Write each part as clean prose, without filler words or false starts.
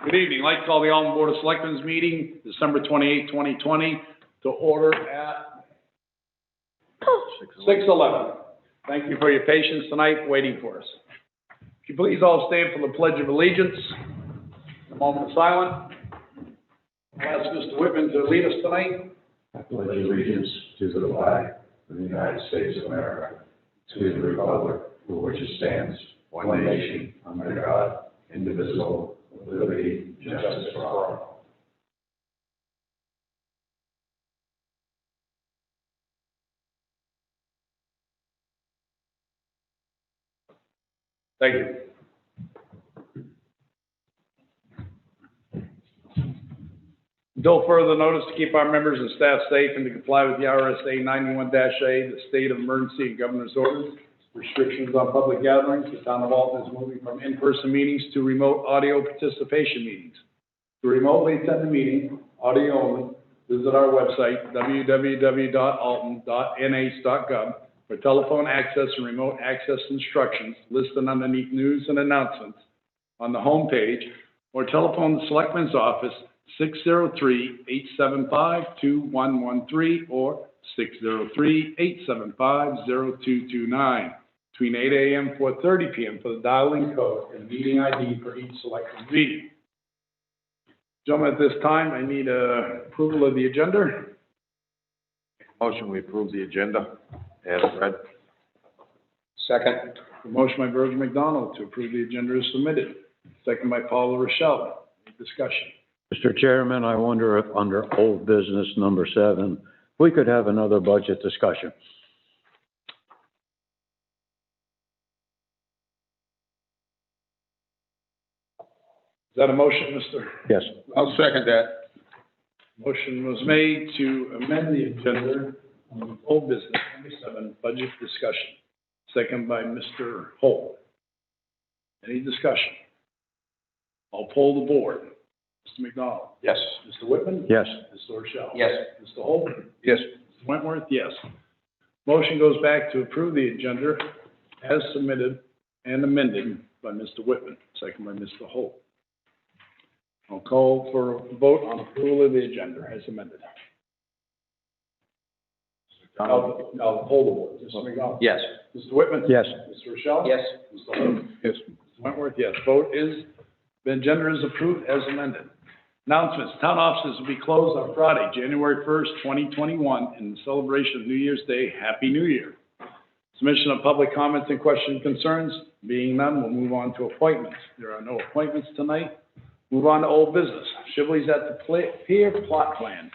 Good evening. I'd like to call the Alton Board of Selectmen's meeting, December 28, 2020, to order at 6:11. Thank you for your patience tonight, waiting for us. If you please all stand for the Pledge of Allegiance. A moment of silence. I'll ask Mr. Whitman to lead us tonight. I pledge allegiance to the flag of the United States of America, to the republic for which it stands, one nation, under God, indivisible, with liberty and justice for all. Thank you. Until further notice, to keep our members and staff safe and to comply with the RSA 91-A, the state of emergency and governor's orders, restrictions on public gatherings, the town of Alton is moving from in-person meetings to remote audio participation meetings. To remotely attend the meeting, audio only, visit our website, www.alton.nh.gov, for telephone access and remote access instructions listed underneath news and announcements on the home page, or telephone the Selectmen's office, 603-875-2113 or 603-875-0229 between 8 a.m. and 4:30 p.m. for the dial-in code and meeting ID for each Selectmen's meeting. Gentlemen, at this time, I need approval of the agenda. Motion, we approve the agenda as read. Second. A motion by Virgil McDonald to approve the agenda is submitted. Second by Paula Rochelle. Any discussion? Mr. Chairman, I wonder if under old business number 7, we could have another budget discussion. Is that a motion, Mr.? Yes. I'll second that. Motion was made to amend the agenda on old business number 7, budget discussion. Second by Mr. Holt. Any discussion? I'll poll the board. Mr. McDonald? Yes. Mr. Whitman? Yes. Mr. Rochelle? Yes. Mr. Holt? Yes. Mr. Wentworth? Yes. Motion goes back to approve the agenda as submitted and amended by Mr. Whitman, second by Mr. Holt. I'll call for a vote on approval of the agenda as amended. I'll poll the board. Mr. McDonald? Yes. Mr. Whitman? Yes. Mr. Rochelle? Yes. Mr. Holt? Yes. Mr. Wentworth? Yes. The agenda is approved as amended. Announcements. Town offices will be closed on Friday, January 1st, 2021, in the celebration of New Year's Day. Happy New Year. Submission of public comments and question concerns. Being none, we'll move on to appointments. There are no appointments tonight. Move on to old business. Shibley's at the Pier plot plan.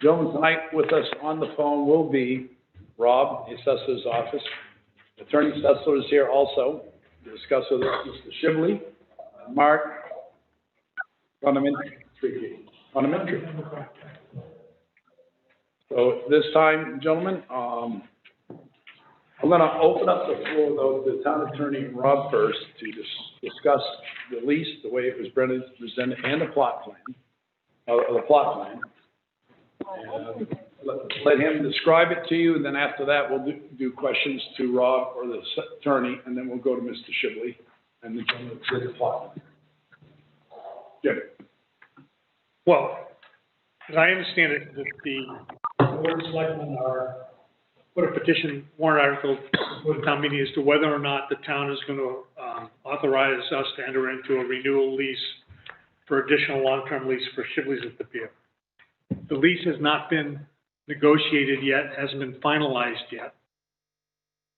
Gentlemen, tonight with us on the phone will be Rob, the assessor's office. Attorney Stessler is here also to discuss with us Mr. Shibley, Mark, Fundamentary. So this time, gentlemen, I'm going to open up the floor, though, to the town attorney, Rob, first, to discuss the lease, the way it was presented, and the plot plan. And let him describe it to you, and then after that, we'll do questions to Rob or the attorney, and then we'll go to Mr. Shibley and the gentleman that did the plot plan. Jim. Well, as I understand it, that the board of selectmen put a petition warrant article for the town meeting as to whether or not the town is going to authorize us to enter into a renewal lease for additional long-term lease for Shibley's at the Pier. The lease has not been negotiated yet, hasn't been finalized yet,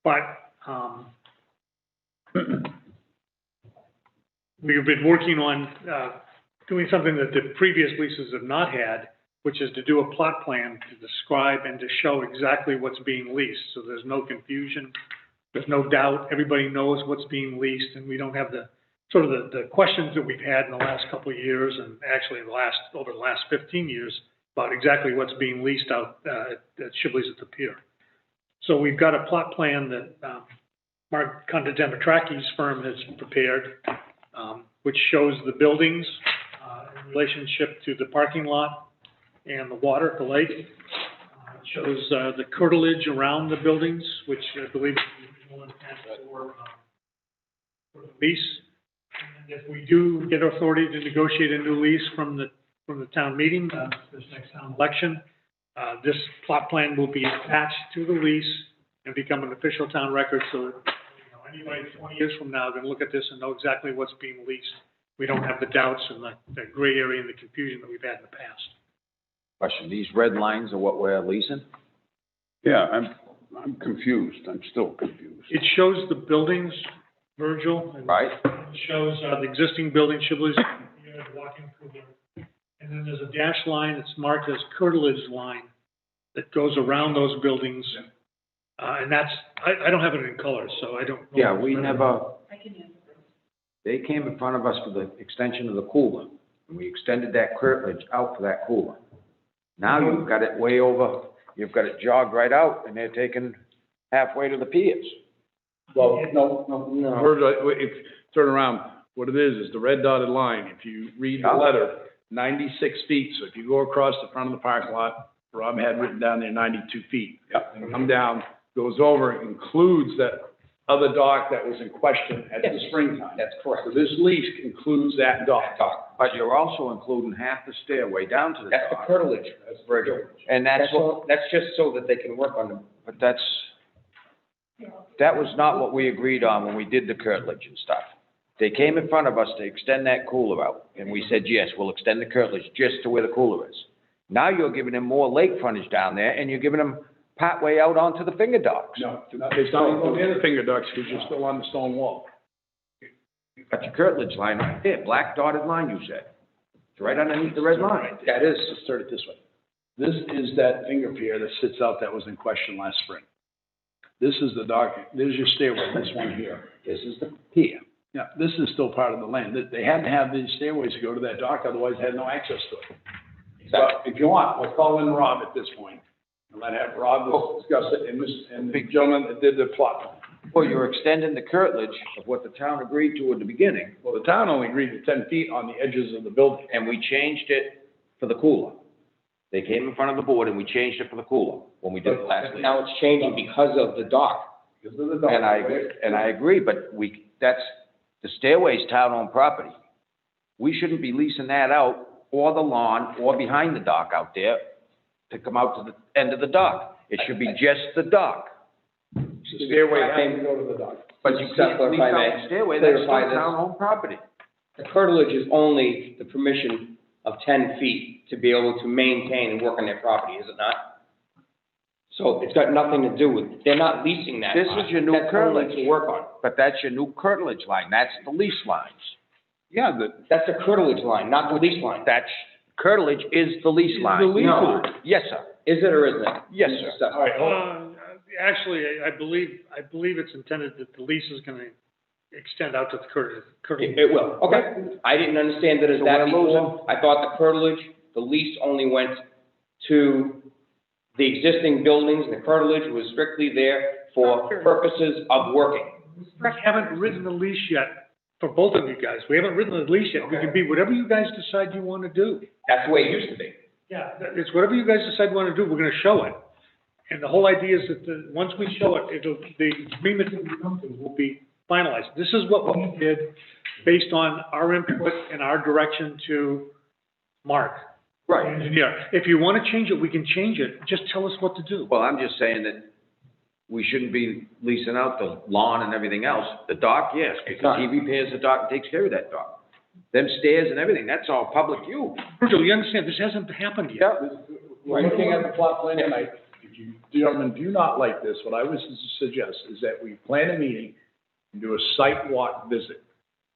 but we've been working on doing something that the previous leases have not had, which is to do a plot plan to describe and to show exactly what's being leased. So there's no confusion, there's no doubt, everybody knows what's being leased, and we don't have the sort of the questions that we've had in the last couple of years, and actually over the last 15 years, about exactly what's being leased out at Shibley's at the Pier. So we've got a plot plan that Mark Conte-Demitraki's firm has prepared, which shows the buildings in relationship to the parking lot and the water, the lake. It shows the curtilage around the buildings, which I believe is the original intent for the lease. And if we do get authority to negotiate a new lease from the town meeting, this next town election, this plot plan will be attached to the lease and become an official town record, so that, anybody 20 years from now can look at this and know exactly what's being leased. We don't have the doubts and the gray area and the confusion that we've had in the past. Question, these red lines are what we're leasing? Yeah, I'm confused. I'm still confused. It shows the buildings, Virgil, and Right? it shows the existing building, Shibley's, walking through there. And then there's a dash line that's marked as curtilage line that goes around those buildings. And that's, I don't have it in color, so I don't know. Yeah, we never, they came in front of us for the extension of the cooler, and we extended that curtilage out for that cooler. Now you've got it way over, you've got it jogged right out, and they're taking halfway to the piers. Well, no, Virgil, if, turn around, what it is the red dotted line. If you read the letter, 96 feet, so if you go across the front of the parking lot, Rob had written down there 92 feet. Yeah. Come down, goes over, includes that other dock that was in question at the springtime. That's correct. So this lease includes that dock. But you're also including half the stairway down to the That's the dock. curtilage, Virgil. And that's what, That's just so that they can work on them. but that was not what we agreed on when we did the curtilage and stuff. They came in front of us to extend that cooler out, and we said, yes, we'll extend the curtilage just to where the cooler is. Now you're giving them more lake frontage down there, and you're giving them partway out onto the finger docks. No, it's not even near the finger docks because you're still on the stone wall. You've got your curtilage line right there, black dotted line, you said. It's right underneath the red line. That is, let's start it this way. This is that finger pier that sits out that was in question last spring. This is the dock, there's your stairway, this one here. This is the pier. Yeah, this is still part of the land. They had to have these stairways to go to that dock, otherwise they had no access to it. But if you want, we'll call in Rob at this point, and let have Rob discuss it, and the gentleman that did the plot plan. Well, you're extending the curtilage of what the town agreed to in the beginning, Well, the town only agreed to 10 feet on the edges of the building. and we changed it for the cooler. They came in front of the board and we changed it for the cooler when we did it last week. Now it's changing because of the dock. Because of the dock. And I agree, but that's, the stairway's town-owned property. We shouldn't be leasing that out, or the lawn, or behind the dock out there, to come out to the end of the dock. It should be just the dock. The stairway has to go to the dock. But you can't lease out the stairway, that's still town-owned property. The curtilage is only the permission of 10 feet to be able to maintain and work on their property, is it not? So it's got nothing to do with, they're not leasing that. This lot. is your new That's only curtilage. to work on. But that's your new curtilage line, that's the lease lines. Yeah, That's the curtilage line, not the lease line. That's, curtilage is the lease line. the lease No. line. Yes, sir. Is it or isn't it? Yes, sir. All right, hold on. Actually, I believe it's intended that the lease is gonna extend out to the curtilage. It will, okay. I didn't understand that as So that we're before. I thought the curtilage, the lease only went to the existing buildings, and the curtilage was strictly there for purposes of working. We haven't written the lease yet for both of you guys. We haven't written the lease yet. We can be whatever you guys decide you wanna do. That's the way it used to be. Yeah, it's whatever you guys decide you wanna do, we're gonna show it. And the whole idea is that once we show it, the agreement that we come to will be finalized. This is what we did based on our input and our direction to Mark, the engineer. If you wanna change it, we can change it. Just tell us what to do. Well, I'm just saying that we shouldn't be leasing out the lawn and everything else. The dock, yes, because he repairs the dock and takes care of that dock. Them stairs and everything, that's all public use. Virgil, you understand, this hasn't happened yet. We're looking at the plot plan tonight. If you gentlemen do not like this, what I would suggest is that we plan a meeting and do a site walk visit.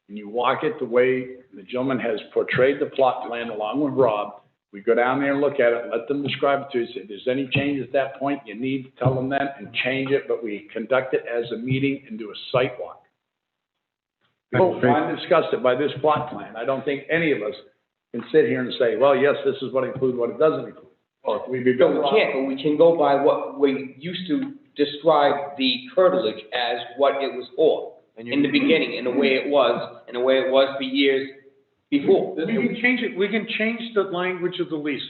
And you walk it the way the gentleman has portrayed the plot plan along with Rob. We go down there and look at it, let them describe it to us. If there's any change at that point, you need to tell them that and change it, but we conduct it as a meeting and do a site walk. We will try and discuss it by this plot plan. I don't think any of us can sit here and say, well, yes, this is what includes, what it doesn't include. Well, if we be No, built we can't, but we can go by what we used to describe the curtilage as what it was for. In the beginning, and the way it was for years before. We can change it, we can change the language of the lease.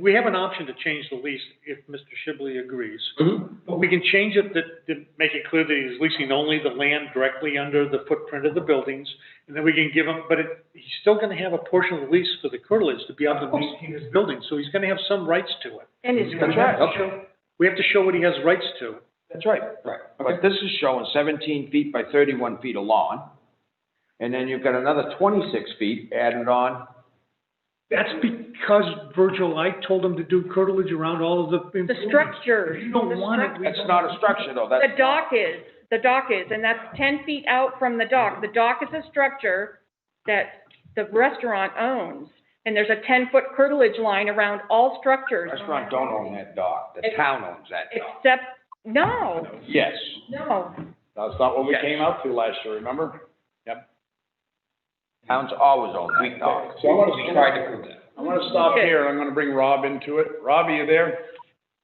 We have an option to change the lease if Mr. Shibley agrees. Mhm. But we can change it to make it clear that he's leasing only the land directly under the footprint of the buildings. And then we can give him, but he's still gonna have a portion of the lease for the curtilage to be able to maintain his building, so he's gonna have some rights to it. And it's That's right, okay. We have to show what he has rights to. That's right. Right. But this is showing 17 feet by 31 feet of lawn, and then you've got another 26 feet added on. That's because, Virgil, I told him to do curtilage around all of the. the structures. You don't want it. That's not a structure, though, that's. The dock is, and that's 10 feet out from the dock. The dock is a structure that the restaurant owns, and there's a 10-foot curtilage line around all structures. Restaurant don't own that dock, the town owns that dock. Except, no, Yes. no. That's not what we Yes. came out to last year, remember? Yep. Towns always own weak docks. So I'm gonna- We tried to prove that. I'm gonna stop here, and I'm gonna bring Rob into it. Rob, are you there?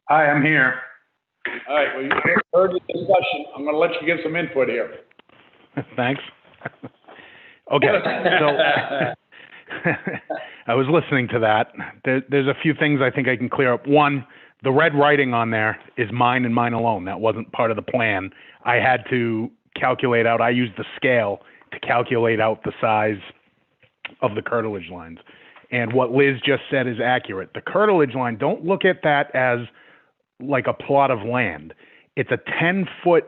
Hi, I'm here. All right, well, you heard the discussion, I'm gonna let you give some input here. Thanks. Okay, so I was listening to that. There's a few things I think I can clear up. One, the red writing on there is mine and mine alone. That wasn't part of the plan. I had to calculate out, I used the scale to calculate out the size of the curtilage lines. And what Liz just said is accurate. The curtilage line, don't look at that as like a plot of land. It's a 10-foot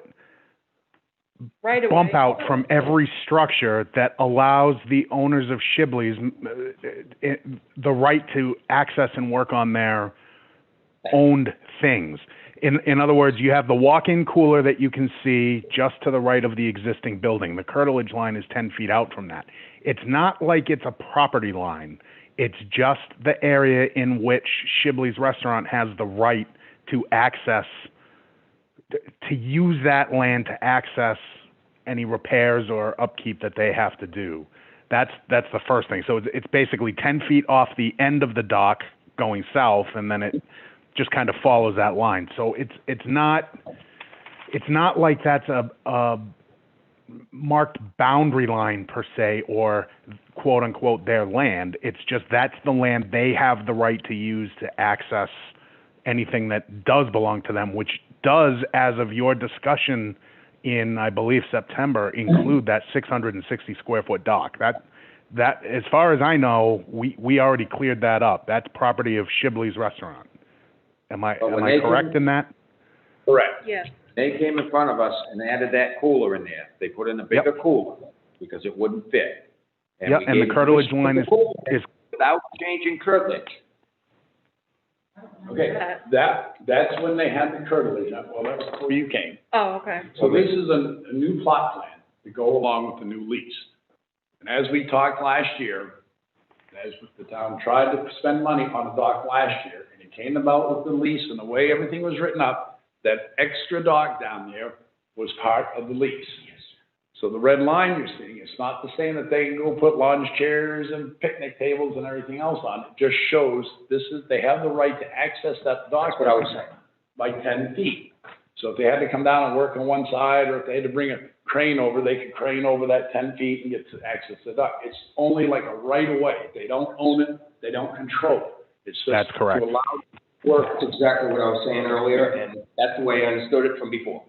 Right away. bump out from every structure that allows the owners of Shibley's the right to access and work on their owned things. In other words, you have the walk-in cooler that you can see just to the right of the existing building. The curtilage line is 10 feet out from that. It's not like it's a property line. It's just the area in which Shibley's restaurant has the right to access, to use that land to access any repairs or upkeep that they have to do. That's the first thing. So it's basically 10 feet off the end of the dock going south, and then it just kind of follows that line. So it's not like that's a marked boundary line per se, or quote unquote their land. It's just that's the land they have the right to use to access anything that does belong to them, which does, as of your discussion in, I believe, September, include that 660 square foot dock. That, as far as I know, we already cleared that up. That's property of Shibley's restaurant. Am I correct in that? Correct. Yes. They came in front of us and added that cooler in there. They put in a bigger cooler because it wouldn't fit. Yep, we and the gave curtilage them line is without changing curtilage. Okay, that's when they had the curtilage, well, that's before you came. Oh, okay. So this is a new plot plan to go along with the new lease. And as we talked last year, as the town tried to spend money on a dock last year, and it came about with the lease and the way everything was written up, that extra dock down there was part of the lease. So the red line you're seeing, it's not the same that they can go put lounge chairs and picnic tables and everything else on. It just shows they have the right to access that dock. That's what I was saying. By 10 feet. So if they had to come down and work on one side, or if they had to bring a crane over, they could crane over that 10 feet and get to access the dock. It's only like a right of way. They don't own it, they don't control it. It's just That's correct. to allow work. That's exactly what I was saying earlier, and that's the way I understood it from before.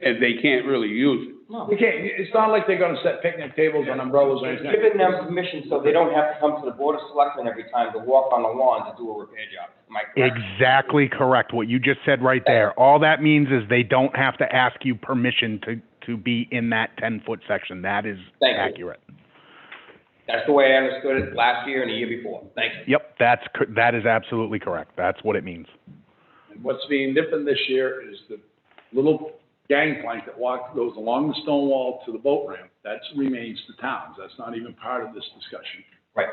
And they can't really use it. You can't, it's not like they're gonna set picnic tables and umbrellas or anything. Giving them permission so they don't have to come to the Board of Selectmen every time to walk on the lawn to do a repair job. Am I correct? exactly correct. What you just said right there. All that means is they don't have to ask you permission to be in that 10-foot section. That is Thank you. accurate. That's the way I understood it last year and the year before. Thank you. Yep, that is absolutely correct. That's what it means. And what's being different this year is the little gangplank that goes along the stone wall to the boat ramp. That remains the town's. That's not even part of this discussion. Right.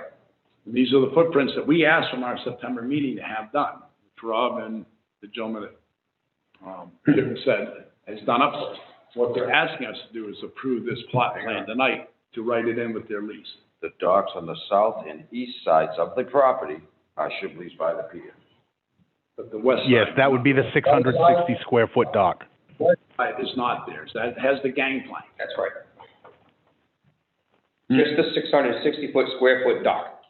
And these are the footprints that we asked from our September meeting to have done, which Rob and the gentleman that said has done up for us. What they're asking us to do is approve this plot plan tonight to write it in with their lease. The docks on the south and east sides of the property are Shibley's by the pier. But the west side. Yes, that would be the 660 square foot dock. West side is not theirs. That has the gangplank. That's right. Just the 660-foot square foot dock.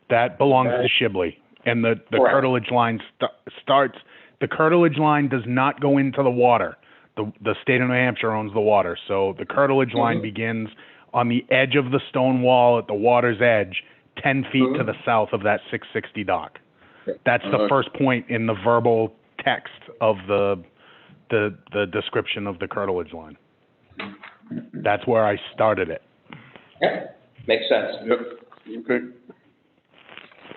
That belongs to Shibley. And the Correct. curtilage line starts, the curtilage line does not go into the water. The state of New Hampshire owns the water, so the curtilage line begins on the edge of the stone wall at the water's edge, 10 feet to the south of that 660 dock. That's the first point in the verbal text of the description of the curtilage line. That's where I started it. Yeah, makes sense. Yep, okay.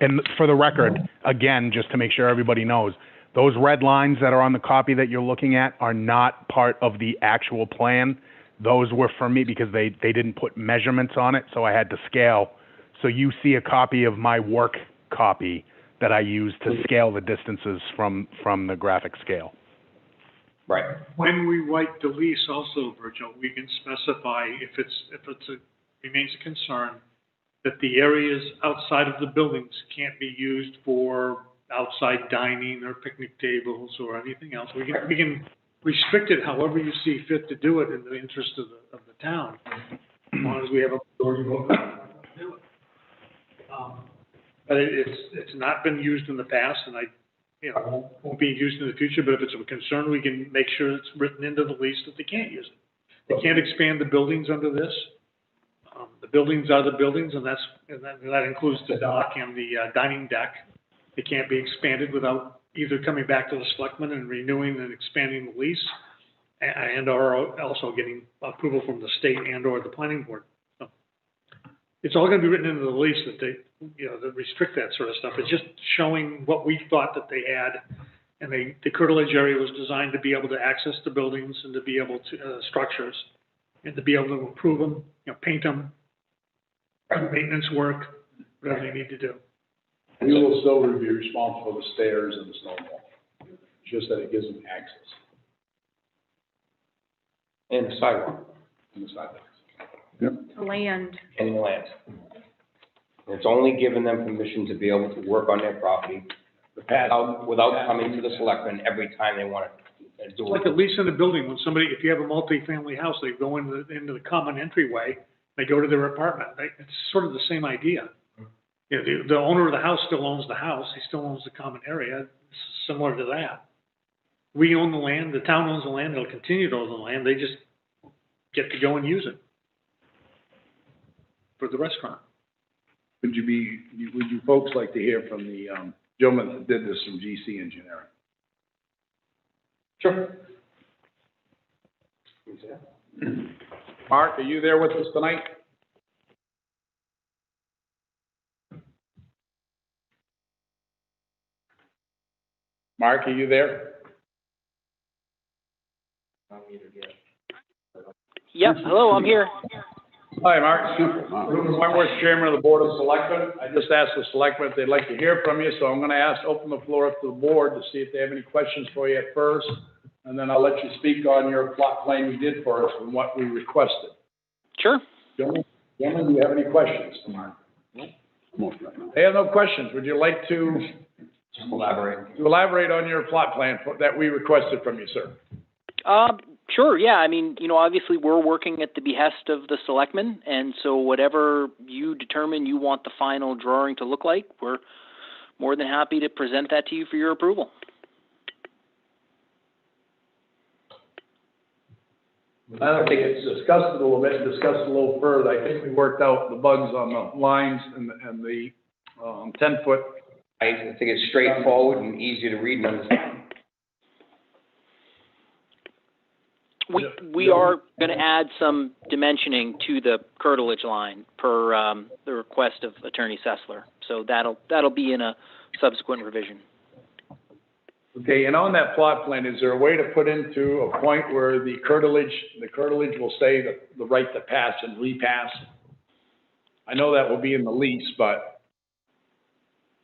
And for the record, again, just to make sure everybody knows, those red lines that are on the copy that you're looking at are not part of the actual plan. Those were for me because they didn't put measurements on it, so I had to scale. So you see a copy of my work copy that I used to scale the distances from the graphic scale. Right. When we write the lease also, Virgil, we can specify if remains a concern, that the areas outside of the buildings can't be used for outside dining or picnic tables or anything else. We can restrict it however you see fit to do it in the interest of the town, as long as we have a majority vote to do it. But it's not been used in the past, and won't be used in the future, but if it's a concern, we can make sure it's written into the lease that they can't use it. They can't expand the buildings under this. The buildings are the buildings, and that includes the dock and the dining deck. It can't be expanded without either coming back to the selectmen and renewing and expanding the lease, and or also getting approval from the state and or the planning board. So it's all going to be written into the lease that that restrict that sort of stuff. It's just showing what we thought that they had, and the curtilage area was designed to be able to access the buildings and to be able to structures, and to be able to improve them, paint them, maintenance work, whatever they need to do. We will still be responsible for the stairs and the stone wall, just that it gives them access And the sidewalk on the sidewalks. The land. and the land. It's only giving them permission to be able to work on their property without coming to the selectmen every time they want to do It's it. like a lease in a building. When if you have a multi-family house, they go into the common entryway, they go to their apartment. It's sort of the same idea. The owner of the house still owns the house. He still owns the common area. It's similar to that. We own the land. The town owns the land. They'll continue to own the land. They just get to go and use it for the restaurant. Would you folks like to hear from the gentleman that did this from GC Engineering? Sure. Mark, are you there with us tonight? Mark, are you there? Yep, hello, I'm here. Hi, Mark. Reuben Wentworth, Chairman of the Board of Selectmen. I just asked the Selectmen if they'd like to hear from you, so I'm going to open the floor up to the board to see if they have any questions for you at first, and then I'll let you speak on your plot plan you did for us and what we requested. Sure. Gentlemen, do you have any questions for Mark? They have no questions. Would you like to elaborate on your plot plan that we requested from you, sir? Sure, yeah, I mean, obviously we're working at the behest of the selectmen, and so whatever you determine you want the final drawing to look like, we're more than happy to present that to you for your approval. I think it's discussed it a little bit, discussed it a little further. I think we worked out the bugs on the lines and the 10-foot. I think it's straightforward and easy to read and understand. We are going to add some dimensioning to the curtilage line per the request of Attorney Sessler. So that'll be in a subsequent revision. Okay, and on that plot plan, is there a way to put into a point where the curtilage will say the right to pass and repass? I know that will be in the lease, but.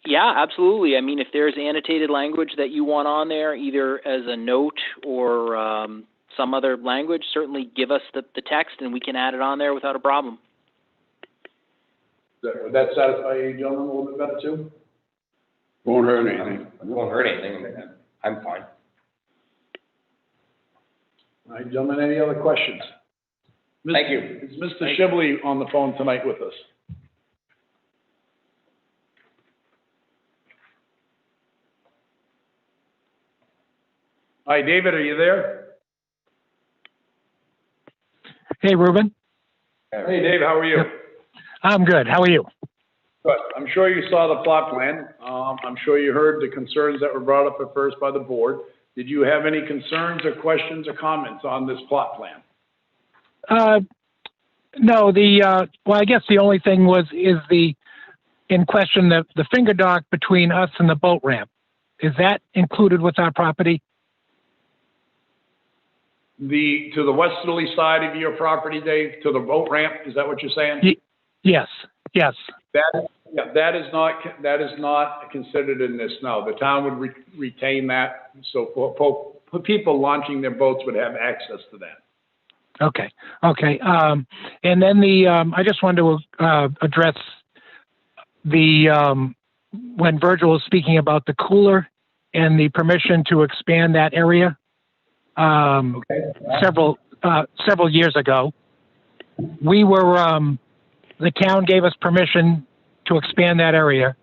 Yeah, absolutely. I mean, if there's annotated language that you want on there, either as a note or some other language, certainly give us the text and we can add it on there without a problem. Would that satisfy you gentlemen a little bit better too? Won't hurt anything. It won't hurt anything. I'm fine. All right, gentlemen, any other questions? Thank you. Is Mr. Shibley on the phone tonight with us? Hi, David, are you there? Hey, Ruben. Hey, Dave, how are you? I'm good. How are you? Good. I'm sure you saw the plot plan. I'm sure you heard the concerns that were brought up at first by the board. Did you have any concerns or questions or comments on this plot plan? No, well, I guess the only thing is in question, the finger dock between us and the boat ramp. Is that included with our property? To the westerly side of your property, Dave, to the boat ramp, is that what you're saying? Yes. That is not considered in this, no. The town would retain that, so for people launching their boats would have access to that. Okay. And then I just wanted to address when Virgil was speaking about the cooler and the permission to expand that area. Several years ago, the town gave us permission to expand that area,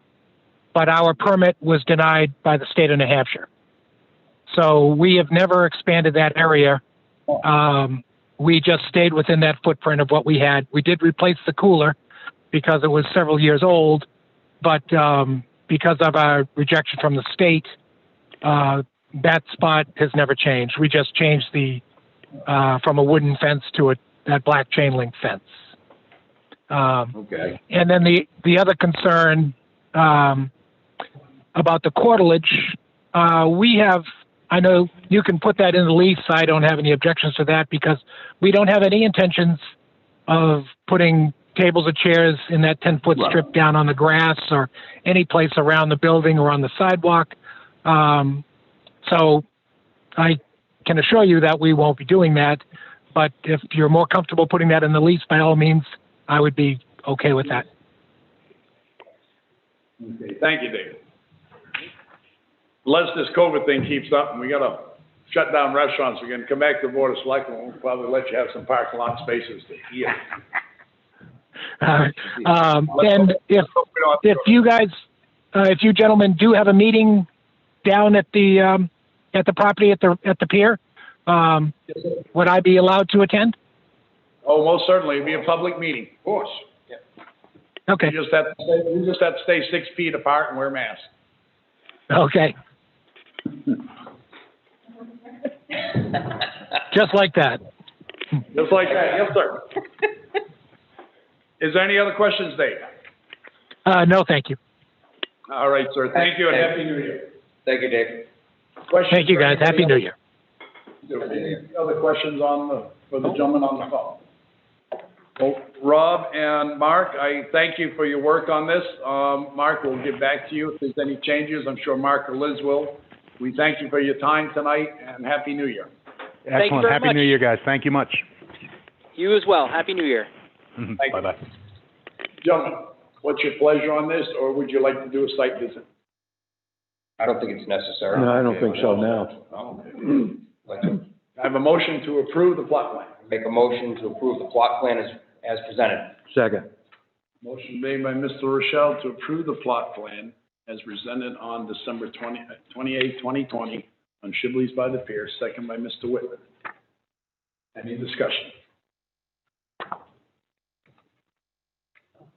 but our permit was denied by the state of New Hampshire. So we have never expanded that area. We just stayed within that footprint of what we had. We did replace the cooler because it was several years old, but because of our rejection from the state, that spot has never changed. We just changed from a wooden fence to that black chain link fence. And then the other concern about the curtilage, I know you can put that in the lease. I don't have any objections to that because we don't have any intentions of putting tables or chairs in that 10-foot strip down on the grass or any place around the building or on the sidewalk. So I can assure you that we won't be doing that. But if you're more comfortable putting that in the lease, by all means, I would be okay with that. Okay, thank you, David. Unless this COVID thing keeps up and we gotta shut down restaurants, we're gonna come back to the Board of Selectmen, we'll probably let you have some parking lot spaces to eat. And if you guys, if you gentlemen do have a meeting down at the property at the pier, would I be allowed to attend? Oh, most certainly, it'd be a public meeting, of course. Yeah. Okay. You just have to stay 6 feet apart and wear masks. Okay. Just like that. Just like that, yes, sir. Is there any other questions, Dave? No, thank you. All right, sir, thank you and Happy New Year. Thank you, Dave. Questions Thank you, for guys. anybody Happy New else? Year. Any other questions for the gentleman on the phone? Well, Rob and Mark, I thank you for your work on this. Mark, we'll get back to you if there's any changes. I'm sure Mark or Liz will. We thank you for your time tonight and Happy New Year. Thank you very Happy much. New Year, guys. Thank you much. You as well. Happy New Year. Bye-bye. Gentlemen, what's your pleasure on this, or would you like to do a site visit? I don't think it's necessary. No, I don't think so now. Like to I have a motion to approve the plot plan. make a motion to approve the plot plan as presented. Second. Motion made by Mr. Rochelle to approve the plot plan as presented on December 28, 2020 on Shibley's by the Pier, second by Mr. Whitman. Any discussion?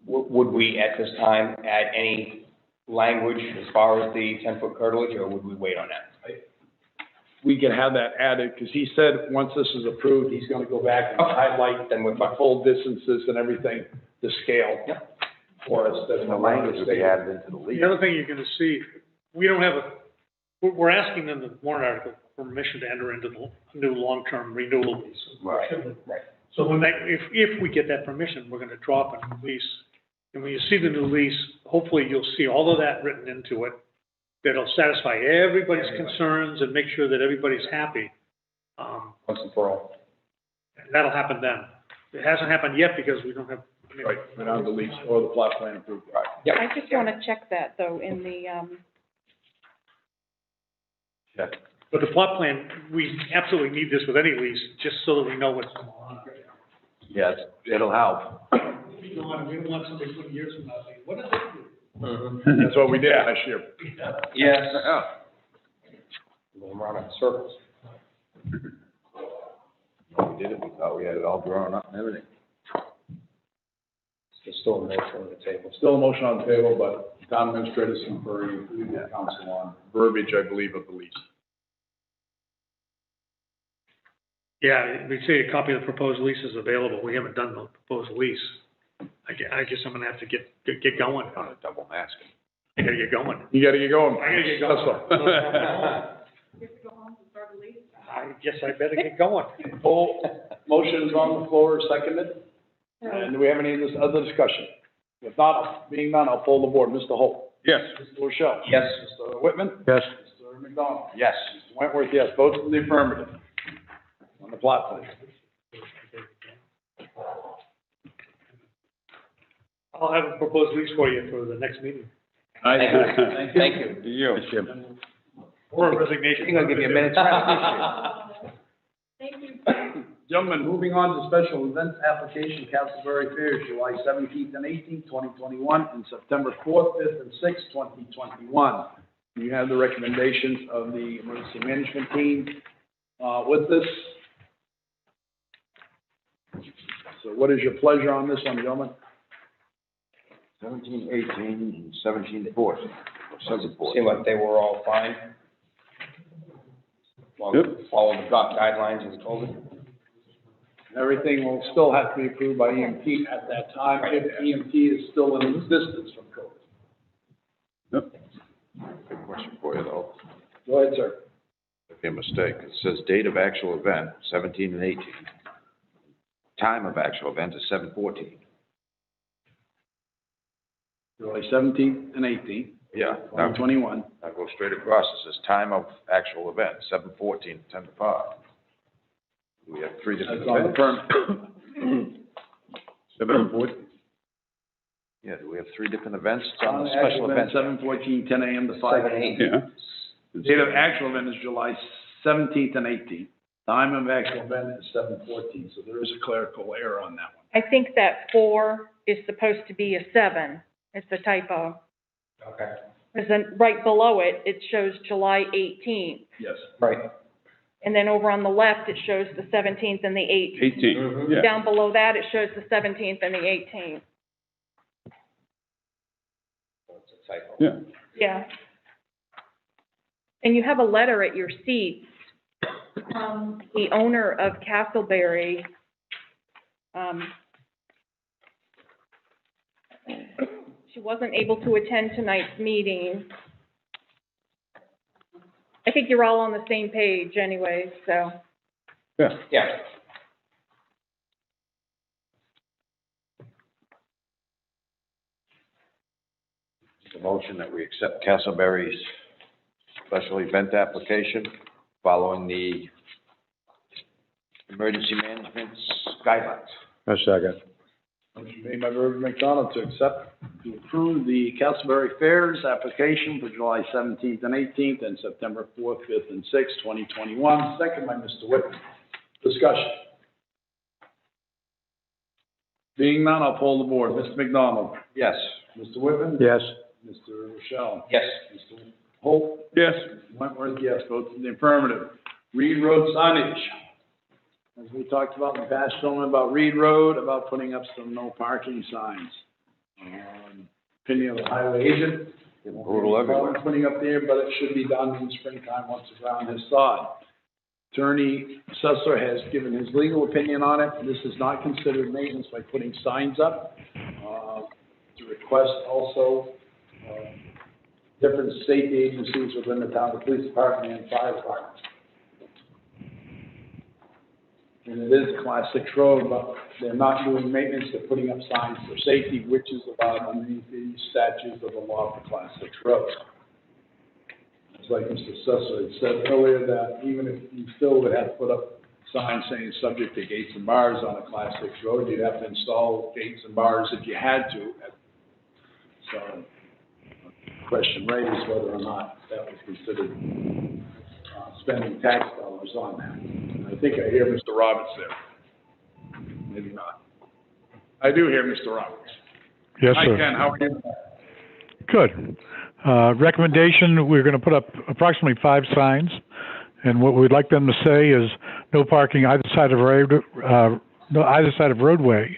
Would we at this time add any language as far as the 10-foot curtilage, or would we wait on that? We can have that added, because he said, once this is approved, he's gonna go back and highlight Then we're the fine. full distances and everything, the scale for us. That's the language would be added into the lease. The other thing you're gonna see, we don't have we're asking them, the warrant article, for permission to enter into the new long-term renewal lease. Right. So when if we get that permission, we're gonna drop a new lease. And when you see the new lease, hopefully you'll see all of that written into it. That'll satisfy everybody's concerns and make sure that everybody's happy. Once and for all. That'll happen then. It hasn't happened yet because we don't have. Right, we don't have the lease or the plot plan approved. Right. Yep. I just want to check that, though, in the, But the plot plan, we absolutely need this with any lease, just so that we know what's going on. Yes, it'll help. We don't want somebody 20 years from now saying, what did they do? That's what we did last year. Yes. Going around in circles. We did it, we thought we had it all drawn up and everything. There's still a motion on the table. Still a motion on the table, but town administrator's conferring with the council on verbiage, I believe, of the lease. Yeah, we say a copy of the proposed lease is available. We haven't done the proposed lease. I guess I'm gonna have to get going. On a double masking. I gotta get going. You gotta get going. I gotta get going. I guess I better get going. Full motion is on the floor, seconded. And do we have any other discussion? If not, being none, I'll poll the board. Mr. Holt? Yes. Mr. Rochelle? Yes. Mr. Whitman? Yes. Mr. McDonald? Yes. Mr. Wentworth, yes. Votes in the affirmative. On the plot plan. I'll have a proposed lease for you for the next meeting, Thank you. Thank you. You. or a resignation. I'm gonna give you a minute's rest Thank you. Gentlemen, moving on to special events application, Castleberry Fairs, July 17th and 18th, 2021, and September 4th, 5th, and 6th, 2021. You have the recommendations of the emergency management team with this. So what is your pleasure on this one, gentlemen? 17, 18, and 17, 14. Seemed like they were all fine. Yep. Follow the guidelines as COVID. Everything will still have to be approved by EMT at that time, if EMT is still in existence from COVID. Yep. Good question for you, though. Go ahead, sir. Could be a mistake. It says date of actual event, 17 and 18. Time of actual event is 7/14. July 17th and 18th, Yeah. Now 2021. go straight across. It says time of actual event, 7/14, 10 to 5. We have three different That's on the events. permit. 7/14. Yeah, do we have three different events? It's on the Actual special event, event. 7/14, 10 a.m. to 5 a.m. Yeah. Date of actual event is July 17th and 18th. Time of actual event is 7/14, so there is a clerical error on that one. I think that 4 is supposed to be a 7. It's a typo. Okay. Because then right below it, it shows July 18th. Yes. Right. And then over on the left, it shows the 17th and the 18th. 18, yeah. Down below that, it shows the 17th and the 18th. It's a typo. Yeah. Yeah. And you have a letter at your seats from the owner of Castleberry. She wasn't able to attend tonight's meeting. I think you're all on the same page anyway, so. Yeah. Yeah. The motion that we accept Castleberry's special event application following the emergency management guidelines. A second. Motion made by Reverend McDonald to approve the Castleberry Fairs application for July 17th and 18th and September 4th, 5th, and 6th, 2021. Second by Mr. Whitman. Discussion. Being none, I'll poll the board. Mr. McDonald? Yes. Mr. Whitman? Yes. Mr. Rochelle? Yes. Mr. Holt? Yes. Mr. Wentworth, yes. Votes in the affirmative. Reed Road signage. As we talked about in the past, gentlemen, about Reed Road, about putting up some no parking signs. Opinion of the highway agent. Brutal everywhere. Putting up there, but it should be done in springtime once the ground has thawed. Attorney Assessor has given his legal opinion on it. This is not considered maintenance by putting signs up. To request also, different safety agencies within the town, the police department and fire department. And it is a Class 6 road, but they're not doing maintenance, they're putting up signs for safety, which is allowed underneath the statutes of the law for Class 6 roads. It's like Mr. Assessor had said earlier, that even if you still would have to put up signs saying subject to gates and bars on a Class 6 road, you'd have to install gates and bars if you had to. So, the question raised whether or not that was considered spending tax dollars on that. And I think I hear Mr. Roberts there. Maybe not. I do hear Mr. Roberts. Yes, Hi, sir. Ken, how are you? Good. Recommendation, we're going to put up approximately 5 signs, and what we'd like them to say is no parking either side of roadway.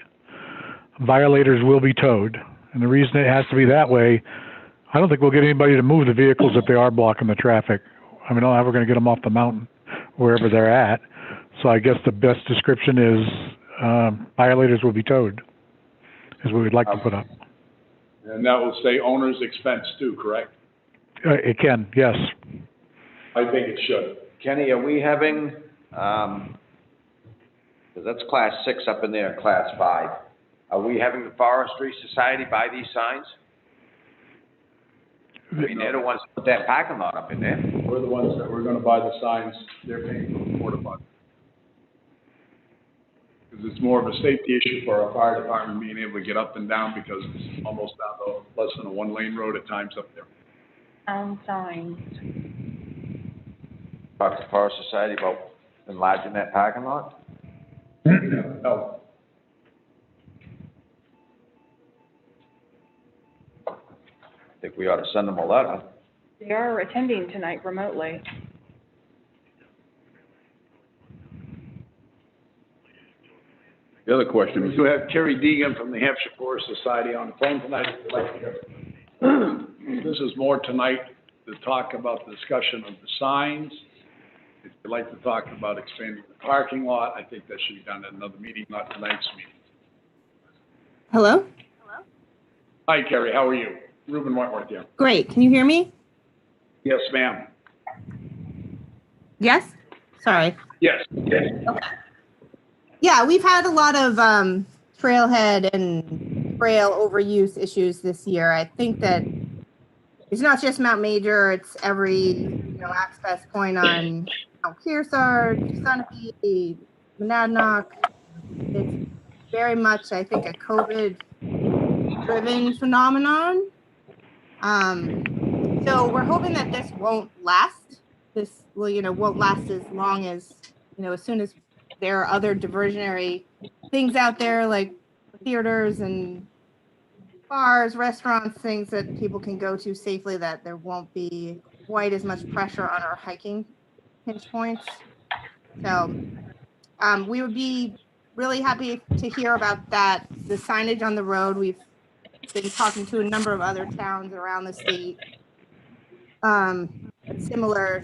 Violators will be towed. And the reason it has to be that way, I don't think we'll get anybody to move the vehicles if they are blocking the traffic. I mean, I don't know how we're going to get them off the mountain, wherever they're at. So I guess the best description is violators will be towed, is what we'd like to put up. And that will say owner's expense too, correct? It can, yes. I think it should. Kenny, are we having, 'cause that's class 6 up in there, and class 5. Are we having the Forestry Society buy these signs? I mean, they're the ones that put that parking lot up in there. We're the ones that we're gonna buy the signs, they're paying for the porta potty. Because it's more of a safety issue for our fire department being able to get up and down because it's almost down to less than a 1-lane road at times up there. Signs. Talk to the Forest Society about enlarging that parking lot? No. I think we ought to send them a letter. They are attending tonight remotely. The other question We is, do have Kerry Deegan from the Hampshire Forest Society on the phone tonight. If you'd like to hear. This is more tonight to talk about the discussion of the signs. If you'd like to talk about expanding the parking lot, I think that should be done at another meeting, not tonight's meeting. Hello? Hi, Kerry, how are you? Reuben Wentworth here. Great. Can you hear me? Yes, ma'am. Yes? Sorry. Yes. Yeah, we've had a lot of trailhead and trail overuse issues this year. I think that it's not just Mount Major, it's every, access point on Mount Kearsarge, Sunapee, Monadnock. It's very much, I think, a COVID-driven phenomenon. So we're hoping that this won't last. This won't last as long as, as soon as there are other diversionary things out there like theaters and bars, restaurants, things that people can go to safely, that there won't be quite as much pressure on our hiking pinch points. So we would be really happy to hear about that. The signage on the road, we've been talking to a number of other towns around the state. Similar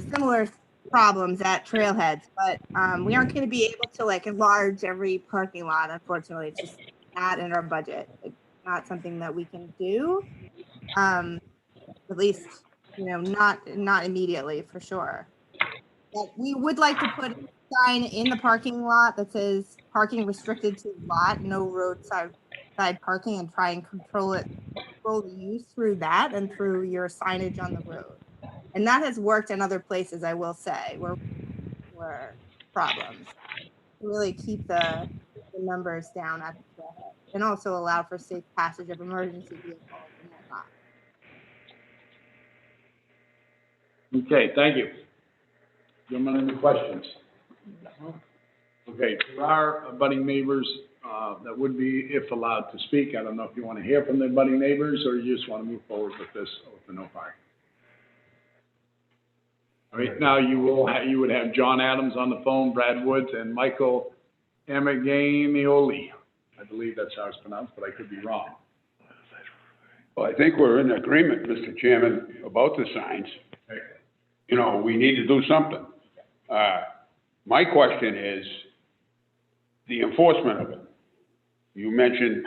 problems at trailheads, but we aren't going to be able to enlarge every parking lot. Unfortunately, it's just not in our budget. It's not something that we can do. At least, not immediately for sure. But we would like to put a sign in the parking lot that says parking restricted to lot, no roadside parking, and try and control the use through that and through your signage on the road. And that has worked in other places, I will say, where problems. Really keep the numbers down at the trailhead and also allow for safe passage of emergency vehicles and whatnot. Okay, thank you. Gentlemen, any questions? Okay, there are abutting neighbors that would be, if allowed to speak. I don't know if you want to hear from the abutting neighbors or you just want to move forward with this open no parking. All right, now you would have John Adams on the phone, Brad Woods, and Michael Amaganioli. I believe that's how it's pronounced, but I could be wrong. well, I think we're in agreement, Mr. Chairman, about the signs. We need to do something. My question is the enforcement of it. You mentioned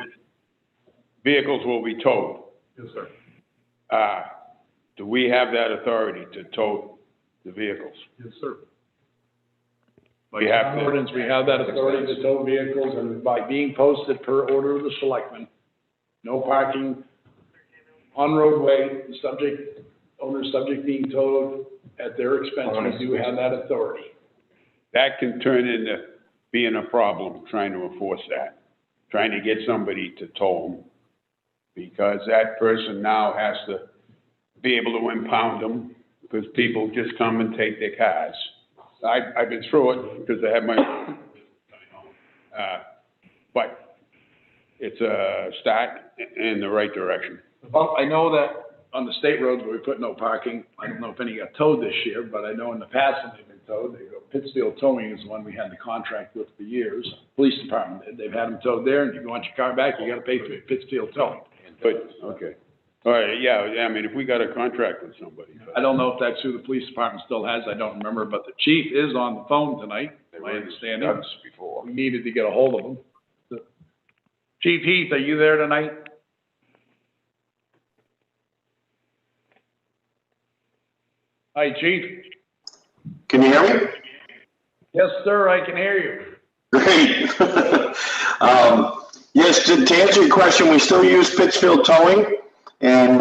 vehicles will be towed. Yes, sir. Do we have that authority to tow the vehicles? Yes, sir. We have to. Ordinance, we have that authority to tow vehicles, and by being posted per order of the selectmen, no parking on roadway, owner subject being towed at their expense. We do have that authority. That can turn into being a problem, trying to enforce that, trying to get somebody to tow them, because that person now has to be able to impound them, because people just come and take their cars. I've been through it because I have my, but it's a start in the right direction. Well, I know that on the state roads where we put no parking, I don't know if any got towed this year, but I know in the past when they've been towed, they go, Pittsfield Towing is the one we had the contract with for years. Police department, they've had them towed there, and if you want your car back, you gotta pay for it, Pittsfield Towing. Good, okay. All right, yeah, I mean, if we got a contract with somebody. I don't know if that's who the police department still has, I don't remember, but the chief is on the phone tonight, my understanding. Before. We needed to get a hold of him. Chief Heath, are you there tonight? Hi, Chief. Can you hear me? Yes, sir, I can hear you. Great. Yes, to answer your question, we still use Pittsfield Towing, and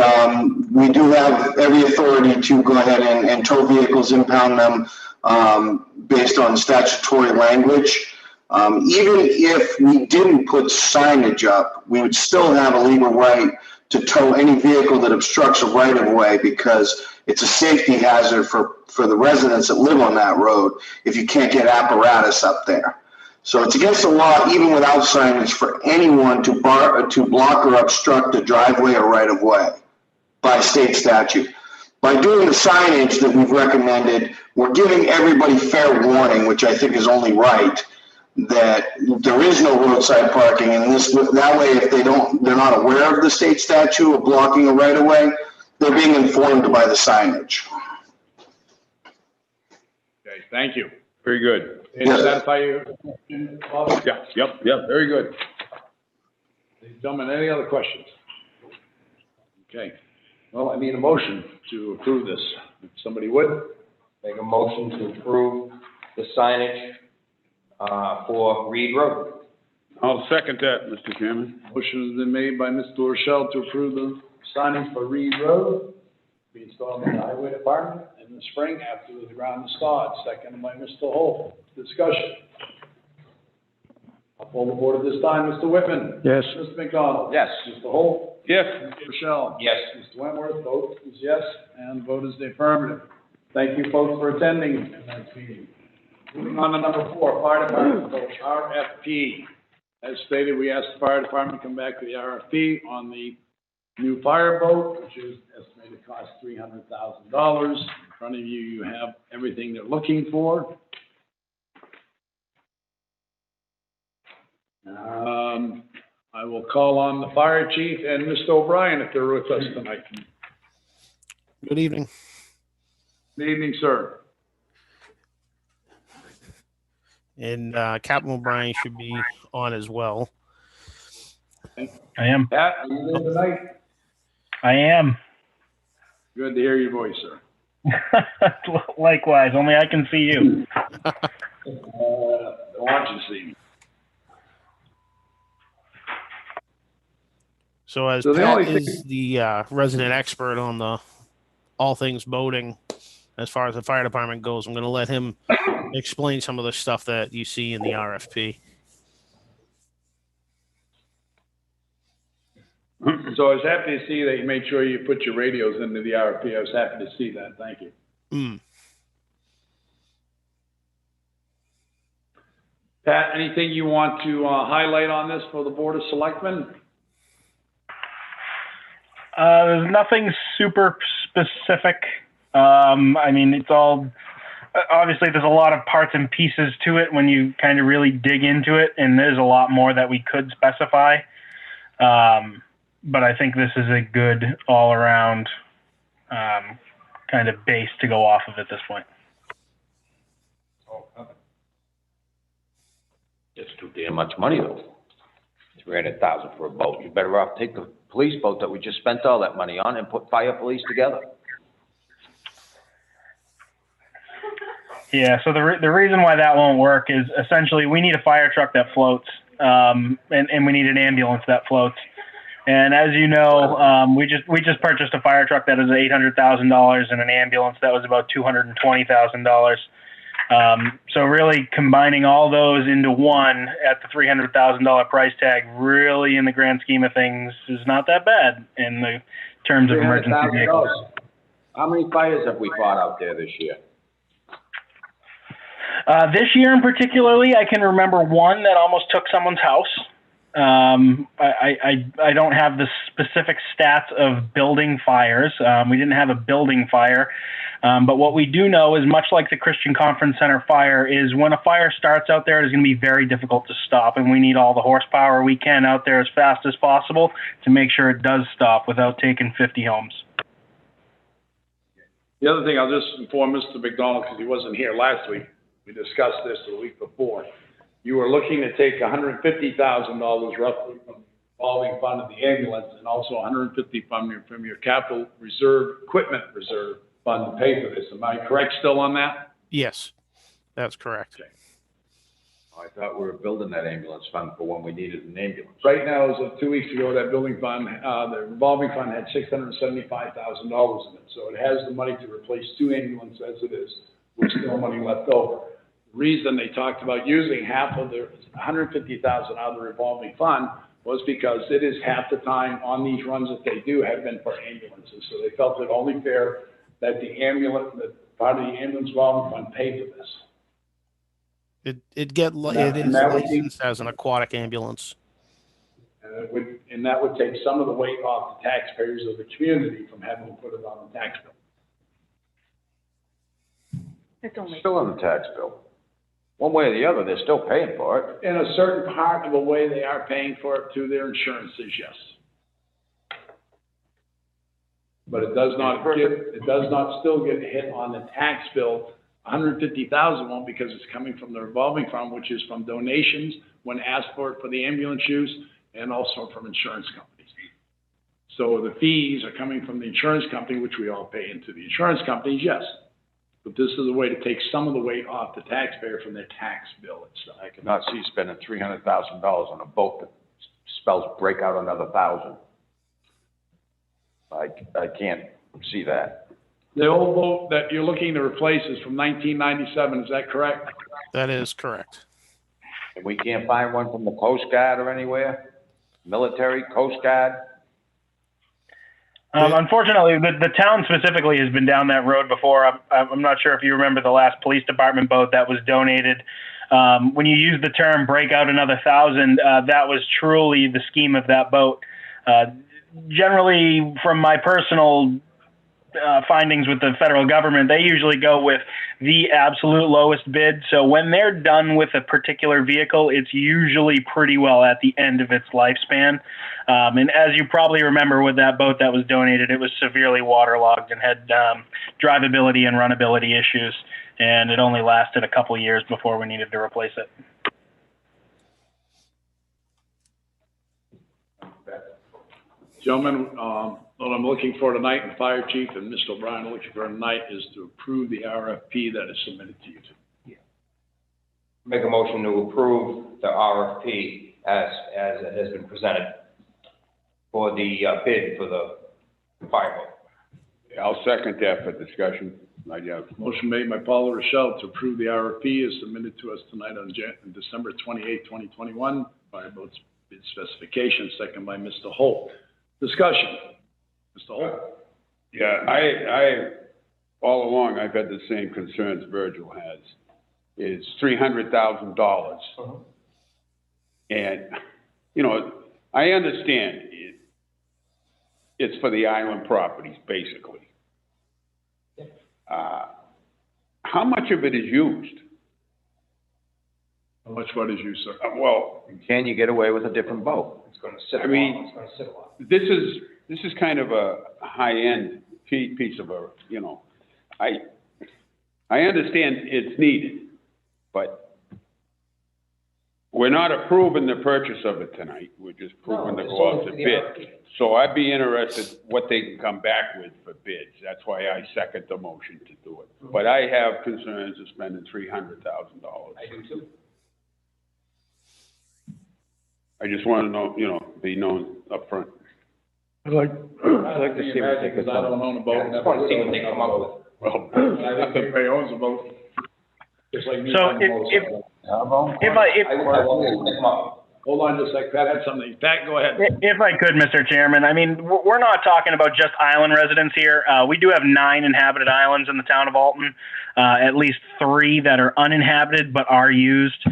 we do have every authority to go ahead and tow vehicles, impound them based on statutory language. Even if we didn't put signage up, we would still have a legal right to tow any vehicle that obstructs a right-of-way, because it's a safety hazard for the residents that live on that road if you can't get apparatus up there. So it's against the law, even without signage, for anyone to block or obstruct a driveway or right-of-way by state statute. By doing the signage that we've recommended, we're giving everybody fair warning, which I think is only right, that there is no roadside parking, and that way, if they're not aware of the state statute of blocking a right-of-way, they're being informed by the signage. Okay, thank you. Very good. Did it satisfy you? Yep, very good. Gentlemen, any other questions? Okay, well, I need a motion to approve this. If somebody would. Make a motion to approve the signage, for Reed Road. I'll second that, Mr. Chairman. Motion has been made by Mr. Rochelle to approve the signage for Reed Road, be installed by the Highway Department in the spring after the ground is thawed. Seconded by Mr. Holt. Discussion. I'll poll the board at this time. Mr. Whitman? Yes. Mr. McDonald? Yes. Mr. Holt? Yes. Mr. Rochelle? Yes. Mr. Wentworth, vote is yes, and vote is the affirmative. Thank you, folks, for attending tonight's meeting. Moving on to number 4, Fire Department vote, RFP. As stated, we asked the Fire Department to come back to the RFP on the new fire boat, which is estimated to cost $300,000. In front of you, you have everything they're looking for. I will call on the fire chief and Mr. O'Brien if they're with us tonight. Good evening. Good evening, sir. And Captain O'Brien should be on as well. I am. Pat, are you there tonight? I am. Good to hear your voice, sir. Likewise, only I can see you. I want you to see me. So as So the Pat only is the resident expert on the all things boating, as far as the fire department goes, I'm going to let him explain some of the stuff that you see in the RFP. So I was happy to see that you made sure you put your radios into the RFP. I was happy to see that. Thank you. Pat, anything you want to highlight on this for the Board of Selectmen? There's nothing super specific. I mean, it's all, obviously there's a lot of parts and pieces to it when you kind of really dig into it, and there's a lot more that we could specify. But I think this is a good all-around kind of base to go off of at this point. It's too damn much money, though. $300,000 for a boat. You're better off take the police boat that we just spent all that money on and put fire police together. Yeah, so the reason why that won't work is essentially we need a fire truck that floats, and we need an ambulance that floats. And as you know, we just purchased a fire truck that is $800,000 and an ambulance that was about $220,000. So really combining all those into one at the $300,000 price tag, really in the grand scheme of things, is not that bad in the terms of emergency vehicles. How many fires have we fought out there this year? This year in particularly, I can remember one that almost took someone's house. I don't have the specific stats of building fires. We didn't have a building fire. But what we do know is, much like the Christian Conference Center fire, is when a fire starts out there, it is going to be very difficult to stop, and we need all the horsepower we can out there as fast as possible to make sure it does stop without taking 50 homes. The other thing, I'll just inform Mr. McDonald, because he wasn't here last week, we discussed this the week before. You were looking to take $150,000 roughly from the revolving fund of the ambulance, and also $150,000 from your capital reserve, equipment reserve fund to pay for this. Am I correct still on that? Yes, that's correct. Okay. I thought we were building that ambulance fund for when we needed an ambulance. Right now, as of 2 weeks ago, that building fund, the revolving fund had $675,000 in it. So it has the money to replace 2 ambulances as it is, with still money left over. The reason they talked about using half of the $150,000 out of the revolving fund was because it is half the time on these runs that they do have been for ambulances. So they felt it only fair that that part of the ambulance revolving fund paid for this. It is licensed as an aquatic ambulance. And that would take some of the weight off the taxpayers of the community from having to put it on the tax bill. It's only Still on the tax bill. One way or the other, they're still paying for it. In a certain part of the way, they are paying for it through their insurances, yes. But it does not still get hit on the tax bill. $150,000 won't, because it's coming from the revolving fund, which is from donations when asked for the ambulance use, and also from insurance companies. So the fees are coming from the insurance company, which we all pay into the insurance companies, yes. But this is a way to take some of the weight off the taxpayer from their tax bill itself. I cannot see spending $300,000 on a boat that spells break out another 1,000. I can't see that. The old boat that you're looking to replace is from 1997, is that correct? That is correct. And we can't find one from the Coast Guard or anywhere? Military, Coast Guard? Unfortunately, the town specifically has been down that road before. I'm not sure if you remember the last police department boat that was donated. When you use the term break out another 1,000, that was truly the scheme of that boat. Generally, from my personal findings with the federal government, they usually go with the absolute lowest bid. So when they're done with a particular vehicle, it's usually pretty well at the end of its lifespan. And as you probably remember with that boat that was donated, it was severely waterlogged and had drivability and runnability issues. And it only lasted a couple years before we needed to replace it. Gentlemen, what I'm looking for tonight, and the fire chief and Mr. O'Brien are looking for tonight, is to approve the RFP that is submitted to you. Make a motion to approve the RFP as it has been presented for the bid for the fireboat. I'll second that for discussion. Motion made by Paul Rochelle to approve the RFP is submitted to us tonight on December 28, 2021, fireboat's bid specification, second by Mr. Holt. Discussion. Mr. Holt. Yeah, I all along, I've had the same concerns Virgil has. It's $300,000. And, you know, I understand it's for the island properties, basically. How much of it is used? How much what is used, sir? Well, can you get away with a different boat? It's going to sit. I mean, this is kind of a high-end piece of a, you know, I understand it's needed, but we're not approving the purchase of it tonight. We're just approving to go out to bid. So I'd be interested what they can come back with for bids. That's why I second the motion to do it. But I have concerns of spending $300,000. I do too. I just want to know, you know, be known up front. I'd like to see what they could. I don't own a boat. I just want to see what they come up with. Well, I think everybody owns a boat. Just like me. So Hold on just a sec, Pat had something. Pat, go ahead. If I could, Mr. Chairman, I mean, we're not talking about just island residents here. We do have 9 inhabited islands in the town of Alton, at least 3 that are uninhabited but are used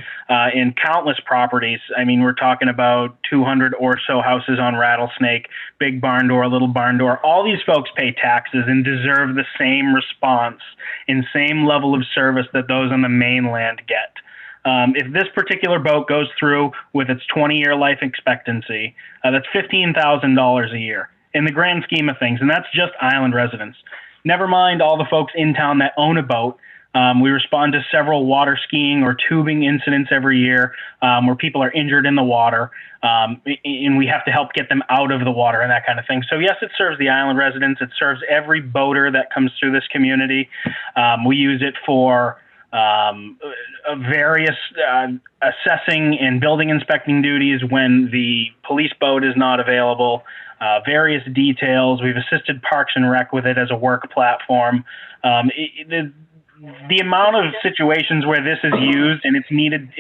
in countless properties. I mean, we're talking about 200 or so houses on Rattlesnake, Big Barn Door, Little Barn Door. All these folks pay taxes and deserve the same response and same level of service that those on the mainland get. If this particular boat goes through with its 20-year life expectancy, that's $15,000 a year in the grand scheme of things, and that's just island residents. Never mind all the folks in town that own a boat. We respond to several water skiing or tubing incidents every year where people are injured in the water, and we have to help get them out of the water and that kind of thing. So yes, it serves the island residents. It serves every boater that comes through this community. We use it for various assessing and building inspecting duties when the police boat is not available, various details. We've assisted Parks and Rec with it as a work platform. The amount of situations where this is used and it's needed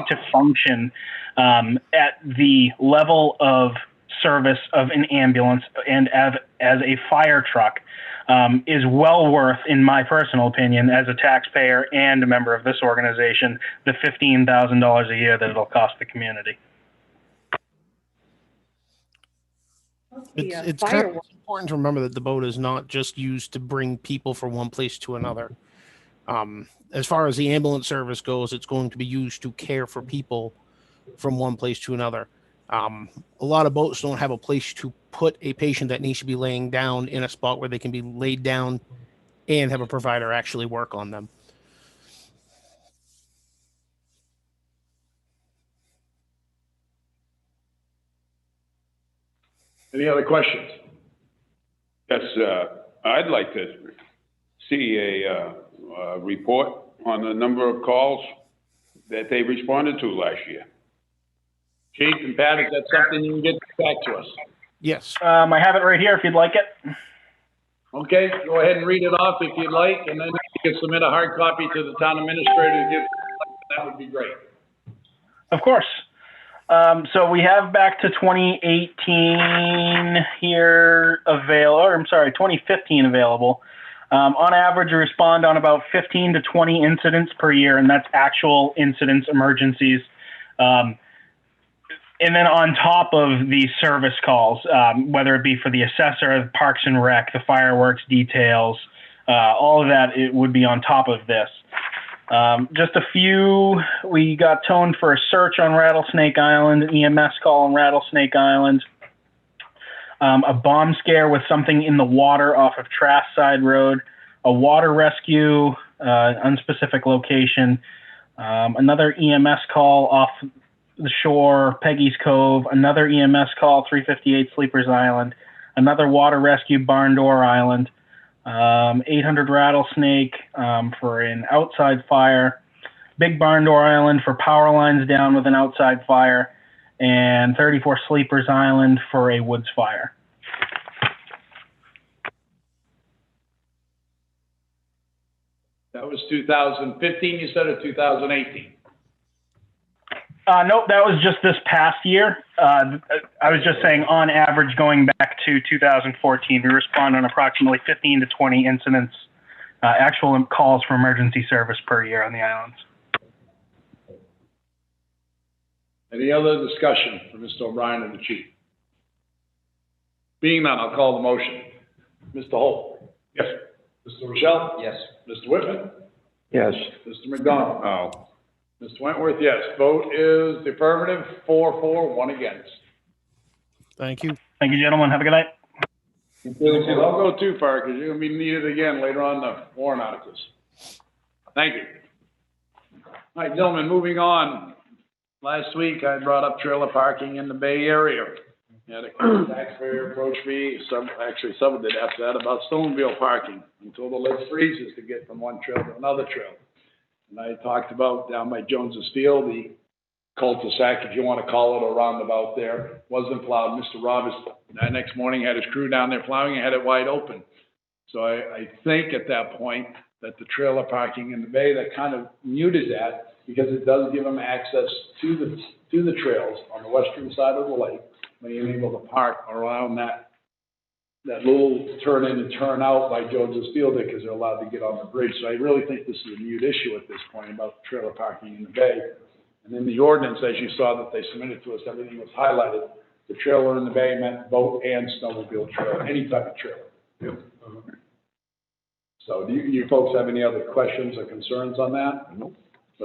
to function at the level of service of an ambulance and as a fire truck is well worth, in my personal opinion, as a taxpayer and a member of this organization, the $15,000 a year that it'll cost the community. It's kind of important to remember that the boat is not just used to bring people from one place to another. As far as the ambulance service goes, it's going to be used to care for people from one place to another. A lot of boats don't have a place to put a patient that needs to be laying down in a spot where they can be laid down and have a provider actually work on them. Any other questions? Yes, I'd like to see a report on the number of calls that they responded to last year. Chief and Pat, is that something you can get back to us? Yes. I have it right here if you'd like it. Okay, go ahead and read it off if you'd like, and then you can submit a hard copy to the town administrator to give, that would be great. Of course. So we have back to 2018 here available, or I'm sorry, 2015 available. On average, we respond on about 15 to 20 incidents per year, and that's actual incidents, emergencies. And then on top of the service calls, whether it be for the assessor, Parks and Rec, the fireworks details, all of that, it would be on top of this. Just a few, we got toned for a search on Rattlesnake Island, an EMS call on Rattlesnake Island, a bomb scare with something in the water off of Trask Side Road, a water rescue, unspecific location, another EMS call off the shore, Peggy's Cove, another EMS call, 358 Sleepers Island, another water rescue, Barn Door Island, 800 Rattlesnake for an outside fire, Big Barn Door Island for power lines down with an outside fire, and 34 Sleepers Island for a woods fire. That was 2015, you said, or 2018? Nope, that was just this past year. I was just saying, on average, going back to 2014, we respond on approximately 15 to 20 incidents, actual calls for emergency service per year on the islands. Any other discussion for Mr. O'Brien and the chief? Being none, I'll call the motion. Mr. Holt? Yes. Mr. Rochelle? Yes. Mr. Whitman? Yes. Mr. McDonald? Oh. Mr. Wentworth, yes. Vote is the affirmative, 4-4, 1 against. Thank you. Thank you, gentlemen. Have a good night. Don't go too far, because you're going to be needed again later on in the warrant articles. Thank you. All right, gentlemen, moving on. Last week, I brought up trailer parking in the Bay Area. Had a taxpayer approach me, someone did after that, about snowmobile parking, until the list freezes to get from one trail to another trail. And I talked about down by Jones's Field, the cul-de-sac, if you want to call it, or roundabout there, wasn't plowed. Mr. Roberts, that next morning, had his crew down there plowing and had it wide open. So I think at that point that the trailer parking in the bay, that kind of muted that, because it does give them access to the to the trails on the western side of the lake, being able to park around that little turn in and turn out by Jones's Field there, because they're allowed to get on the bridge. So I really think this is a mute issue at this point about trailer parking in the bay. And in the ordinance, as you saw that they submitted to us, everything was highlighted. The trailer in the bay meant boat and snowmobile trailer, any type of trailer. So do you folks have any other questions or concerns on that? Nope.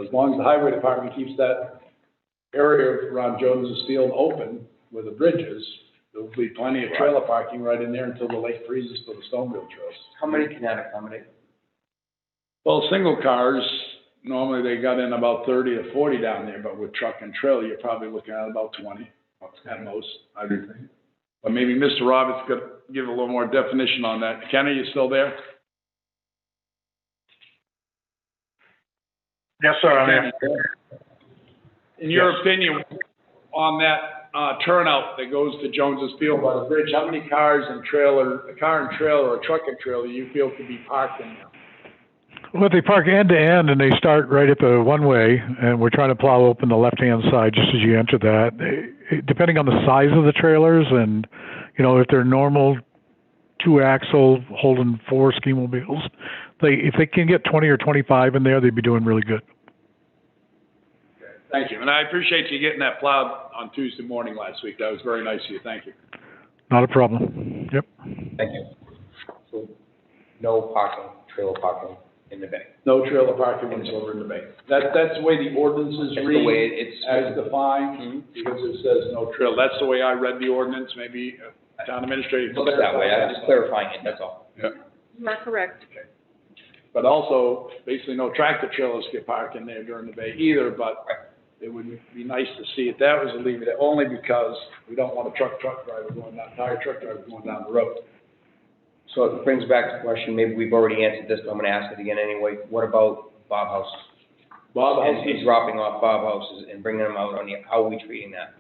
As long as the highway department keeps that area around Jones's Field open with the bridges, there'll be plenty of trailer parking right in there until the lake freezes for the snowmobile trails. How many can that accommodate? Well, single cars, normally they got in about 30 to 40 down there, but with truck and trailer, you're probably looking at about 20 at most, I do think. But maybe Mr. Roberts could give a little more definition on that. Ken, are you still there? Yes, sir, I'm here. In your opinion, on that turnout that goes to Jones's Field by the bridge, how many cars and trailer, a car and trailer or a truck and trailer you feel could be parked in there? Well, if they park end to end and they start right at the one-way, and we're trying to plow open the left-hand side just as you enter that, depending on the size of the trailers and, you know, if they're normal two-axle holding four ski mobiles, if they can get 20 or 25 in there, they'd be doing really good. Thank you. And I appreciate you getting that plowed on Tuesday morning last week. That was very nice of you. Thank you. Not a problem. Yep. Thank you. So, no parking, trailer parking in the bay? No trailer parking whatsoever in the bay. That's the way the ordinances That's read. the way it's as defined, because it says no trail. That's the way I read the ordinance. Maybe town administrator. Looks that way. I'm just clarifying it, that's all. Yeah. Not correct. Okay. But also, basically, no tractor trailers get parked in there during the bay either, but it would be nice to see if that was alleviated, only because we don't want a tire truck driver going down the road. So it brings back the question, maybe we've already answered this, but I'm gonna ask it again anyway. What about Bob houses? Bob houses? And dropping off Bob houses and bringing them out on the, how are we treating that?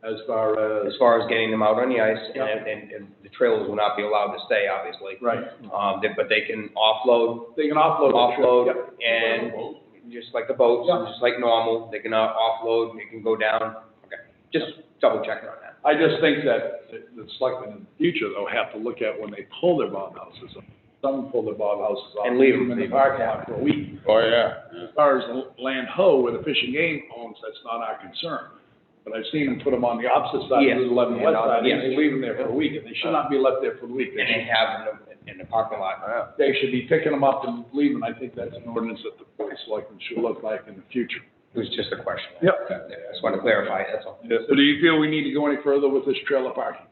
As far as getting them out on the ice, and the trailers will not be allowed to stay, obviously. Right. But they can offload. They can offload. And just like the boats, just like normal, they can offload, they can go down. Okay, just double checking on that. I just think that the selectmen in the future, though, have to look at when they pull their Bob houses. Some pull their Bob houses off. And leave them in the parking lot for a week. Oh, yeah. As far as land hoe, where the Fish and Game owns, that's not our concern. But I've seen them put them on the opposite side of the 11 west side, and they leave them there for a week, and they should not be left there for a week. And they have them in the parking lot. They should be picking them up and leaving. I think that's an ordinance that the board of selectmen should look like in the future. It was just a question. Yep. I just want to clarify, that's all. So do you feel we need to go any further with this trailer parking?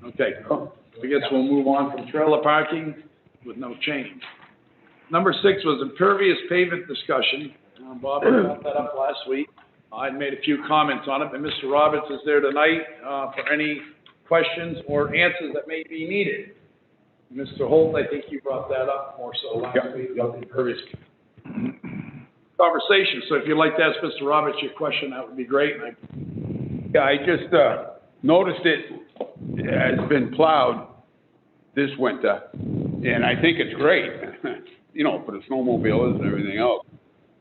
Okay, I guess we'll move on from trailer parking with no change. Number 6 was impervious pavement discussion. Bob brought that up last week. I made a few comments on it, and Mr. Roberts is there tonight for any questions or answers that may be needed. Mr. Holt, I think you brought that up more so last week about the impervious conversation. So if you'd like to ask Mr. Roberts your question, that would be great. Yeah, I just noticed it has been plowed this winter, and I think it's great, you know, for the snowmobilers and everything else.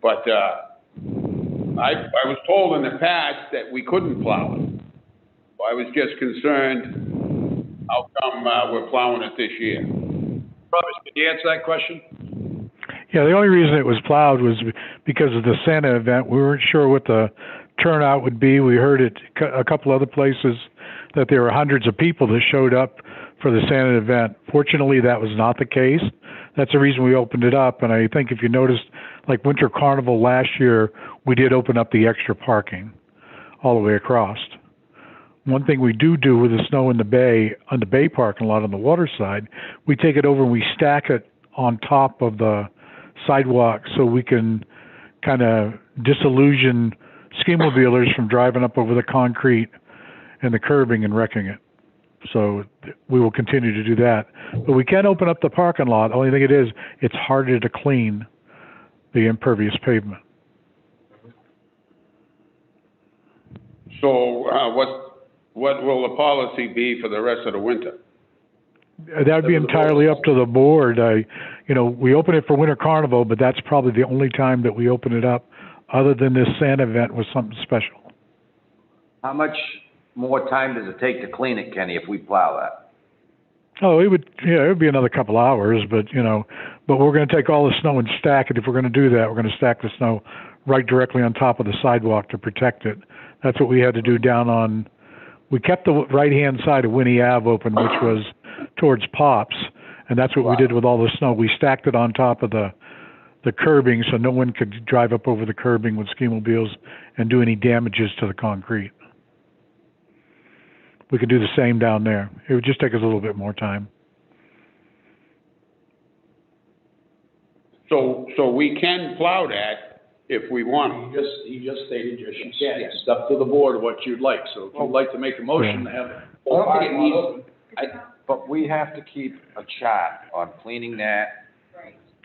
But I was told in the past that we couldn't plow it. I was just concerned, how come we're plowing it this year? Roberts, can you answer that question? Yeah, the only reason it was plowed was because of the Santa event. We weren't sure what the turnout would be. We heard it a couple other places that there were hundreds of people that showed up for the Santa event. Fortunately, that was not the case. That's the reason we opened it up. And I think if you noticed, like Winter Carnival last year, we did open up the extra parking all the way across. One thing we do with the snow in the bay, on the bay parking lot on the water side, we take it over and we stack it on top of the sidewalk so we can kind of disillusion ski mobilers from driving up over the concrete and the curbing and wrecking it. So we will continue to do that. But we can open up the parking lot. The only thing it's harder to clean the impervious pavement. So what will the policy be for the rest of the winter? That'd be entirely up to the board. We open it for Winter Carnival, but that's probably the only time that we open it up, other than this Santa event was something special. How much more time does it take to clean it, Kenny, if we plow that? Oh, it would be another couple hours, but we're gonna take all the snow and stack it. If we're gonna do that, we're gonna stack the snow right directly on top of the sidewalk to protect it. That's what we had to do we kept the right-hand side of Winnie Ave open, which was towards Pops, and that's what we did with all the snow. We stacked it on top of the curbing so no one could drive up over the curbing with ski-mobiles and do any damages to the concrete. We could do the same down there. It would just take us a little bit more time. So we can plow that if we want. He just stated, yes, you can. It's up to the board what you'd like. So if you'd like to make a motion to have it. I don't think it needs, but we have to keep a chart on cleaning that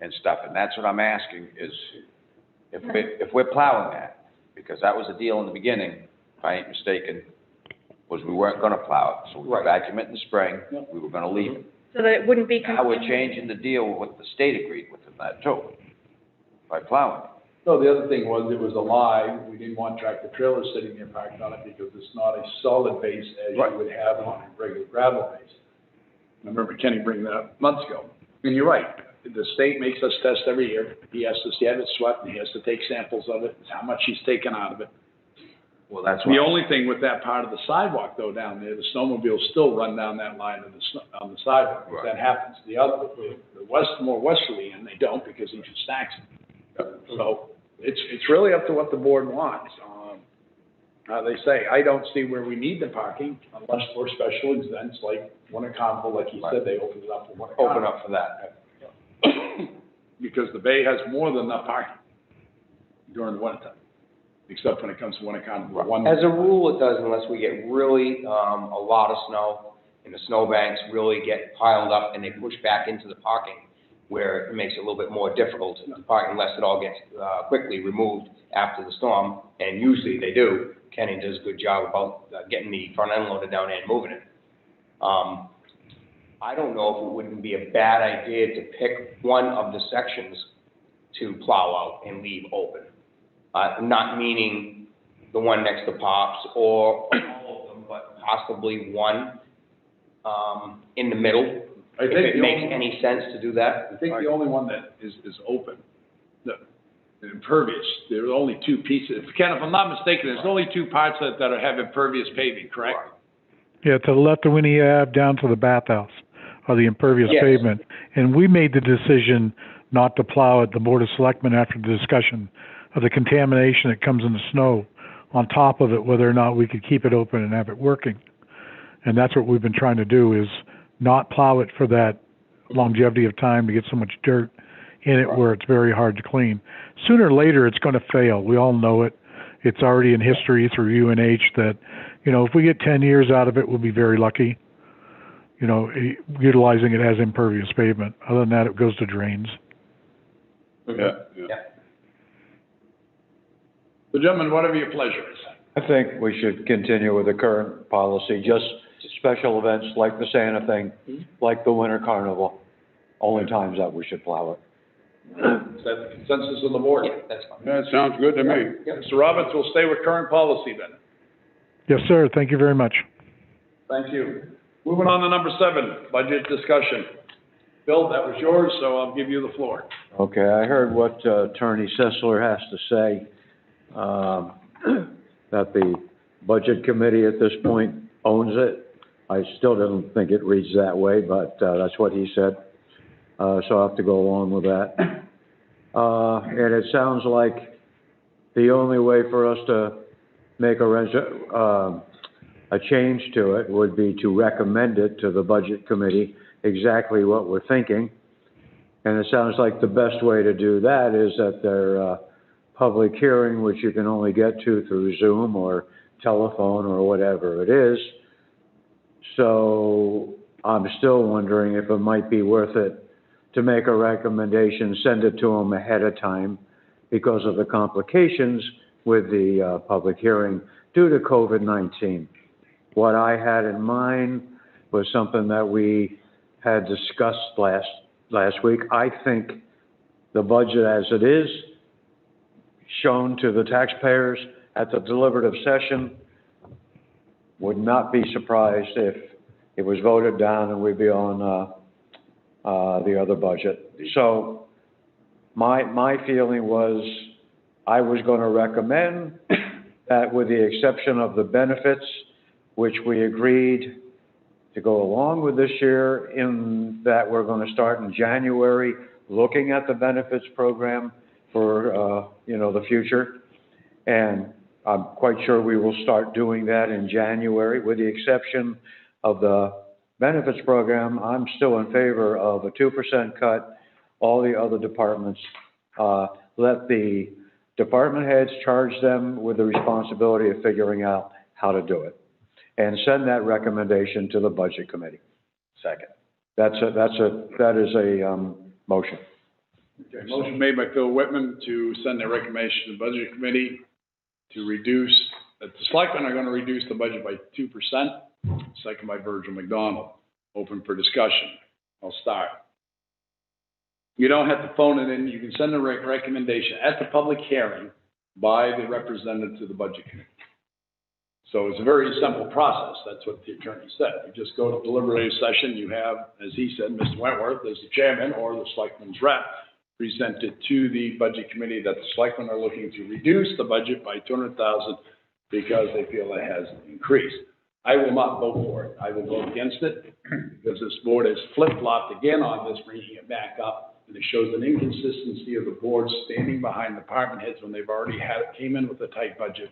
and stuff, and that's what I'm asking is, if we're plowing that, because that was the deal in the beginning, if I ain't mistaken, was we weren't gonna plow it, so we vacuum it in the spring, we were gonna leave it. So that it wouldn't be. Now we're changing the deal with what the state agreed with that too, by plowing it. No, the other thing was, it was a lie. We didn't want tractor trailers sitting there parked on it because it's not a solid base as you would have on a regular gravel base. I remember Kenny bringing that up months ago. And you're right, the state makes us test every year. He has to have it swept, and he has to take samples of it, how much he's taken out of it. Well, that's The only thing with that part of the sidewalk though down there, the snowmobiles still run down that line of on the sidewalk. Right. That happens. The other, more westerly, and they don't because he just stacks it. So it's really up to what the board wants. They say, I don't see where we need the parking unless for special events like Winter Carnival, like you said, they opened it up for Winter Carnival. Open up for that. Because the bay has more than enough parking during the winter time, except when it comes to Winter Carnival. As a rule, it does unless we get really, a lot of snow and the snowbanks really get piled up and they push back into the parking where it makes it a little bit more difficult to park unless it all gets, quickly removed after the storm. And usually they do. Kenny does a good job about getting the front end loaded down there and moving it. I don't know if it wouldn't be a bad idea to pick one of the sections to plow out and leave open. Not meaning the one next to Pops or all of them, but possibly one in the middle. If it makes any sense to do that. I think the only one that is open, the impervious, there are only two pieces. Ken, if I'm not mistaken, there's only two parts that have impervious paving, correct? Yeah, to the left of Winnie Ave down to the bathhouse are the impervious pavement. And we made the decision not to plow it, the Board of Selectmen, after the discussion of the contamination that comes in the snow on top of it, whether or not we could keep it open and have it working. And that's what we've been trying to do, is not plow it for that longevity of time to get so much dirt in it where it's very hard to clean. Sooner or later, it's going to fail. We all know it. It's already in history through UNH that, if we get 10 years out of it, we'll be very lucky, utilizing it as impervious pavement. Other than that, it goes to drains. Yeah. So gentlemen, whatever your pleasure is. I think we should continue with the current policy, just special events like the Santa thing, like the Winter Carnival, only times that we should plow it. Is that the consensus of the board? Yeah, that's fine. That sounds good to me. Mr. Roberts, we'll stay with current policy then. Yes, sir. Thank you very much. Thank you. Moving on to number 7, budget discussion. Bill, that was yours, so I'll give you the floor. Okay, I heard what Attorney Sessler has to say, that the Budget Committee at this point owns it. I still don't think it reads that way, but that's what he said. So I'll have to go along with that. And it sounds like the only way for us to make a change to it would be to recommend it to the Budget Committee, exactly what we're thinking. And it sounds like the best way to do that is at their public hearing, which you can only get to through Zoom or telephone or whatever it is. So I'm still wondering if it might be worth it to make a recommendation, send it to them ahead of time because of the complications with the public hearing due to COVID-19. What I had in mind was something that we had discussed last week. I think the budget as it is, shown to the taxpayers at the deliberative session, would not be surprised if it was voted down and we'd be on, the other budget. So my feeling was, I was gonna recommend that with the exception of the benefits, which we agreed to go along with this year, in that we're gonna start in January, looking at the benefits program for, the future. And I'm quite sure we will start doing that in January, with the exception of the benefits program. I'm still in favor of a 2% cut. All the other departments, let the department heads charge them with the responsibility of figuring out how to do it. And send that recommendation to the budget committee. Second. That is a motion. Okay, motion made by Phil Whitman to send a recommendation to the budget committee to reduce, that the selectmen are gonna reduce the budget by 2%. Second by Virgil McDonald. Open for discussion. I'll start. You don't have to phone it in. You can send a recommendation at the public hearing by the representative to the budget committee. So it's a very simple process. That's what the attorney said. You just go to deliberative session. You have, as he said, Mr. Wentworth as the chairman or the selectman's rep, present it to the budget committee that the selectmen are looking to reduce the budget by $200,000 because they feel it has increased. I will not vote for it. I will vote against it because this board has flip-flopped again on this, bringing it back up. And it shows an inconsistency of the board standing behind department heads when they've already came in with a tight budget.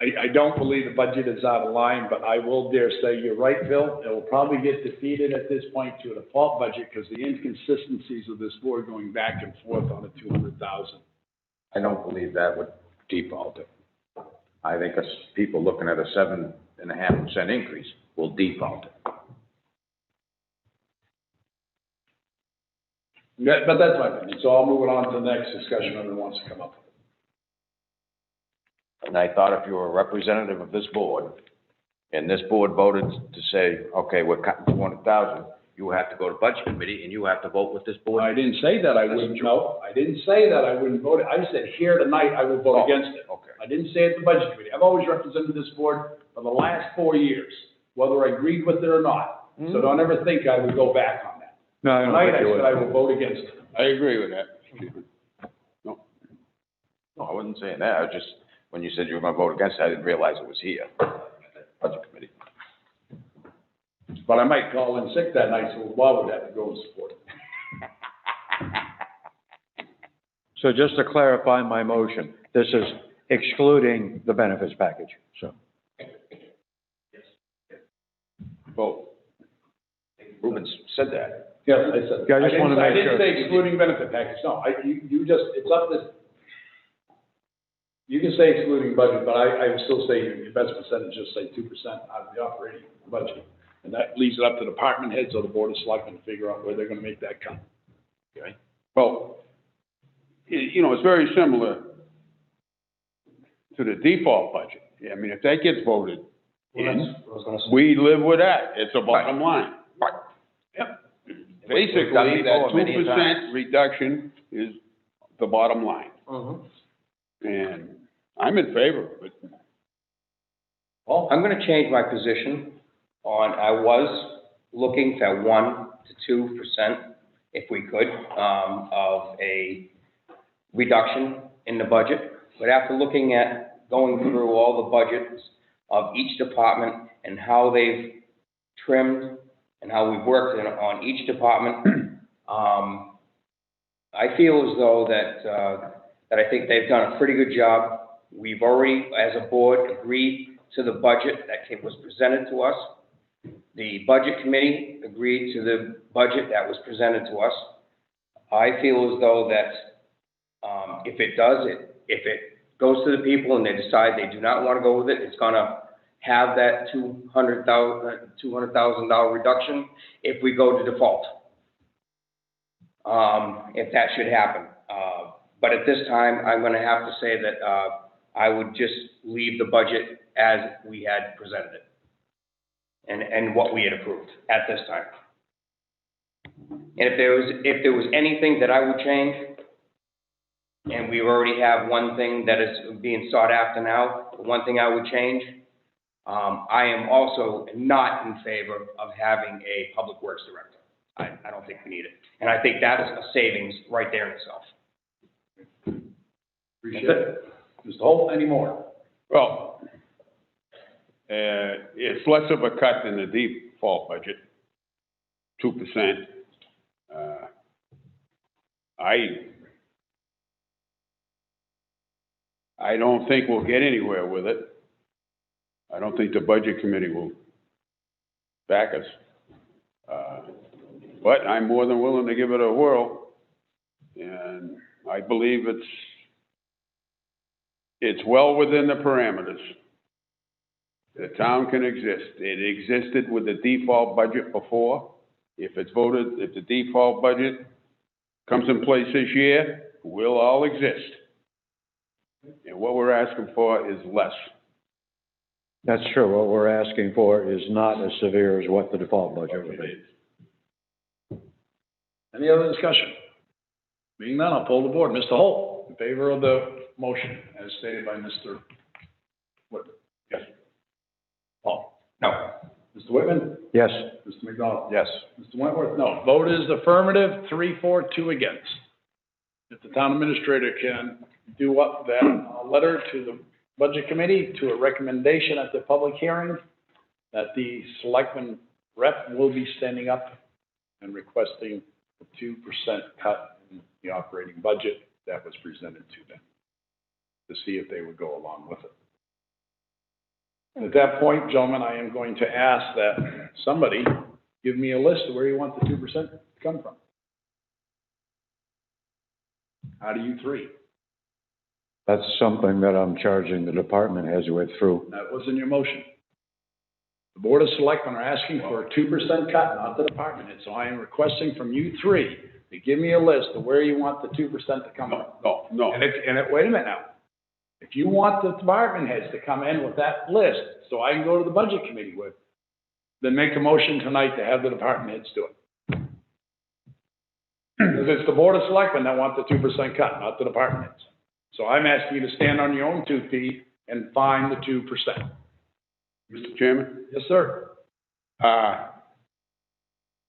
I don't believe the budget is out of line, but I will dare say you're right, Bill. It will probably get defeated at this point to a default budget because the inconsistencies of this board going back and forth on the $200,000. I don't believe that would default it. I think people looking at a 7.5% increase will default it. Yeah, but that's my opinion. So I'll move it on to the next discussion whoever wants to come up with it. And I thought if you were a representative of this board, and this board voted to say, okay, we're cutting 200,000, you have to go to budget committee and you have to vote with this board. I didn't say that I wouldn't, no, I didn't say that I wouldn't vote it. I said here tonight, I will vote against it. Okay. I didn't say at the budget committee. I've always represented this board for the last 4 years, whether I agreed with it or not. So don't ever think I would go back on that. No, I don't Tonight, think I you said would. I will vote against it. I agree with that. No, I wasn't saying that. I was just, when you said you were gonna vote against it, I didn't realize it was here, budget committee. But I might call in sick that night, so Bob would have to go and support it. So just to clarify my motion, this is excluding the benefits package, so. Vote. Rubens said that. Yes, I said. Yeah, I just wanna make sure. I didn't say excluding benefit package, no, you just, it's up to, you can say excluding budget, but I would still say your best percentage, just say 2% out of the operating budget. And that leaves it up to department heads or the board of selectmen to figure out where they're gonna make that cut. Okay? Well, it's very similar to the default budget. I mean, if that gets voted in, we live with that. It's a bottom line. Right. Yep. We've Basically, done that before many 2% times. reduction is the bottom line. And I'm in favor of it. Well, I'm gonna change my position on, I was looking for 1 to 2%, if we could, of a reduction in the budget. But after looking at, going through all the budgets of each department and how they've trimmed and how we've worked on each department, I feel as though that I think they've done a pretty good job. We've already, as a board, agreed to the budget that was presented to us. The budget committee agreed to the budget that was presented to us. I feel as though that if it goes to the people and they decide they do not want to go with it, it's gonna have that $200,000 reduction if we go to default. If that should happen. But at this time, I'm gonna have to say that I would just leave the budget as we had presented it. And what we had approved at this time. And if there was anything that I would change, and we already have one thing that is being sought after now, the one thing I would change I am also not in favor of having a public works director. I don't think we need it. And I think that is a savings right there in itself. Appreciate it. Mr. Holt, any more? Well, it's less of a cut than the default budget, 2%. I don't think we'll get anywhere with it. I don't think the budget committee will back us. But I'm more than willing to give it a whirl. And I believe it's well within the parameters. The town can exist. It existed with the default budget before. If the default budget comes in place this year, we'll all exist. And what we're asking for is less. That's true. What we're asking for is not as severe as what the default budget would be. Any other discussion? Being none, I'll poll the board. Mr. Holt, in favor of the motion as stated by Mr. Whitman? Yes. Paul? No. Mr. Whitman? Yes. Mr. McDonald? Yes. Mr. Wentworth? No. Vote is affirmative, 3-4-2 against. If the town administrator can do up that letter to the budget committee to a recommendation at the public hearing that the selectman rep will be standing up and requesting a 2% cut in the operating budget that was presented to them, to see if they would go along with it. At that point, gentlemen, I am going to ask that somebody give me a list of where you want the 2% to come from. Out of you three. That's something that I'm charging the department heads with through. That was in your motion. The Board of Selectmen are asking for a 2% cut, not the department head. So I am requesting from you three to give me a list of where you want the 2% to come from. No. Wait a minute now. If you want the department heads to come in with that list, so I can go to the budget committee with, then make a motion tonight to have the department heads do it. Because it's the Board of Selectmen that want the 2% cut, not the department heads. So I'm asking you to stand on your own 2 feet and find the 2%. Mr. Chairman? Yes, sir.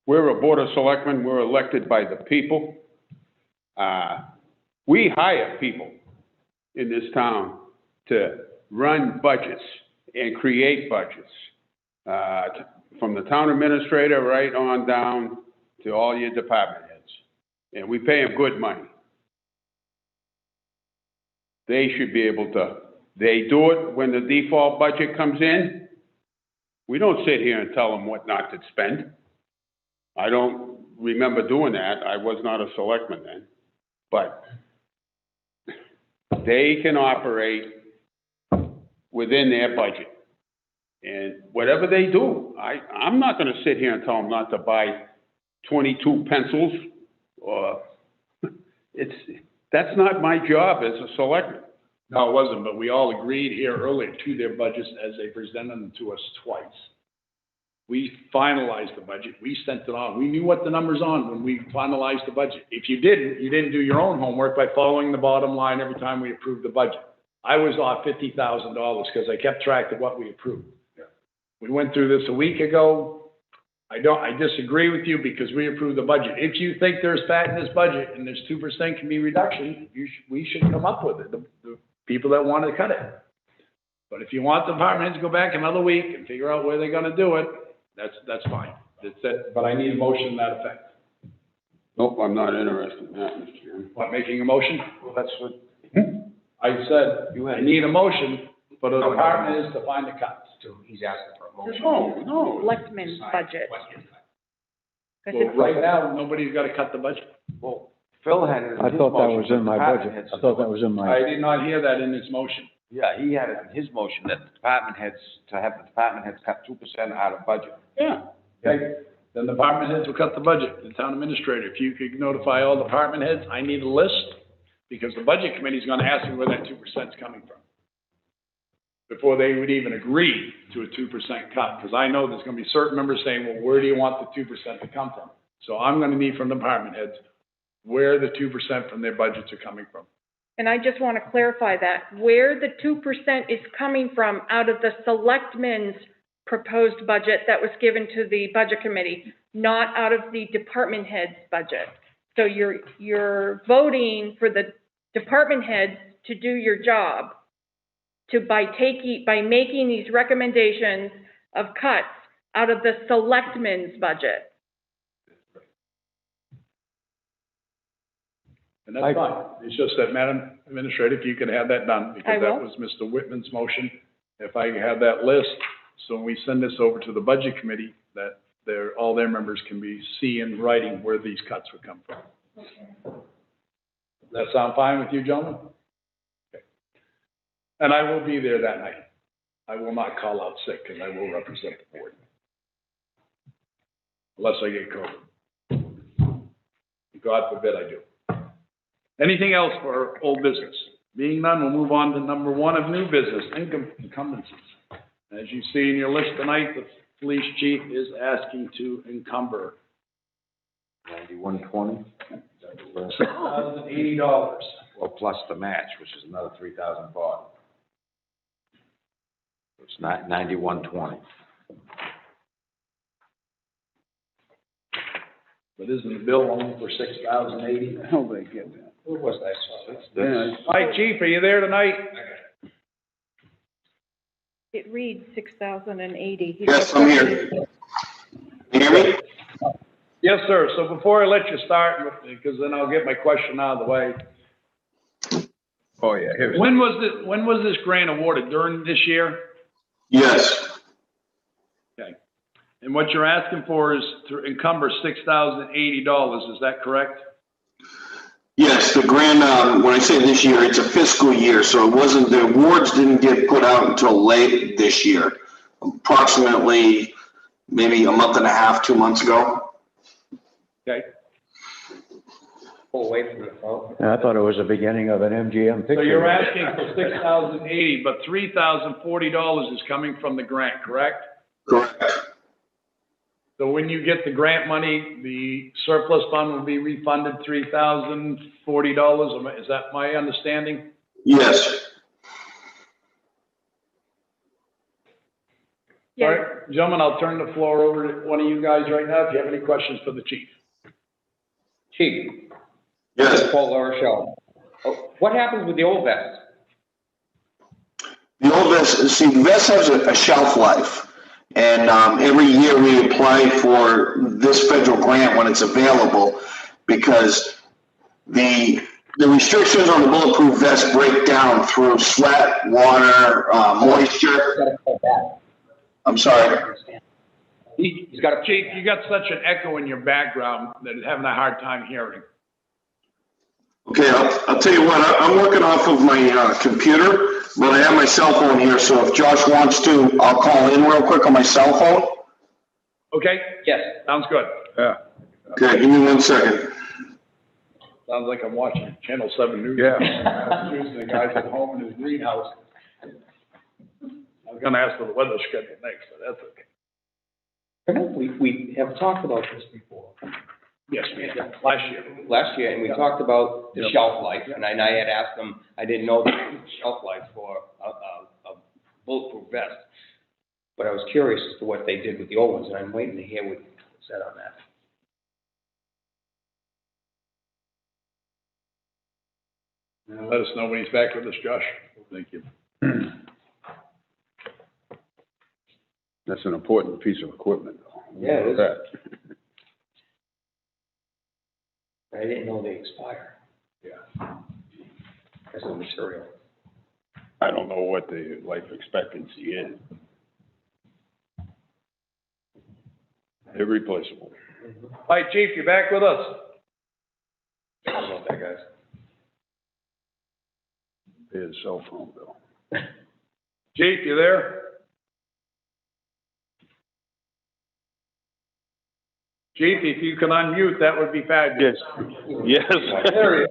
We're a Board of Selectmen. We're elected by the people. We hire people in this town to run budgets and create budgets. From the town administrator right on down to all your department heads. And we pay them good money. They should be able to, they do it when the default budget comes in. We don't sit here and tell them what not to spend. I don't remember doing that. I was not a selectman then. But they can operate within their budget. And whatever they do, I'm not going to sit here and tell them not to buy 22 pencils. Or that's not my job as a selectman. No, it wasn't, but we all agreed here earlier to their budgets as they presented them to us twice. We finalized the budget. We sent it on. We knew what the number's on when we finalized the budget. If you didn't, you didn't do your own homework by following the bottom line every time we approved the budget. I was off $50,000 because I kept track of what we approved. Yeah. We went through this a week ago. I disagree with you because we approved the budget. If you think there's fat in this budget and there's 2% can be reduction, we should come up with it, the people that want to cut it. But if you want the department heads to go back another week and figure out where they're going to do it, that's fine. That's it. But I need a motion to that effect. Nope, I'm not interested in that, Mr. Chairman. What, making a motion? Well, that's what, I said, I need a motion for the department heads to find the cuts. He's asking for a motion. No. Selectmen's budget. Well, right now, nobody's got to cut the budget. well, Phil had it in I his thought that motion, was but in my department budget. heads I thought that was in my. I did not hear that in his motion. Yeah, he had it in his motion that the department heads, to have the department heads cut 2% out of budget. Yeah. Okay. Then the department heads will cut the budget. The town administrator, if you could notify all department heads, I need a list, because the budget committee is going to ask me where that 2% is coming from, before they would even agree to a 2% cut, because I know there's going to be certain members saying, well, where do you want the 2% to come from? So I'm going to need from the department heads where the 2% from their budgets are coming from. and I just want to clarify that, where the 2% is coming from out of the Selectmen's proposed budget that was given to the Budget Committee, not out of the department head's budget. So you're voting for the department heads to do your job, by making these recommendations of cuts out of the Selectmen's budget. And that's fine. It's just that, Madam Administrator, if you could have that done, I because will. that was Mr. Whitman's motion. If I have that list, so when we send this over to the Budget Committee, that all their members can see in writing where these cuts would come from. Does that sound fine with you, gentlemen? Okay. And I will be there that night. I will not call out sick, because I will represent the board. Unless I get COVID. God forbid I do. Anything else for old business? Being none, we'll move on to number 1 of new business, encumbrances. As you see in your list tonight, the police chief is asking to encumber $91.20? $6,080. Well, plus the match, which is another $3,040. It's not $91.20. But isn't the bill only for $6,080? How they get that? What was that? Yeah. Hi, chief, are you there tonight? It reads 6,080. Yes, I'm here. Can you hear me? Yes, sir. So before I let you start, because then I'll get my question out of the way. Oh, yeah, here's. When was this grant awarded? During this year? Yes. Okay. And what you're asking for is to encumber $6,080, is that correct? Yes, the grant, when I say this year, it's a fiscal year, so it wasn't, the awards didn't get put out until late this year, approximately maybe a month and a half, 2 months ago. Okay. Pull away from the phone. I thought it was the beginning of an MGM picture. So you're asking for $6,080, but $3,040 is coming from the grant, correct? Correct. So when you get the grant money, the surplus fund will be refunded $3,040. Is that my understanding? Yes. All right, gentlemen, I'll turn the floor over to one of you guys right now if you have any questions for the chief. Chief. Yes. Paul LaRochelle. Oh, what happens with the old vest? The old vest, see, the vest has a shelf life. And every year we apply for this federal grant when it's available, because the restrictions on the bulletproof vest break down through sweat, water, moisture. I'm sorry. He's got Chief, you got such an echo in your background that I'm having a hard time hearing. Okay, I'll tell you what, I'm working off of my computer, but I have my cell phone here, so if Josh wants to, I'll call in real quick on my cell phone. Okay? Yes. Sounds good. Yeah. Okay, give me 1 second. Sounds like I'm watching Channel 7 News. Yeah. The guy's at home in his greenhouse. I was gonna ask for the weather schedule next, but that's okay. We have talked about this before. Yes, we did, last year. Last year, and we talked about the shelf life, and I had asked them, I didn't know the shelf life for a bulletproof vest. But I was curious as to what they did with the old ones, and I'm waiting to hear what you said on that. Let us know when he's back with us, Josh. Thank you. That's an important piece of equipment, though. Yeah, it is. That. I didn't know they expire Yeah. as a material. I don't know what the life expectancy is. They're replaceable. Hi, Chief, you back with us? How about that, guys? His cell phone bill. Chief, you there? Chief, if you can unmute, that would be fabulous. Yes. There he is.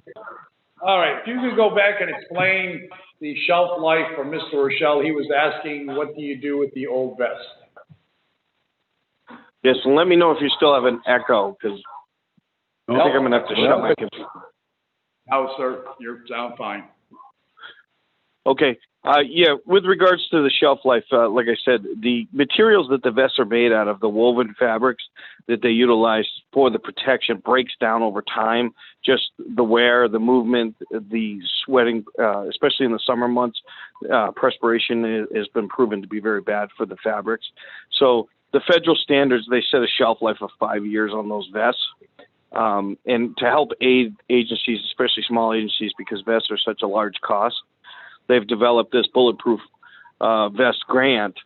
All right, if you could go back and explain the shelf life for Mr. Rochelle, he was asking, what do you do with the old vest? Yes, and let me know if you still have an echo, because I think I'm gonna have to shut my computer. No, sir, you sound fine. Okay, yeah, with regards to the shelf life, like I said, the materials that the vests are made out of, the woven fabrics that they utilize for the protection breaks down over time. Just the wear, the movement, the sweating, especially in the summer months, perspiration has been proven to be very bad for the fabrics. So the federal standards, they set a shelf life of 5 years on those vests. And to help aid agencies, especially small agencies, because vests are such a large cost, they've developed this bulletproof vest grant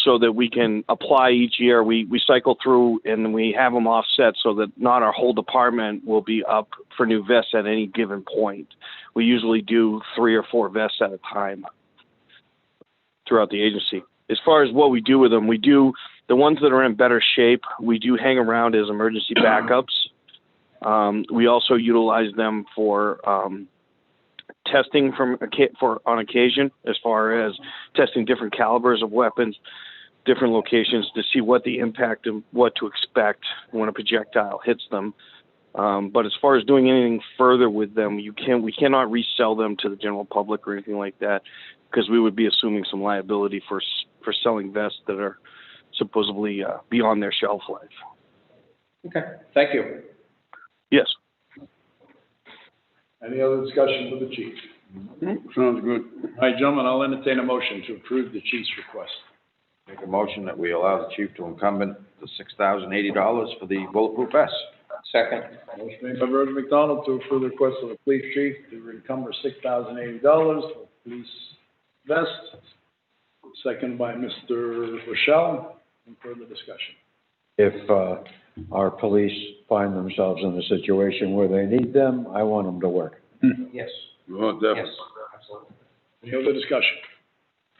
so that we can apply each year. We cycle through and we have them offset so that not our whole department will be up for new vests at any given point. We usually do 3 or 4 vests at a time throughout the agency. As far as what we do with them, we do the ones that are in better shape, we do hang around as emergency backups. We also utilize them for testing on occasion, as far as testing different calibers of weapons, different locations to see what the impact and what to expect when a projectile hits them. But as far as doing anything further with them, we cannot resell them to the general public or anything like that, because we would be assuming some liability for selling vests that are supposedly beyond their shelf life. Okay, thank you. Yes. Any other discussion with the chief? Sounds good. All right, gentlemen, I'll entertain a motion to approve the chief's request. Make a motion that we allow the chief to incumbent the $6,080 for the bulletproof vest. Second. Motion made by Virgil McDonald to approve the request of the police chief to encumber $6,080 for police vest. Second by Mr. Rochelle. Any further discussion? If, our police find themselves in a situation where they need them, I want them to work. Yes. Oh, definitely. Yes, absolutely. Any other discussion?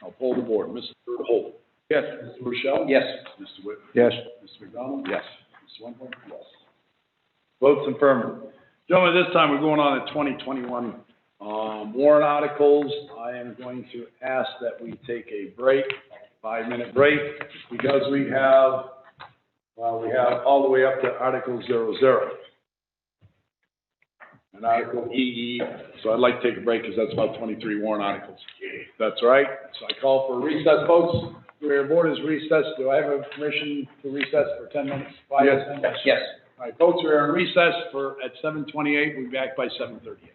I'll poll the board. Mr. Holt? Yes. Mr. Rochelle? Yes. Mr. Whitman? Yes. Mr. McDonald? Yes. Mr. Wentworth? Yes. Votes affirmative. Gentlemen, this time we're going on to 2021 warrant articles. I am going to ask that we take a break, 5-minute break, because we have all the way up to Article 00. And Article EE, so I'd like to take a break because that's about 23 warrant articles. That's right. So I call for recess, folks. Your board is recessed. Do I have a permission to recess for 10 minutes? Yes. Yes. All right, folks, we're in recess at 7:28. We'll be back by 7:38.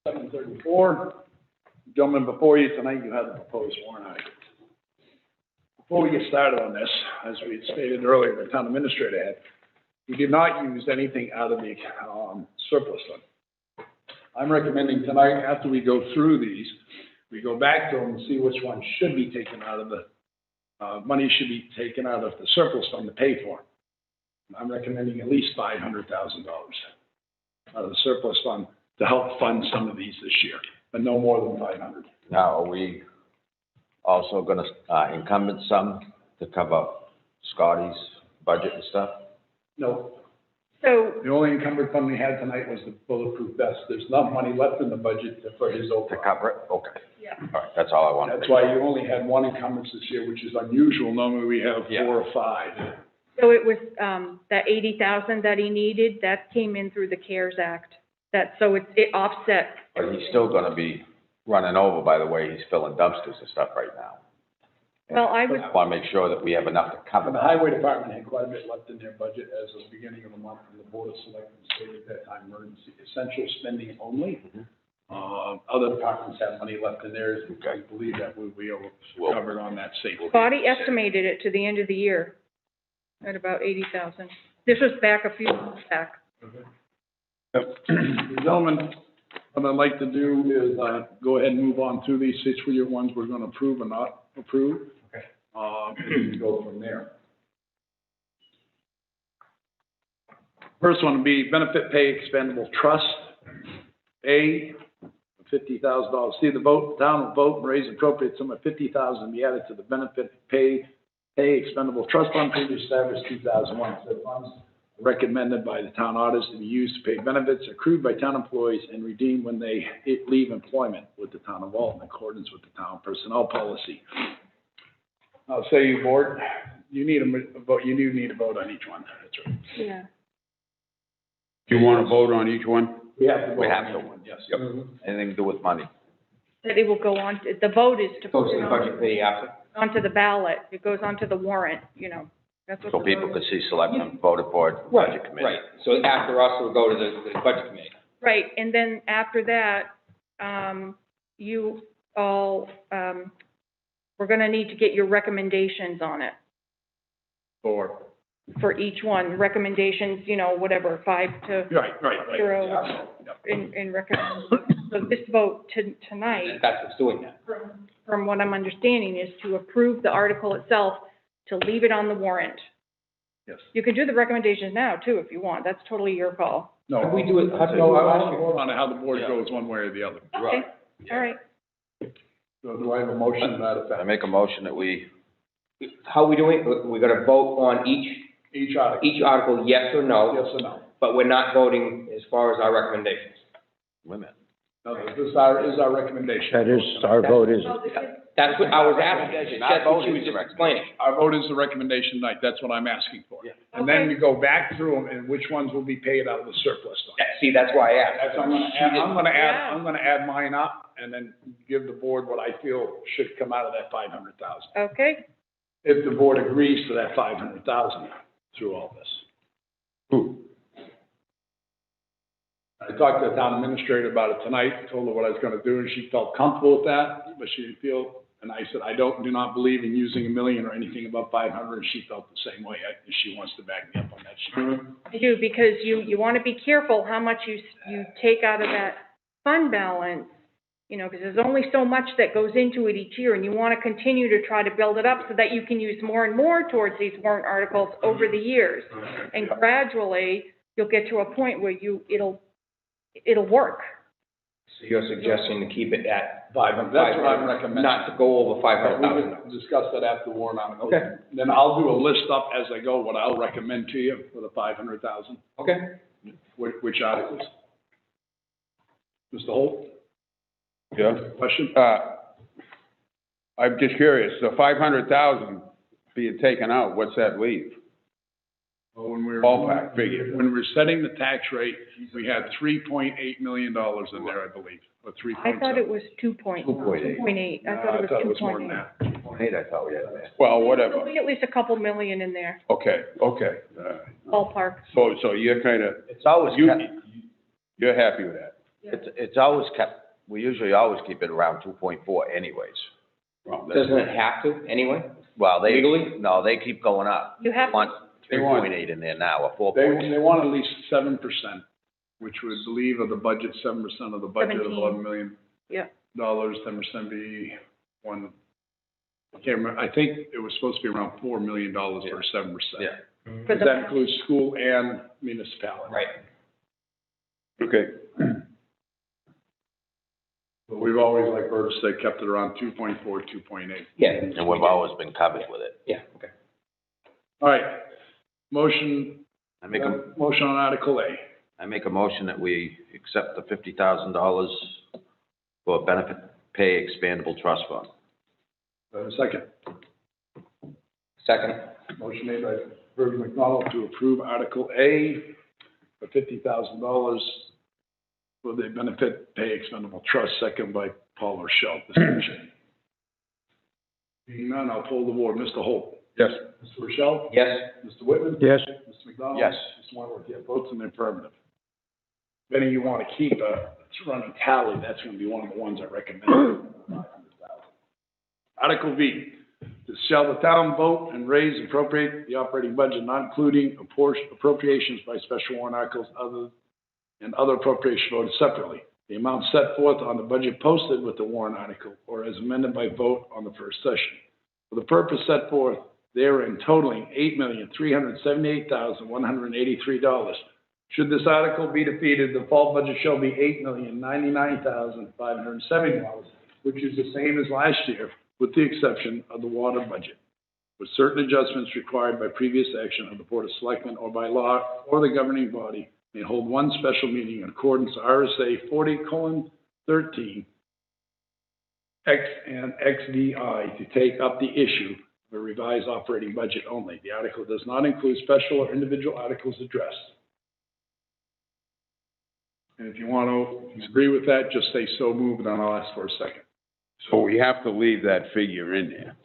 7:34. Gentlemen, before you tonight, you have the proposed warrant articles. Before we get started on this, as we had stated earlier, the town administrator had, we did not use anything out of the surplus fund. I'm recommending tonight, after we go through these, we go back to them and see which ones should be taken out of the, money should be taken out of the surplus fund to pay for them. I'm recommending at least $500,000 out of the surplus fund to help fund some of these this year, but no more than 500. Now, are we also gonna, encumber some to cover Scotty's budget and stuff? No. So, The only encumbered fund we had tonight was the bulletproof vest. There's not money left in the budget for his To override. cover it? Okay. yeah. All right, that's all I wanted. That's why you only had one encumbrance this year, which is unusual. Normally we have Yeah. 4 or 5. So it was, that 80,000 that he needed, that came in through the CARES Act. So it offset. But he's still gonna be running over by the way he's filling dumpsters and stuff right now. Well, I would, I wanna make sure that we have enough to cover The that. highway department had quite a bit left in their budget as of the beginning of the month, and the board of selectmen stated at that time emergency, essential spending only. Other departments have money left in theirs. I believe that we are covered on that safely. Scotty estimated it to the end of the year at about 80,000. This was back a few months back. Gentlemen, what I'd like to do is, go ahead and move on through these 6 ones we're gonna approve or not approve. Okay. And go from there. First one would be benefit pay expendable trust. A, $50,000. See the vote, the town will vote and raise appropriate sum of $50,000 be added to the benefit pay expendable trust fund previously established 2001. So funds recommended by the town auditors to be used to pay benefits accrued by town employees and redeemed when they leave employment with the town of Alton in accordance with the town personnel policy. I'll say you board, you need a vote, you do need a vote on each one. That's right. Yeah. Do you want to vote on each one? We have to vote. We have on to. each one, yes. Yep. Anything to do with money. That it will go on, the vote is to Goes put to it the on, budget committee after. onto the ballot. It goes onto the warrant, you know. That's what So the people vote could is. see selectmen voted for it, budget committee. Right, so after us, it'll go to the budget committee. Right, and then after that, you all, we're gonna need to get your recommendations on it for each one. Recommendations, you know, whatever, 5 to Right. 0 Yeah. in recommend. So this vote tonight, That's what's doing that. from what I'm understanding, is to approve the article itself, to leave it on the warrant. Yes. You can do the recommendations now too, if you want. That's totally your call. No. How do we do it? How do we No, do it I last want to year? vote on how the board Yeah. goes one way or the other. Okay, all right. So do I have a motion to that I effect? make a motion that we, How are we doing it? We're gonna vote on Each article, each article, yes or no, yes or no? but we're not voting as far as our recommendations. women. No, this is our recommendation. That is, our vote is, That's what I was asking, Not that's what voting, she was it's a just explaining. Our vote is the recommendation tonight, that's what I'm asking for. And then you go back through them and which ones will be paid out of the surplus fund. See, that's why I asked. That's, I'm gonna add mine up and then give the board what I feel should come out of that 500,000. Okay, If the board agrees to that 500,000 through all this. I talked to the town administrator about it tonight, told her what I was gonna do, and she felt comfortable with that, but she didn't feel, and I said, I do not believe in using $1 million or anything above 500, and she felt the same way. She wants to back me up on that. I do, because you want to be careful how much you take out of that fund balance, you know, because there's only so much that goes into it each year, and you want to continue to try to build it up so that you can use more and more towards these warrant articles over the years. And gradually, you'll get to a point where it'll work. So you're suggesting to keep it at 500, that's what I'm recommending. not to go over We 500,000. can discuss that after the warrant article. Okay. Then I'll do a list up as I go, what I'll recommend to you for the 500,000. Okay. Which articles? Mr. Holt, Yeah. question? I'm just curious, the 500,000 being taken out, what's that leave? Well, when we were. Ballpark figure. When we were setting the tax rate, we had $3.8 million in there, I believe, or 3.7. I thought it was 2.8. 2.8. I thought it was more than 2.8. that. Hey, I thought we had that. Well, whatever. There'll be at least a couple million in there, Okay. ballpark. So you're kind of, It's always, you're happy with that? It's always kept, we usually always keep it around 2.4 anyways. Well, Doesn't it have to anyway? Well, Legally? No, they keep going up. You have, Want 3.8 in there now, or They 4.8. want at least 7%, which would believe of the budget, 7% of the budget of 17. $11 million. Yeah. 10% be one, I can't remember, I think it was supposed to be around $4 million for 7%. Yeah. For That includes school and municipality. Right. Okay. But we've always, like Berta said, kept it around 2.4, 2.8. Yeah. And we've always been covered with it. Yeah, okay. All right, motion, motion on Article A. I make a motion that we accept the $50,000 for benefit pay expandable trust fund. Second. Second. Motion made by Bertie McDonald to approve Article A for $50,000 for the benefit pay expendable trust, second by Paul Rochelle. Discussion. Being none, I'll poll the board. Mr. Holt? Yes. Mr. Rochelle? Yes. Mr. Whitman? Yes. Mr. McDonald? Yes. Mr. Wentworth, yes. Votes in the affirmative. If any you want to keep a running tally, that's going to be one of the ones I recommend. Article V, shall the town vote and raise and appropriate the operating budget, not including appropriations by special warrant articles and other appropriation voted separately. The amount set forth on the budget posted with the warrant article or as amended by vote on the first session. For the purpose set forth therein totaling $8,378,183. Should this article be defeated, the fall budget shall be $8,099,570, which is the same as last year, with the exception of the water budget, with certain adjustments required by previous action of the Board of Selectmen or by law or the governing body may hold one special meeting in accordance with RSA 40:13 X and XVI to take up the issue of a revised operating budget only. The article does not include special or individual articles addressed. And if you want to agree with that, just say so moved, and I'll ask for a second. So we have to leave that figure in there.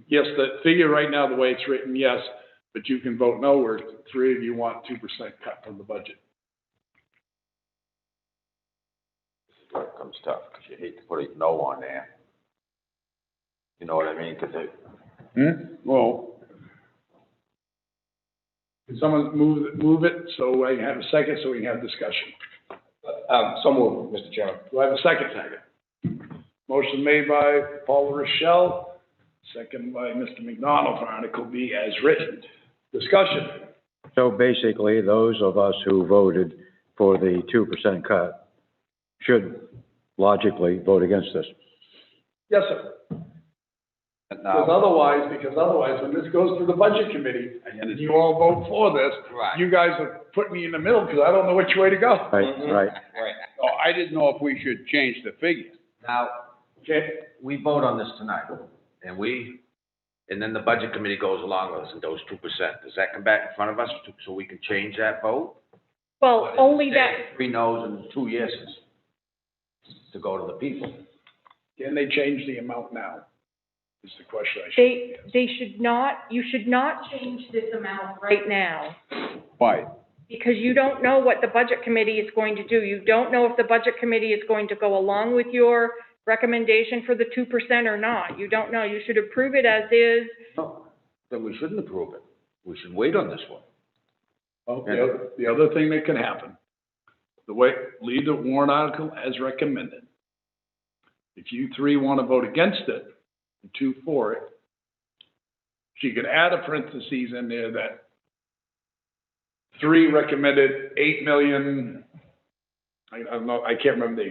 Yes, the figure right now, the way it's written, yes, but you can vote no, where three of you want 2% cut from the budget. This is where it comes tough, because you hate to put a no on there. You know what I mean? Because Well, can someone move it so I can have a second, so we can have discussion? So moved, Mr. Chairman. Do I have a second? Motion made by Paul Rochelle, second by Mr. McDonald for Article B as written. Discussion. So basically, those of us who voted for the 2% cut should logically vote against this. Yes, sir. Because otherwise, when this goes through the budget committee, and you all vote for this, Right. you guys have put me in the middle, because I don't know which way to go. Right, Mhm. right. Right. so I didn't know if we should change the figure. now, Okay, we vote on this tonight, and then the budget committee goes along with us and goes 2%. Does that come back in front of us so we can change that vote? well, only that, 3 no's and 2 yeses to go to the people. can they change the amount now? Is the question I should. they should not, you should not change this amount right now, Why? because you don't know what the budget committee is going to do. You don't know if the budget committee is going to go along with your recommendation for the 2% or not. You don't know. You should approve it as is. No, then we shouldn't approve it. We should wait on this one. Well, the other thing that can happen, leave the warrant article as recommended. If you three want to vote against it, and 2 for it, she could add a parentheses in there that 3 recommended 8 million, I don't know, I can't remember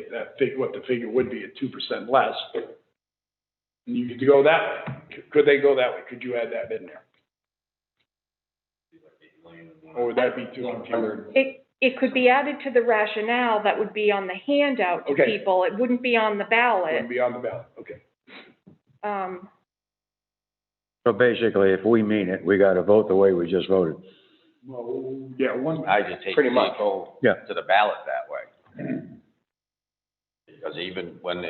what the figure would be at 2% less. And you could go that way. Could they go that way? Could you add that in there? Or would that be too confusing? It could be added to the rationale that would be on the handout to Okay. people. It wouldn't be on the ballot. Wouldn't be on the ballot, okay. So basically, if we mean it, we got to vote the way we just voted. Well, yeah, I just hate Pretty to much. go Yeah. to the ballot that way. Because even when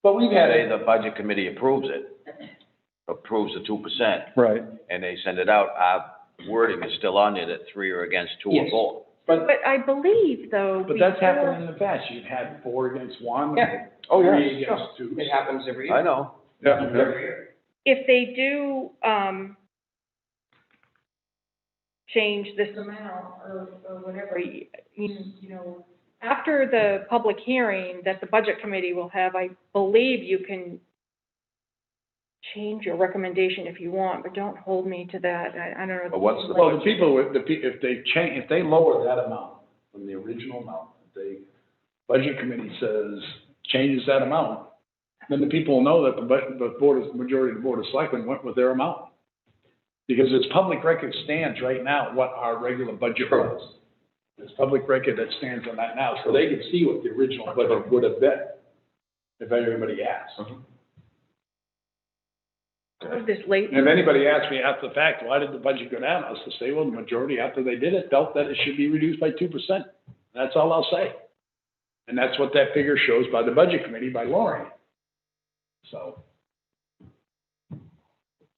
But we've had say the budget committee approves the 2%, Right. and they send it out, our wording is still on there that 3 are against, 2 are Yes. for. But, But I believe, though, but that's before- happened in the past. You've had 4 against 1. Yeah. Oh, yeah, 3 against 2. It happens every year. I know. Yeah, Every year. if they do, change this amount or whatever, you know, after the public hearing that the budget committee will have, I believe you can change your recommendation if you want, but don't hold me to that. I don't know. But what's the Well, the people, if they lower that amount from the original amount, if the budget committee says, changes that amount, then the people will know that the majority of the Board of Selectmen went with their amount. Because it's public record stands right now what our regular budget was. It's public record that stands on that now, so they can see what the original budget would have been if everybody asked. This late. And if anybody asks me after the fact, why did the budget go down? I'll just say, well, the majority after they did it felt that it should be reduced by 2%. That's all I'll say. And that's what that figure shows by the budget committee by lowering it. So.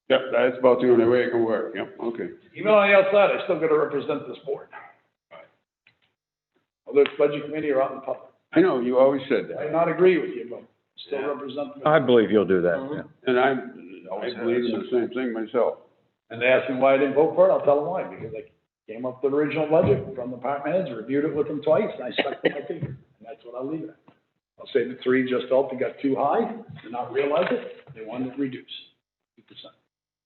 Yep, that's about the only way it can work, yep, okay. Even on the outside, I still got to represent this board. Whether it's budget committee or out in the public. I know, you always said I that. not agree with you, but still represent them. I believe you'll do that, yeah. And I believe in the same thing myself. And they ask me why I didn't vote for it, I'll tell them why, because I came up with the original budget from the department heads, reviewed it with them twice, and I stuck to my figure. And that's what I'll leave it at. I'll say the 3 just felt it got too high, did not realize it, they wanted it reduced, 2%.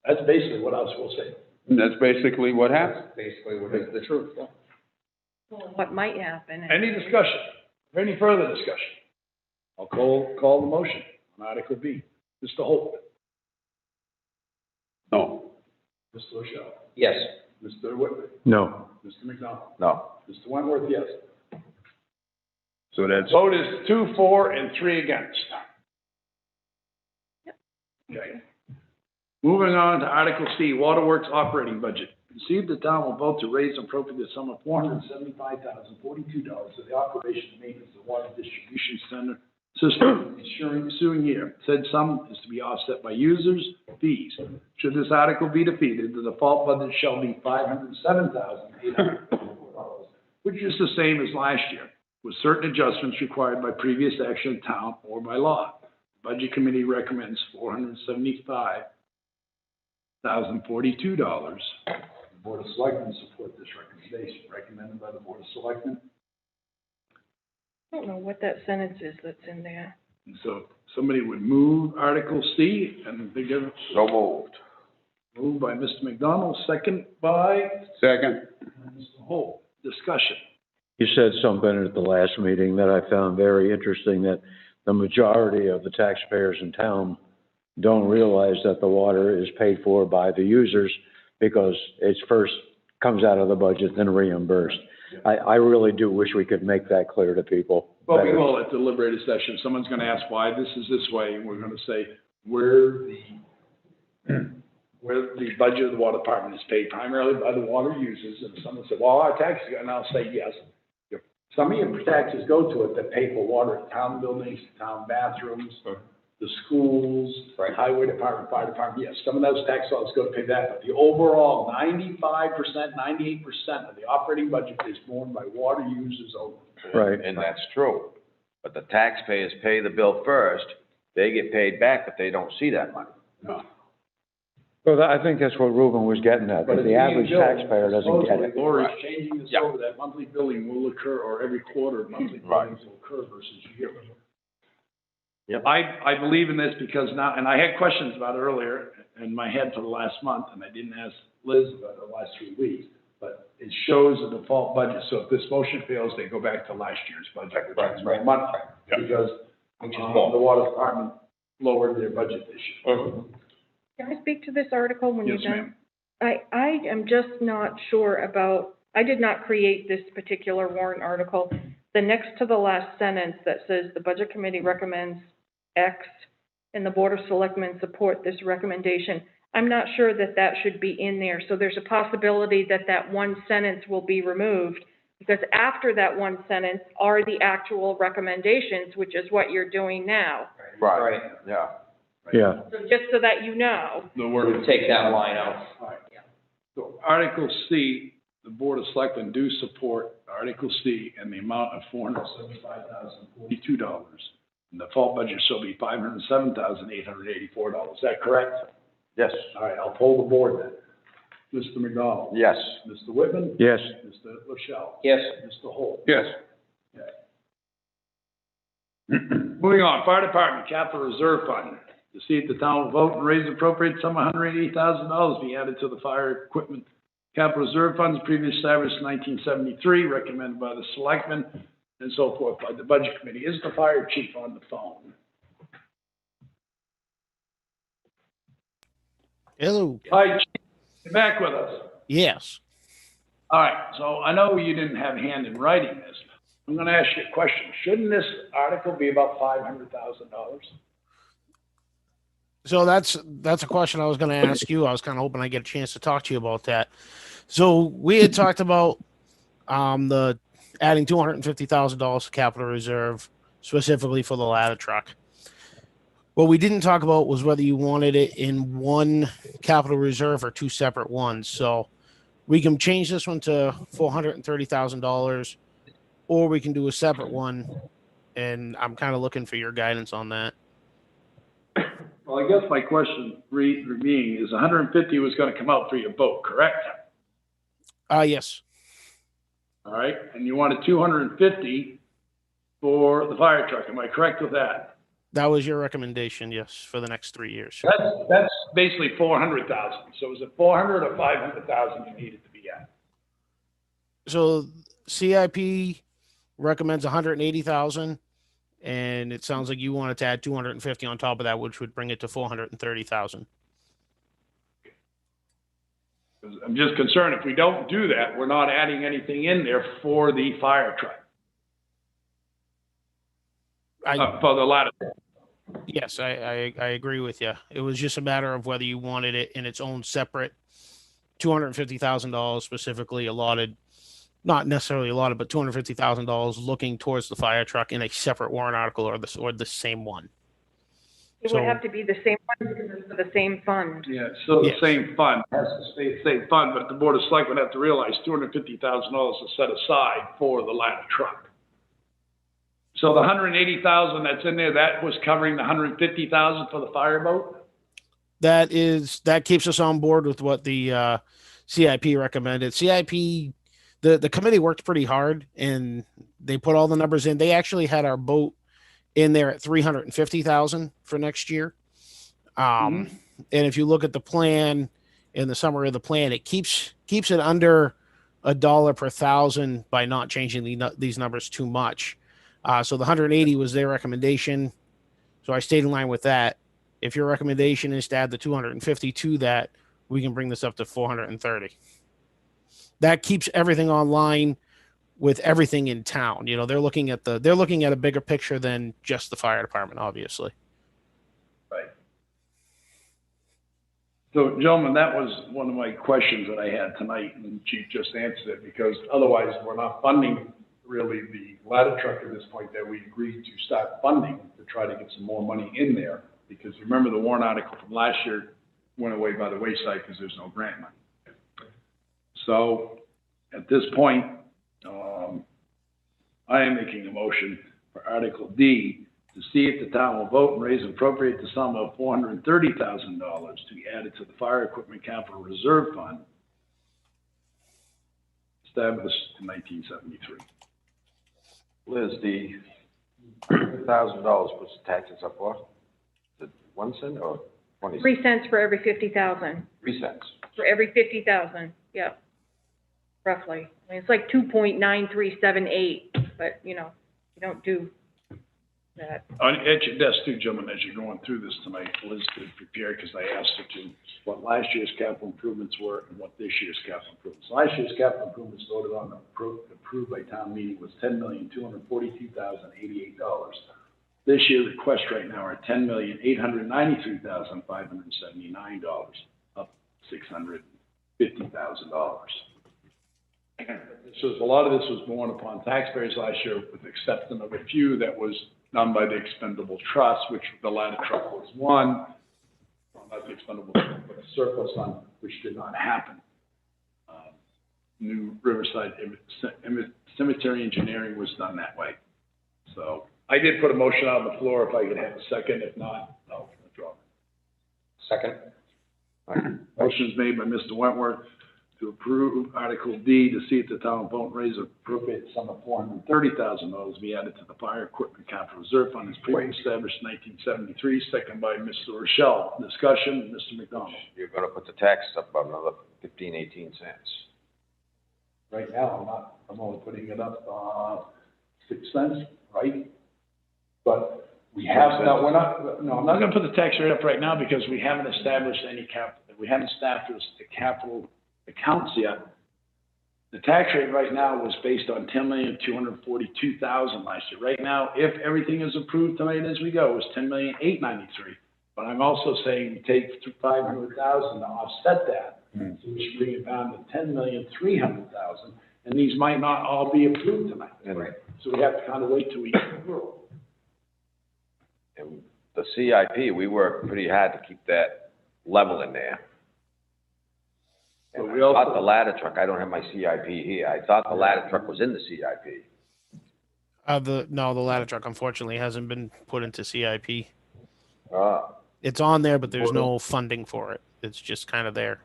That's basically what I was supposed to say. And that's basically what happened. Basically, what is the truth. What might happen. Any discussion, or any further discussion? I'll call the motion on Article B. Mr. Holt? No. Mr. Rochelle? Yes. Mr. Whitman? No. Mr. McDonald? No. Mr. Wentworth, yes. So that's, Vote is 2 for and 3 against. Okay. Moving on to Article C, Waterworks Operating Budget. Conceived the town will vote to raise and appropriate the sum of $475,042 for the operation and maintenance of the water distribution center system ensuing year. Said sum is to be offset by users' fees. Should this article be defeated, the default budget shall be $507,804, which is the same as last year, with certain adjustments required by previous action of town or by law. The Budget Committee recommends $475,042. The Board of Selectmen support this recommendation, recommended by the Board of Selectmen. I don't know what that sentence is that's in there. And so somebody would move Article C and they give it. So moved. Moved by Mr. McDonald, second by second. Mr. Holt. Discussion. You said something at the last meeting that I found very interesting, that the majority of the taxpayers in town don't realize that the water is paid for by the users because it's first comes out of the budget, then reimbursed. I really do wish we could make that clear to people. Well, we will at the deliberative session. Someone's gonna ask why this is this way, and we're gonna say where the budget of the water department is paid primarily by the water users. And someone said, well, our taxes, and I'll say, yes. Some of your taxes go to it that pay for water, town buildings, town bathrooms, the schools, highway department, fire department. Yes, some of those tax dollars go to pay that, but the overall 95%, 98% of the operating budget is borne by water users only. Right. And that's true. But the taxpayers pay the bill first, they get paid back, but they don't see that money. No. Well, I think that's what Ruben was getting at, But that the average taxpayer doesn't get it. Lori's changing this over, that monthly billing will occur, or every quarter monthly billings will occur versus yearly. Yep. I believe in this because now, and I had questions about it earlier in my head for the last month, and I didn't ask Liz about it the last 3 weeks, but it shows the default budget. So if this motion fails, they go back to last year's budget, which is more money, because the water department lowered their budget this year. Can I speak to this article when you're Yes, done? ma'am. I am just not sure about, I did not create this particular warrant article. The next to the last sentence that says the Budget Committee recommends X and the Board of Selectmen support this recommendation. I'm not sure that that should be in there. So there's a possibility that that one sentence will be removed, because after that one sentence are the actual recommendations, which is what you're doing now. Right, yeah. Yeah. So just so that you know. The word. Take that line out. All right. So Article C, the the Board of Selectmen do support Article C and the amount of $475,042. And the default budget shall be $507,884. Is that correct? Yes. All right, I'll poll the board then. Mr. McDonald? Yes. Mr. Whitman? Yes. Mr. Rochelle? Yes. Mr. Holt? Yes. Moving on, Fire Department Capital Reserve Fund. To see if the town will vote and raise an appropriate sum of $180,000 be added to the fire equipment capital reserve funds previously established in 1973, recommended by the Selectmen and so forth by the Budget Committee. Is the fire chief on the phone? Hello. Hi, Chief. You back with us? Yes. All right, so I know you didn't have a hand in writing this. I'm going to ask you a question. Shouldn't this article be about $500,000? So that's a question I was going to ask you. I was kind of hoping I get a chance to talk to you about that. So we had talked about the adding $250,000 to capital reserve specifically for the ladder truck. What we didn't talk about was whether you wanted it in one capital reserve or two separate ones. So we can change this one to $430,000, or we can do a separate one. And I'm kind of looking for your guidance on that. Well, I guess my question being is 150 was going to come out for your boat, correct? Yes. All right, and you wanted 250 for the fire truck. Am I correct with that? That was your recommendation, yes, for the next 3 years. That's basically 400,000. So is it 400 or 500,000 you needed to be at? So CIP recommends 180,000, and it sounds like you wanted to add 250 on top of that, which would bring it to 430,000. I'm just concerned if we don't do that, we're not adding anything in there for the fire truck. For the ladder truck. Yes, I agree with you. It was just a matter of whether you wanted it in its own separate $250,000 specifically allotted, not necessarily allotted, but $250,000 looking towards the fire truck in a separate warrant article or the same one. It would have to be the same one because it's for the same fund. Yeah, so the same fund, has to stay the same fund, but the Board of Selectmen have to realize $250,000 is set aside for the ladder truck. So the 180,000 that's in there, that was covering the 150,000 for the fireboat? That keeps us on board with what the CIP recommended. CIP, the committee worked pretty hard and they put all the numbers in. They actually had our boat in there at 350,000 for next year. And if you look at the plan, in the summary of the plan, it keeps it under $1 per thousand by not changing these numbers too much. So the 180 was their recommendation. So I stayed in line with that. If your recommendation is to add the 250 to that, we can bring this up to 430. That keeps everything online with everything in town. You know, they're looking at a bigger picture than just the fire department, obviously. Right. So, gentlemen, that was one of my questions that I had tonight, and the chief just answered it, because otherwise we're not funding really the ladder truck at this point that we agreed to start funding to try to get some more money in there. Because remember, the warrant article from last year went away by the wayside because there's no grant money. So at this point, I am making a motion for Article D to see if the town will vote and raise and appropriate the sum of $430,000 to be added to the Fire Equipment Capital Reserve Fund established in 1973. Liz, the $1,000 puts the taxes up what? Is it 1 cent or 20 cents? 3 cents for every 50,000. 3 cents. For every 50,000, yep. Roughly. I mean, it's like 2.9378, but you don't do that. At your desk too, gentlemen, as you're going through this tonight, Liz could prepare, because I asked her to, what last year's capital improvements were and what this year's capital improvements. Last year's capital improvements voted on, approved by town meeting was $10,242,088. This year's request right now are $10,893,579, up $650,000. So a lot of this was borne upon taxpayers last year, with the exception of a few that was done by the expendable trust, which the ladder truck was one. Well, not the expendable trust, but a surplus fund, which did not happen. new Riverside Cemetery engineering was done that way. So I did put a motion on the floor, if I could have a second, if not, I'll withdraw. Second. Motion is made by Mr. Wentworth to approve Article D to see if the town will vote and raise appropriate sum of $430,000 be added to the fire equipment capital reserve fund as previously established in 1973, second by Mr. Rochelle. Discussion, Mr. McDonald. You're gonna put the taxes up by another 15, 18 cents. Right now, I'm only putting it up, 6 cents, right? But we have, no, I'm not gonna put the tax rate up right now because we haven't established we haven't established the capital accounts yet. The tax rate right now was based on $10,242,000 last year. Right now, if everything is approved tonight as we go, it's $10,893,000. But I'm also saying we take $500,000 to offset that. So we should bring it down to $10,300,000, and these might not all be approved tonight. Right. So we have to kind of wait till we get through. And the CIP, we worked pretty hard to keep that level in there. And But I we also- thought the ladder truck, I don't have my CIP here, I thought the ladder truck was in the CIP. No, the ladder truck unfortunately hasn't been put into CIP. Ah, It's on there, but there's no funding for it. It's just kind of there.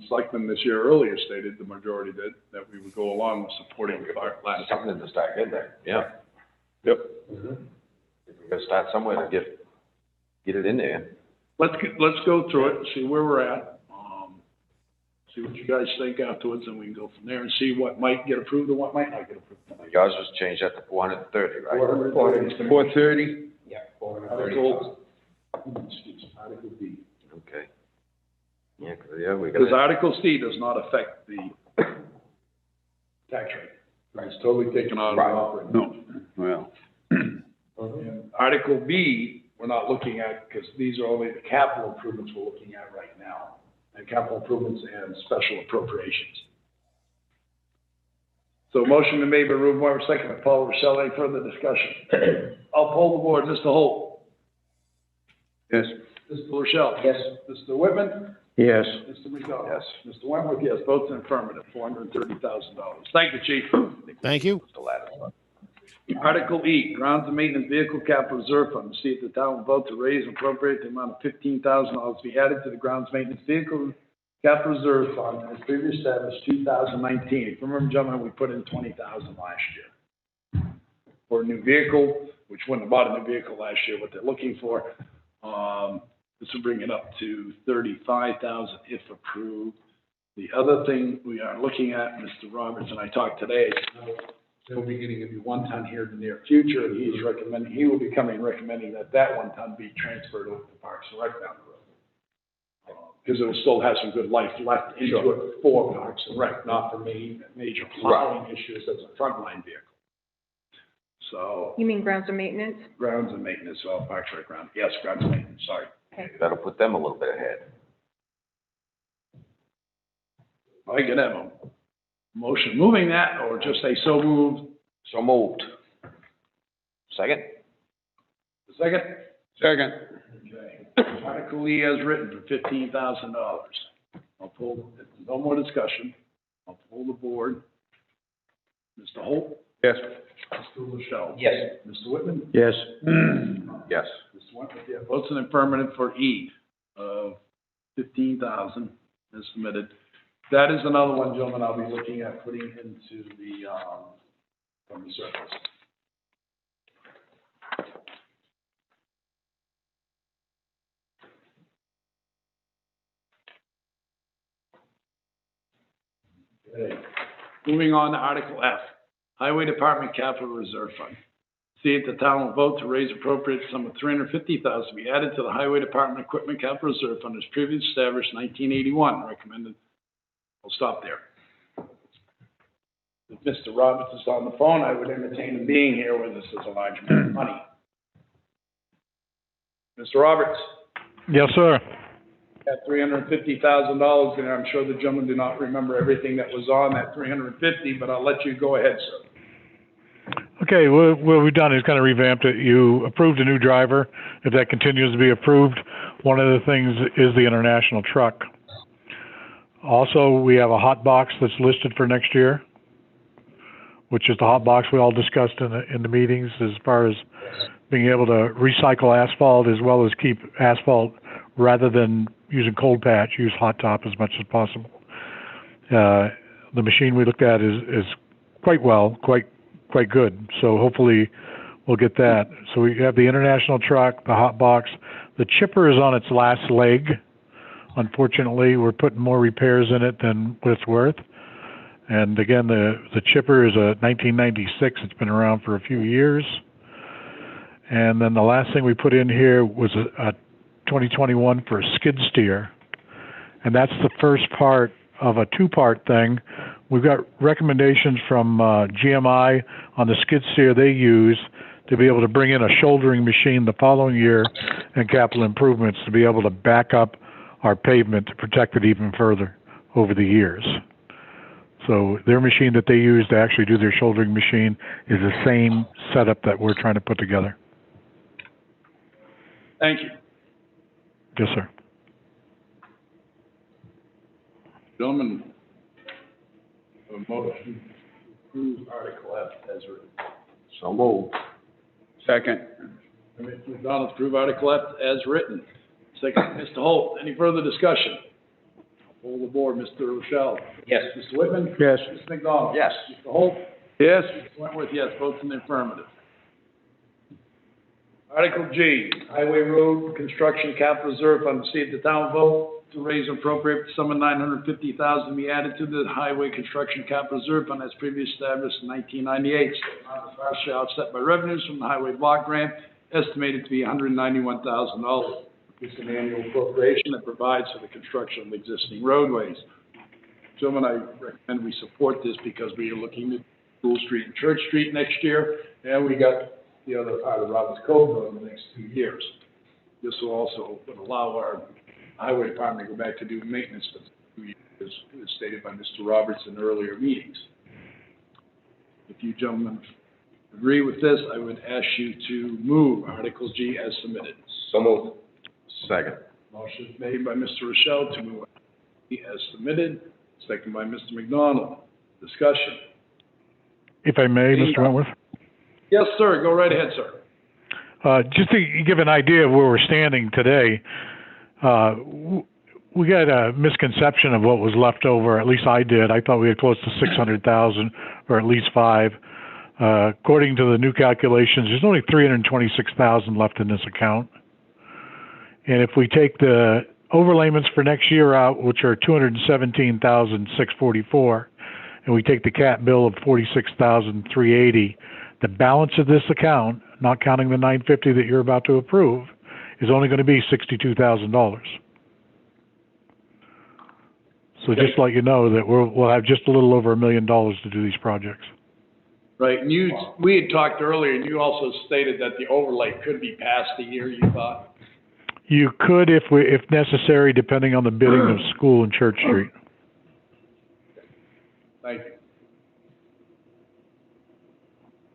Selectmen this year earlier stated, the majority did, that we would go along with supporting the fire ladder truck. something to start in there, yeah. Yep. We're gonna start somewhere to get it in there. Let's go through it, see where we're at. See what you guys think afterwards, and we can go from there and see what might get approved and what might not get approved tonight. Yours was changed that to 430, right? 430. Yeah, Article, Article D. Okay. Yeah, 'cause, yeah, we Because got Article C does not affect the tax rate. It's totally taken out of the operating. No, well, And Article B, we're not looking at, because these are only the capital improvements we're looking at right now. And capital improvements and special appropriations. So motion been made by Ruben Moore, second by Paul Rochelle. Any further discussion? I'll poll the board. Mr. Holt? yes. Mr. Rochelle? Yes. Mr. Whitman? Yes. Mr. McDonald? Yes. Mr. Wentworth, yes. Votes in affirmative, $430,000. Thank you, Chief. Thank you. the ladder truck. Article E, grounds and maintenance vehicle capital reserve fund, to see if the town will vote to raise and appropriate the amount of $15,000 to be added to the grounds maintenance vehicle capital reserve fund as previously established 2019. If you remember, gentlemen, we put in $20,000 last year for a new vehicle, which wouldn't have bought a new vehicle last year, what they're looking for. This will bring it up to $35,000 if approved. The other thing we are looking at, Mr. Roberts and I talked today, there will be getting to be 1 ton here in the near future. He will be recommending that 1 ton be transferred over to Parks and Rec down the road. Because it will still have some good life left into it for Parks and Rec, not for major plowing issues as a frontline vehicle. So, You mean grounds and maintenance? grounds and maintenance, Parks and Rec ground, yes, grounds and maintenance, sorry. Okay. That'll put them a little bit ahead. I can have a motion moving that, or just say so moved. So moved. Second? Second? Second. Okay. Article E as written for $15,000. I'll pull, no more discussion. I'll pull the board. Mr. Holt? Yes. Mr. Rochelle? Yes. Mr. Whitman? Yes. Yes. Mr. Wentworth, yeah. Votes in affirmative for E of $15,000 as submitted. That is another one, gentlemen, I'll be looking at putting into the, from the surplus. Okay. Moving on to Article F, Highway Department Capital Reserve Fund. See if the town will vote to raise appropriate sum of $350,000 to be added to the Highway Department Equipment Capital Reserve Fund as previously established 1981. Recommended. We'll stop there. If Mr. Roberts is on the phone, I would entertain him being here with us as a large amount of money. Mr. Roberts? Yes, sir. Got $350,000 in there. I'm sure the gentleman did not remember everything that was on that $350,000, but I'll let you go ahead, sir. Okay, what we've done is kind of revamped it. You approved a new driver. If that continues to be approved, one of the things is the international truck. Also, we have a hot box that's listed for next year, which is the hot box we all discussed in the meetings as far as being able to recycle asphalt as well as keep asphalt rather than using cold patch, use hot top as much as possible. The machine we looked at is quite good. So hopefully we'll get that. So we have the international truck, the hot box. The chipper is on its last leg. Unfortunately, we're putting more repairs in it than what it's worth. And again, the chipper is a 1996. It's been around for a few years. And then the last thing we put in here was a 2021 for a skid steer. And that's the first part of a two-part thing. We've got recommendations from GMI on the skid steer they use to be able to bring in a shouldering machine the following year and capital improvements to be able to back up our pavement to protect it even further over the years. So their machine that they use to actually do their shouldering machine is the same setup that we're trying to put together. Thank you. Yes, sir. Gentlemen, a motion to approve Article F as written. So moved. Second. Mr. McDonald, approve Article F as written. Second, Mr. Holt. Any further discussion? Poll the board. Mr. Rochelle? Yes. Mr. Whitman? Yes. Mr. McDonald? Yes. Mr. Holt? Yes. Mr. Wentworth, yes. Votes in the affirmative. Article G, Highway Road Construction Capital Reserve Fund, to see if the town vote to raise and appropriate the sum of $950,000 be added to the Highway Construction Capital Reserve Fund as previously established in 1998. So amount is partially offset by revenues from the Highway Block Grant, estimated to be $191,000. It's an annual appropriation that provides for the construction of existing roadways. Gentlemen, I recommend we support this because we are looking at School Street and Church Street next year, and we got the other part of Roberts Cove Road in the next 2 years. This will also allow our highway department to go back to do maintenance for 2 years, as stated by Mr. Roberts in earlier meetings. If you gentlemen agree with this, I would ask you to move Article G as submitted. So moved. Second. Motion made by Mr. Rochelle to move G as submitted, second by Mr. McDonald. Discussion. If I may, Mr. Wentworth? Yes, sir. Go right ahead, sir. Just to give an idea of where we're standing today, we got a misconception of what was left over. At least I did. I thought we had close to 600,000, or at least 5. According to the new calculations, there's only 326,000 left in this account. And if we take the overlayments for next year out, which are 217,644, and we take the cap bill of 46,380, the balance of this account, not counting the 950 that you're about to approve, is only going to be $62,000. So just to let you know that we'll have just a little over $1 million to do these projects. Right, and we had talked earlier, and you also stated that the overlay could be past the year, you thought? You could, if necessary, depending on the bidding of School and Church Street. Thank you.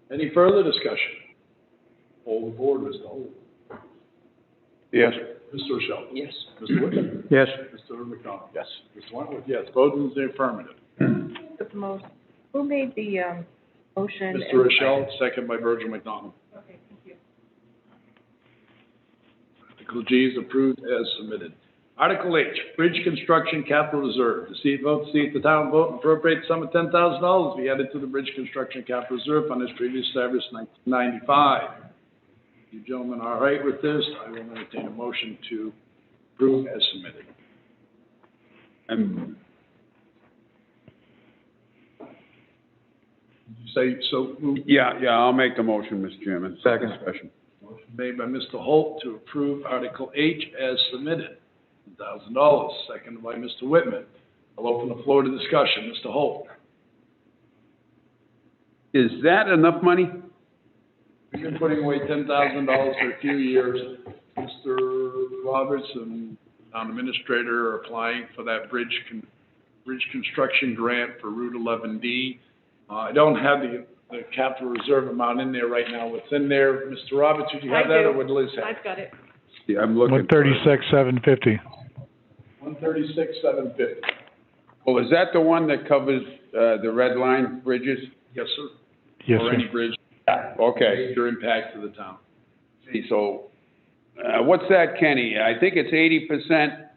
Any further discussion? Poll the board, Mr. Holt. Yes. Mr. Rochelle? Yes. Mr. Whitman? Yes. Mr. McDonald? Yes. Mr. Wentworth? Yes. Vote in the affirmative. Who made the, motion? Mr. Rochelle, second by Virgil McDonald. Okay, thank you. Article G is approved as submitted. Article H, Bridge Construction Capital Reserve. To see if the town vote and appropriate the sum of $10,000 be added to the Bridge Construction Capital Reserve Fund as previously established in 1995. You gentlemen are all right with this? I will entertain a motion to approve as submitted. And you say so moved? Yeah, I'll make the motion, Mr. Chairman. Second. Discussion. Motion made by Mr. Holt to approve Article H as submitted. $1,000, seconded by Mr. Whitman. I'll open the floor to discussion. Mr. Holt. Is that enough money? We've been putting away $10,000 for a few years. Mr. Roberts and town administrator are applying for that bridge construction grant for Route 11D. I don't have the capital reserve amount in there right now. What's in there, Mr. Roberts, would you have that, or would Liz have? I've got it. Yeah, I'm looking. 136,750. 136,750. Well, is that the one that covers, the red line bridges? Yes, sir. Yes, Or sir. any bridge. Okay. Major impact to the town. See, so, what's that, Kenny? I think it's 80%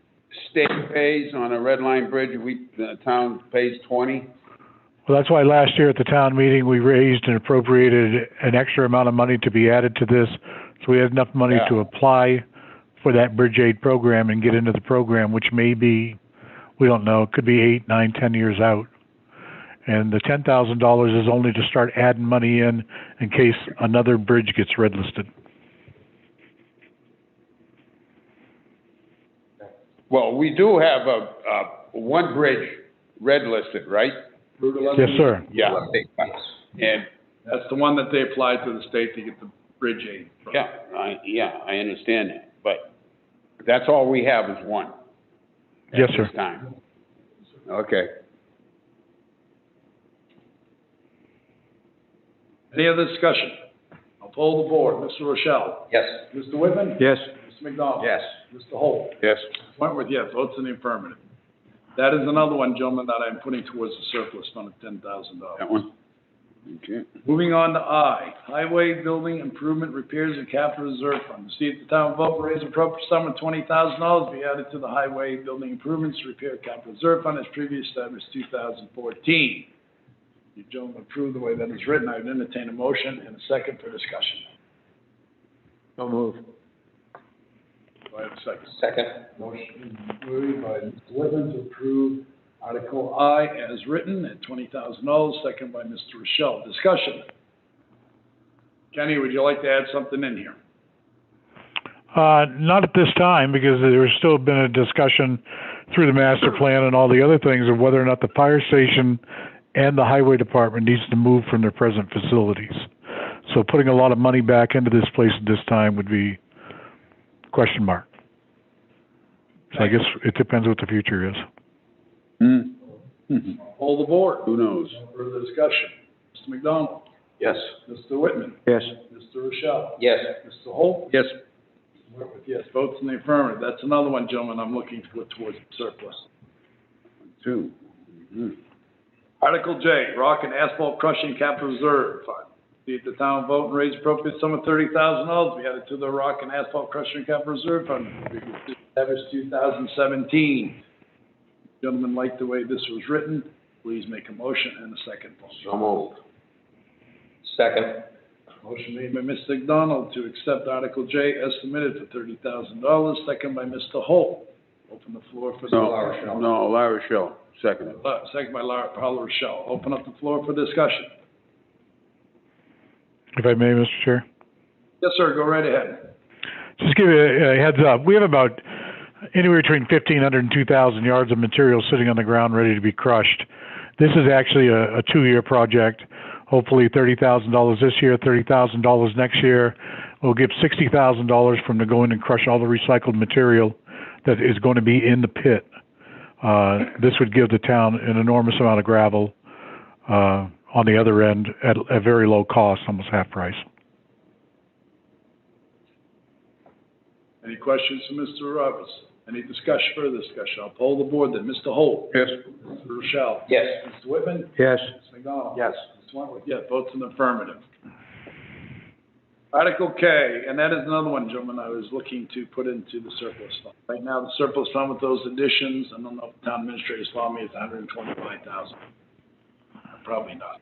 state pays on a red line bridge, the town pays 20? Well, that's why last year at the town meeting, we raised and appropriated an extra amount of money to be added to this. So we had enough money to apply for that bridge aid program and get into the program, which may be, we don't know, it could be 8, 9, 10 years out. And the $10,000 is only to start adding money in case another bridge gets red listed. Well, we do have one bridge red listed, right? Yes, sir. Yeah. And That's the one that they applied to the state to get the bridge aid. yeah, I understand that, but that's all we have is one. at Yes, sir. this time. Okay. Any other discussion? I'll poll the board. Mr. Rochelle? Yes. Mr. Whitman? Yes. Mr. McDonald? Yes. Mr. Holt? Yes. Wentworth, yes. Votes in the affirmative. That is another one, gentlemen, that I'm putting towards the surplus fund of $10,000. That one? Okay. Moving on to I, Highway Building Improvement Repairs and Capital Reserve Fund. To see if the town vote raise appropriate sum of $20,000 be added to the Highway Building Improvements Repair Capital Reserve Fund as previously established 2014. You gentlemen approve the way that is written. I would entertain a motion and a second for discussion. So move. Do I have a second? Second. Motion moved by Mr. Whitman to approve Article I as written at $20,000, second by Mr. Rochelle. Discussion. Kenny, would you like to add something in here? Not at this time, because there's still been a discussion through the master plan and all the other things of whether or not the fire station and the highway department needs to move from their present facilities. So putting a lot of money back into this place at this time would be question mark. So I guess it depends what the future is. Hold the board. Who knows? No further discussion. Mr. McDonald? Yes. Mr. Whitman? Yes. Mr. Rochelle? Yes. Mr. Holt? Yes. Wentworth, yes. Votes in the affirmative. That's another one, gentlemen, I'm looking to put towards the surplus. 2. Article J, Rock and Asphalt Crushing Capital Reserve Fund. See if the town vote and raise appropriate sum of $30,000 be added to the Rock and Asphalt Crushing Capital Reserve Fund. Established 2017. Gentlemen, like the way this was written, please make a motion and a second. So moved. Second. Motion made by Mr. McDonald to accept Article J as submitted for $30,000, second by Mr. Holt. Open the floor for No, no, Larry Shell, second. Second by Paul Rochelle. Open up the floor for discussion. If I may, Mr. Chair? Yes, sir, go right ahead. Just give you a heads up. We have about anywhere between 1,500 and 2,000 yards of material sitting on the ground ready to be crushed. This is actually a 2-year project. Hopefully $30,000 this year, $30,000 next year. We'll give $60,000 from to go in and crush all the recycled material that is going to be in the pit. This would give the town an enormous amount of gravel on the other end at a very low cost, almost half price. Any questions for Mr. Roberts? Any discussion, further discussion? I'll poll the board then. Mr. Holt? Yes. Mr. Rochelle? Yes. Mr. Whitman? Yes. Mr. McDonald? Yes. Mr. Wentworth? Yes, votes in the affirmative. Article K, and that is another one, gentlemen, I was looking to put into the surplus fund. Right now, the surplus fund with those additions, I don't know if the town administrators follow me, it's $125,000. Probably not.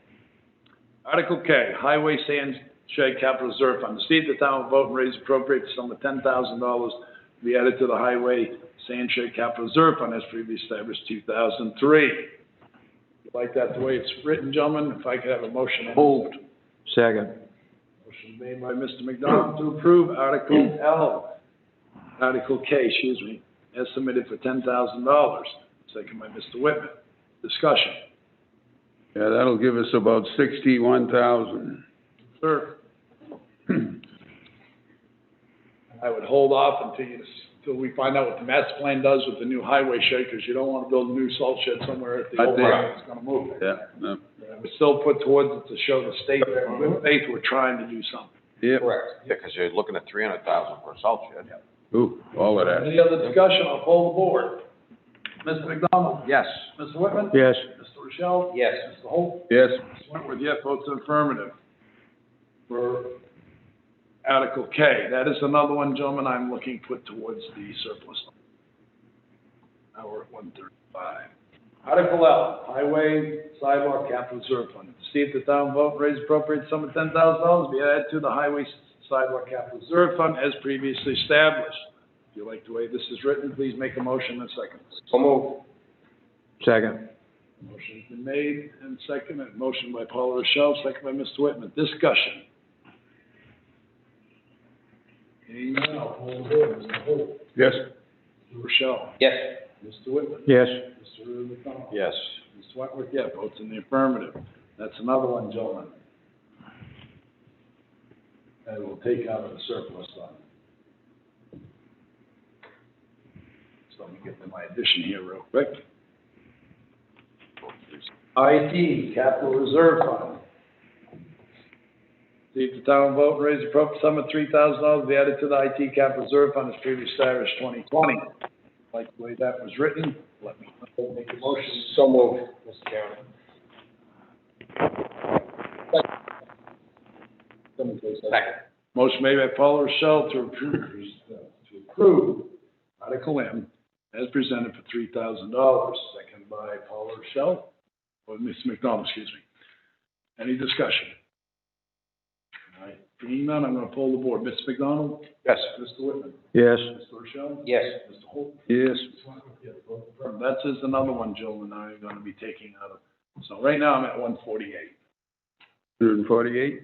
Article K, Highway Sand Shed Capital Reserve Fund. To see if the town will vote and raise appropriate sum of $10,000 to be added to the Highway Sand Shed Capital Reserve Fund as previously established 2003. You like that the way it's written, gentlemen? If I could have a motion. Moved. Second. Motion made by Mr. McDonald to approve Article L, Article K, excuse me, as submitted for $10,000. Second by Mr. Whitman. Discussion. Yeah, that'll give us about 61,000. Sir. I would hold off until we find out what the master plan does with the new highway shed, because you don't want to build a new salt shed somewhere if the old one is going to move it. Yeah, no. We still put towards it to show the state that in good faith we're trying to do something. Yeah. Correct. Yeah, because you're looking at $300,000 for a salt shed. Ooh, all of that. Any other discussion? I'll poll the board. Mr. McDonald? Yes. Mr. Whitman? Yes. Mr. Rochelle? Yes. Mr. Holt? Yes. Mr. Wentworth, yes, votes affirmative. For Article K, that is another one, gentlemen, I'm looking to put towards the surplus. Now we're at 135. Article L, Highway Sidewalk Capital Reserve Fund. To see if the town vote and raise appropriate sum of $10,000 be added to the Highway Sidewalk Capital Reserve Fund as previously established. If you like the way this is written, please make a motion and a second. So move. Second. Motion's been made and seconded. Motion by Paul Rochelle, second by Mr. Whitman. Discussion. Hearing none, I'll poll the board. Mr. Holt? Yes. Mr. Rochelle? Yes. Mr. Whitman? Yes. Mr. McDonald? Yes. Mr. Wentworth, yeah, votes in the affirmative. That's another one, gentlemen. That will take out of the surplus fund. So let me get to my addition here real quick. IT, Capital Reserve Fund. See if the town vote and raise the appropriate sum of $3,000 be added to the IT Capital Reserve Fund as previously established 2020. Like the way that was written, let me make a motion. So move, Mr. Chairman. Second. Motion made by Paul Rochelle to approve Article M as presented for $3,000. Second by Paul Rochelle, or Mr. McDonald, excuse me. Any discussion? All right, being none, I'm going to poll the board. Mr. McDonald? Yes. Mr. Whitman? Yes. Mr. Rochelle? Yes. Mr. Holt? Yes. That is another one, gentlemen, I'm going to be taking out of, so right now I'm at 148. 148?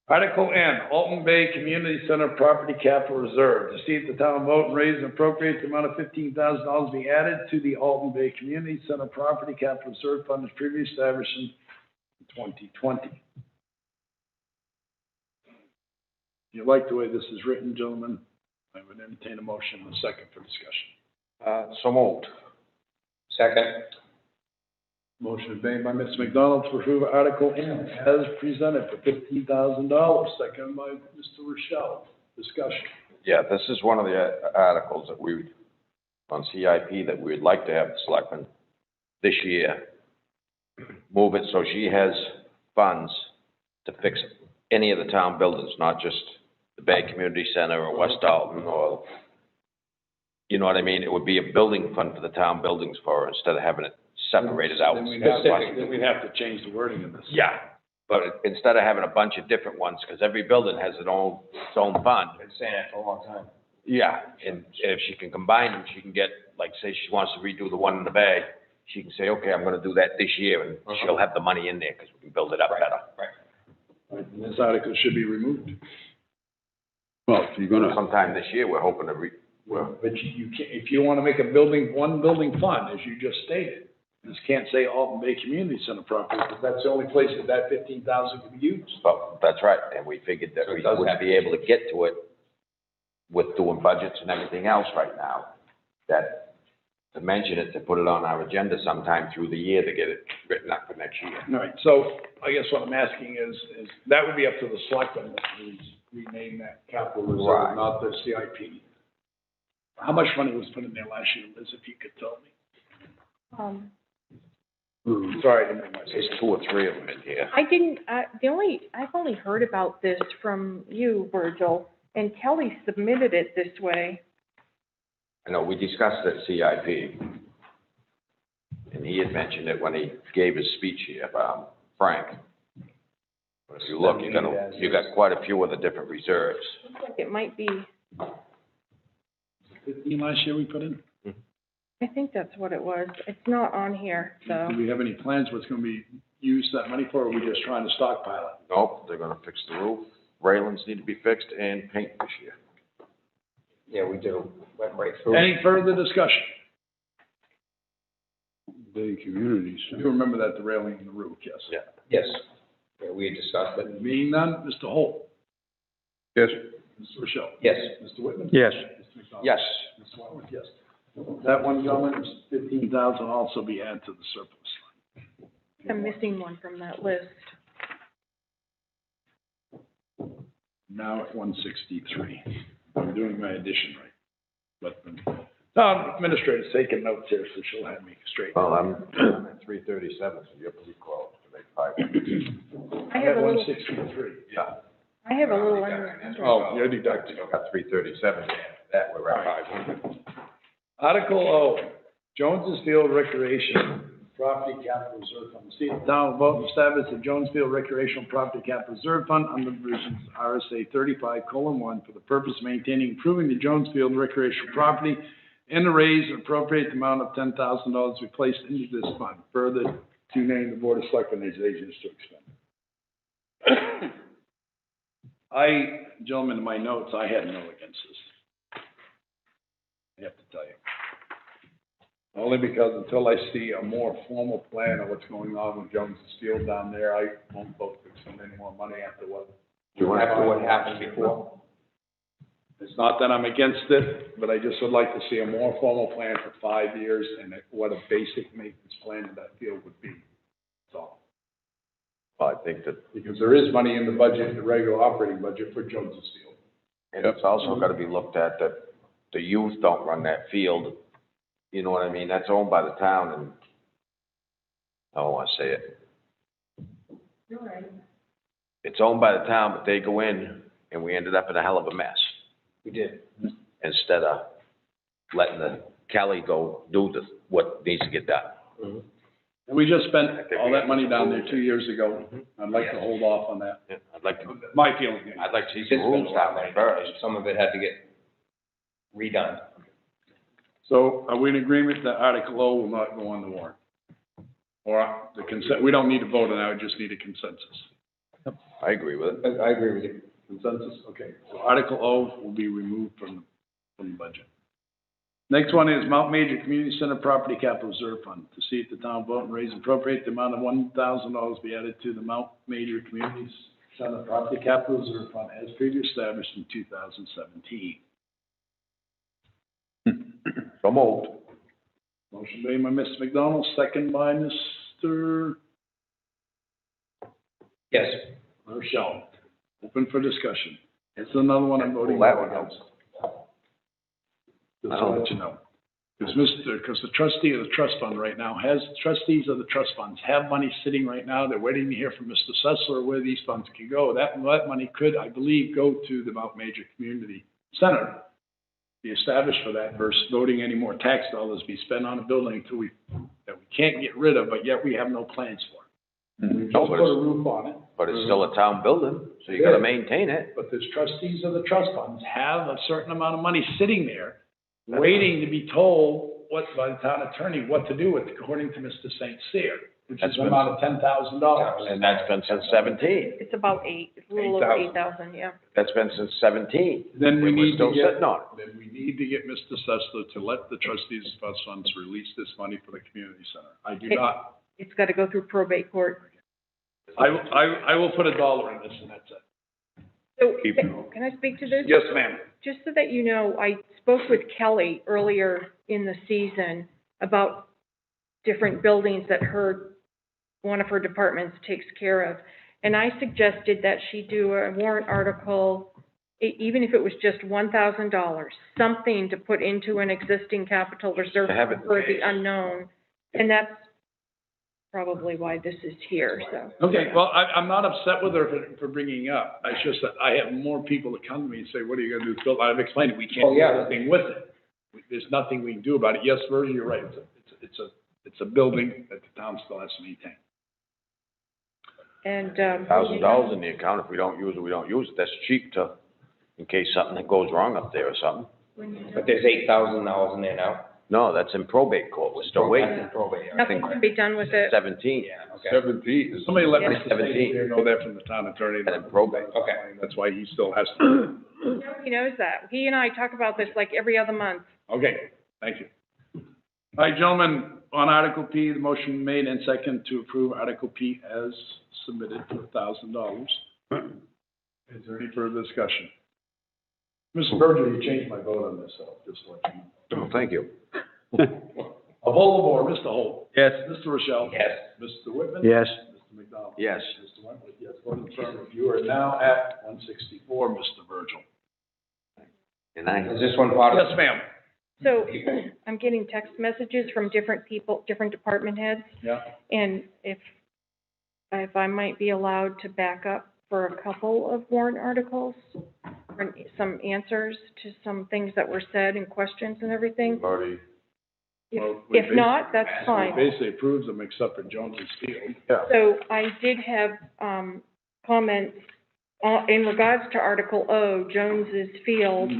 Article N, Alton Bay Community Center Property Capital Reserve. To see if the town vote and raise and appropriate the amount of $15,000 be added to the Alton Bay Community Center Property Capital Reserve Fund as previously established in 2020. If you like the way this is written, gentlemen, I would entertain a motion and a second for discussion. So moved. Second. Motion made by Mr. McDonald to approve Article N as presented for $15,000, second by Mr. Rochelle. Discussion. Yeah, this is one of the articles that we, on CIP, that we'd like to have the selectmen this year move it so she has funds to fix any of the town buildings, not just the Bay Community Center or West Dalton or, you know what I mean? It would be a building fund for the town buildings for her instead of having it separated out. Then we'd have to change the wording of this. Yeah, but instead of having a bunch of different ones, because every building has its own fund. Been saying that for a long time. Yeah, and if she can combine them, she can get, like, say she wants to redo the one in the Bay, she can say, okay, I'm gonna do that this year, and she'll have the money in there, because we can build it up better. Right, and this article should be removed. Well, if you're gonna, Sometime this year, we're hoping to But you can't, if you want to make a building, one building fund, as you just stated, you just can't say Alton Bay Community Center property, because that's the only place that $15,000 can be used. But that's right, and we figured that So it we does wouldn't have be able to get to it with doing budgets and everything else right now. That, to mention it, to put it on our agenda sometime through the year to get it written up for next year. All right, so I guess what I'm asking is that would be up to the selectmen to rename that capital reserve, Right. not the CIP. How much money was put in there last year, Liz, if you could tell me? Sorry, I didn't make myself. There's two or three of them in here. I've only heard about this from you, Virgil, and Kelly submitted it this way. I know, we discussed it at CIP. And he had mentioned it when he gave his speech here about Frank. But if you look, you got quite a few of the different reserves. Looks like it might be, 15 last year we put in? I think that's what it was. It's not on here, so. Do we have any plans what's going to be used that money for, or are we just trying to stockpile it? Nope, they're gonna fix the roof, railings need to be fixed, and paint this year. Yeah, we did, went right through. Any further discussion? Bay Communities. You remember that, the railing and the roof, yes? Yeah. Yes. Yeah, we had discussed it. Being none, Mr. Holt? Yes. Mr. Rochelle? Yes. Mr. Whitman? Yes. Mr. McDonald? Yes. Mr. Wentworth, yes. That one, gentlemen, is 15,000 also be added to the surplus. I'm missing one from that list. Now at 163. I'm doing my addition right. But, administrator's taking notes here, so she'll have me straight. Well, I'm at 337, so you're pretty close to make 500. I have a little, 163. Yeah. I have a little. Oh, you're deducting. Still got 337, that we're at 500. Article O, Jones's Field Recreation Property Capital Reserve Fund. See, the town will vote and establish the Jones Field Recreational Property Capital Reserve Fund under provisions RSA 35:1 for the purpose of maintaining, improving the Jones Field recreational property and to raise and appropriate the amount of $10,000 to be placed into this fund. Further, to name the Board of Selectmen as agents to expend. Gentlemen, in my notes, I had no against this. I have to tell you. Only because until I see a more formal plan of what's going on with Jones's Field down there, I won't vote to spend any more money after what happened before. It's not that I'm against it, but I just would like to see a more formal plan for 5 years and what a basic maintenance plan of that field would be. That's all. Well, I think that, Because there is money in the budget, the regular operating budget for Jones's Field. And it's also gotta be looked at that the youth don't run that field. You know what I mean? That's owned by the town, and I don't wanna say it. You're right. It's owned by the town, but they go in, and we ended up in a hell of a mess. We did. Instead of letting the Kelly go do what needs to get done. And we just spent all that money down there 2 years ago. I'd like to hold off on that. Yeah, I'd like to, My feeling. I'd like to see We did some spend rules a lot down of money there down there. first. Some of it had to get redone. So are we in agreement that Article O will not go on the warrant? Or the consent, we don't need to vote on that, we just need a consensus. I agree with it. I agree with you. Consensus, okay. So Article O will be removed from the budget. Next one is Mount Major Community Center Property Capital Reserve Fund. To see if the town vote and raise and appropriate the amount of $1,000 be added to the Mount Major Community Center Property Capital Reserve Fund as previously established in 2017. So moved. Motion made by Mr. McDonald, second by Mr. Yes. Rochelle. Open for discussion. It's another one I'm voting Pull that one against. Just to let you know. Because the trustee of the trust fund right now trustees of the trust funds have money sitting right now. They're waiting to hear from Mr. Sessler where these funds can go. That money could, I believe, go to the Mount Major Community Center, be established for that versus voting any more tax dollars be spent on a building that we can't get rid of, but yet we have no plans for. We just put a roof on it. But it's still a town building, so you gotta maintain it. But the trustees of the trust funds have a certain amount of money sitting there, waiting to be told by the town attorney what to do with it, according to Mr. St. Cyr, which is an amount of $10,000. And that's been since 17. It's about it's a little over 8,000, yeah. That's been since 17. Then we And we're need still to get, sitting on it. then we need to get Mr. Sessler to let the trustees of trust funds release this money for the community center. I do not. It's gotta go through probate court. I will put $1 in this and that's it. So, Keep can I speak to this? Yes, ma'am. Just so that you know, I spoke with Kelly earlier in the season about different buildings that one of her departments takes care of. And I suggested that she do a warrant article, even if it was just $1,000, something to put into an existing capital reserve have it for the unknown. And that's probably why this is here, so. Okay, well, I'm not upset with her for bringing it up. It's just that I have more people that come to me and say, what are you gonna do with Phil? I've explained it, we can't do anything with it. There's nothing we can do about it. Yes, Virgil, you're right. It's a building that the town still has to maintain. And, $1,000 in the account. If we don't use it, we don't use it. That's cheap in case something goes wrong up there or something. But there's $8,000 in there now. No, that's in probate court. We're still waiting. That's in probate, yeah. nothing can be done with it. 17. Yeah, okay. 17. Somebody let Yeah. Mr. St. Cyr know that from the town attorney. And in probate. Okay. That's why he still has to. He knows that. He and I talk about this like every other month. Okay, thank you. All right, gentlemen, on Article P, the motion made and second to approve Article P as submitted for $1,000. Is there any further discussion? Mr. Berger, you changed my vote on this, so just to let you know. Oh, thank you. A whole more, Mr. Holt. Yes. Mr. Rochelle. Yes. Mr. Whitman. Yes. Mr. McDonald. Yes. Mr. Wentworth, yes. Vote in affirmative. You are now at 164, Mr. Virgil. And I, Is this one part of? Yes, ma'am. So I'm getting text messages from different people, different department heads, Yeah. and if I might be allowed to back up for a couple of warrant articles, or some answers to some things that were said and questions and everything. Already. If not, that's fine. Basically approves them except for Jones's Field. Yeah. So I did have, comments, in regards to Article O, Jones's Field,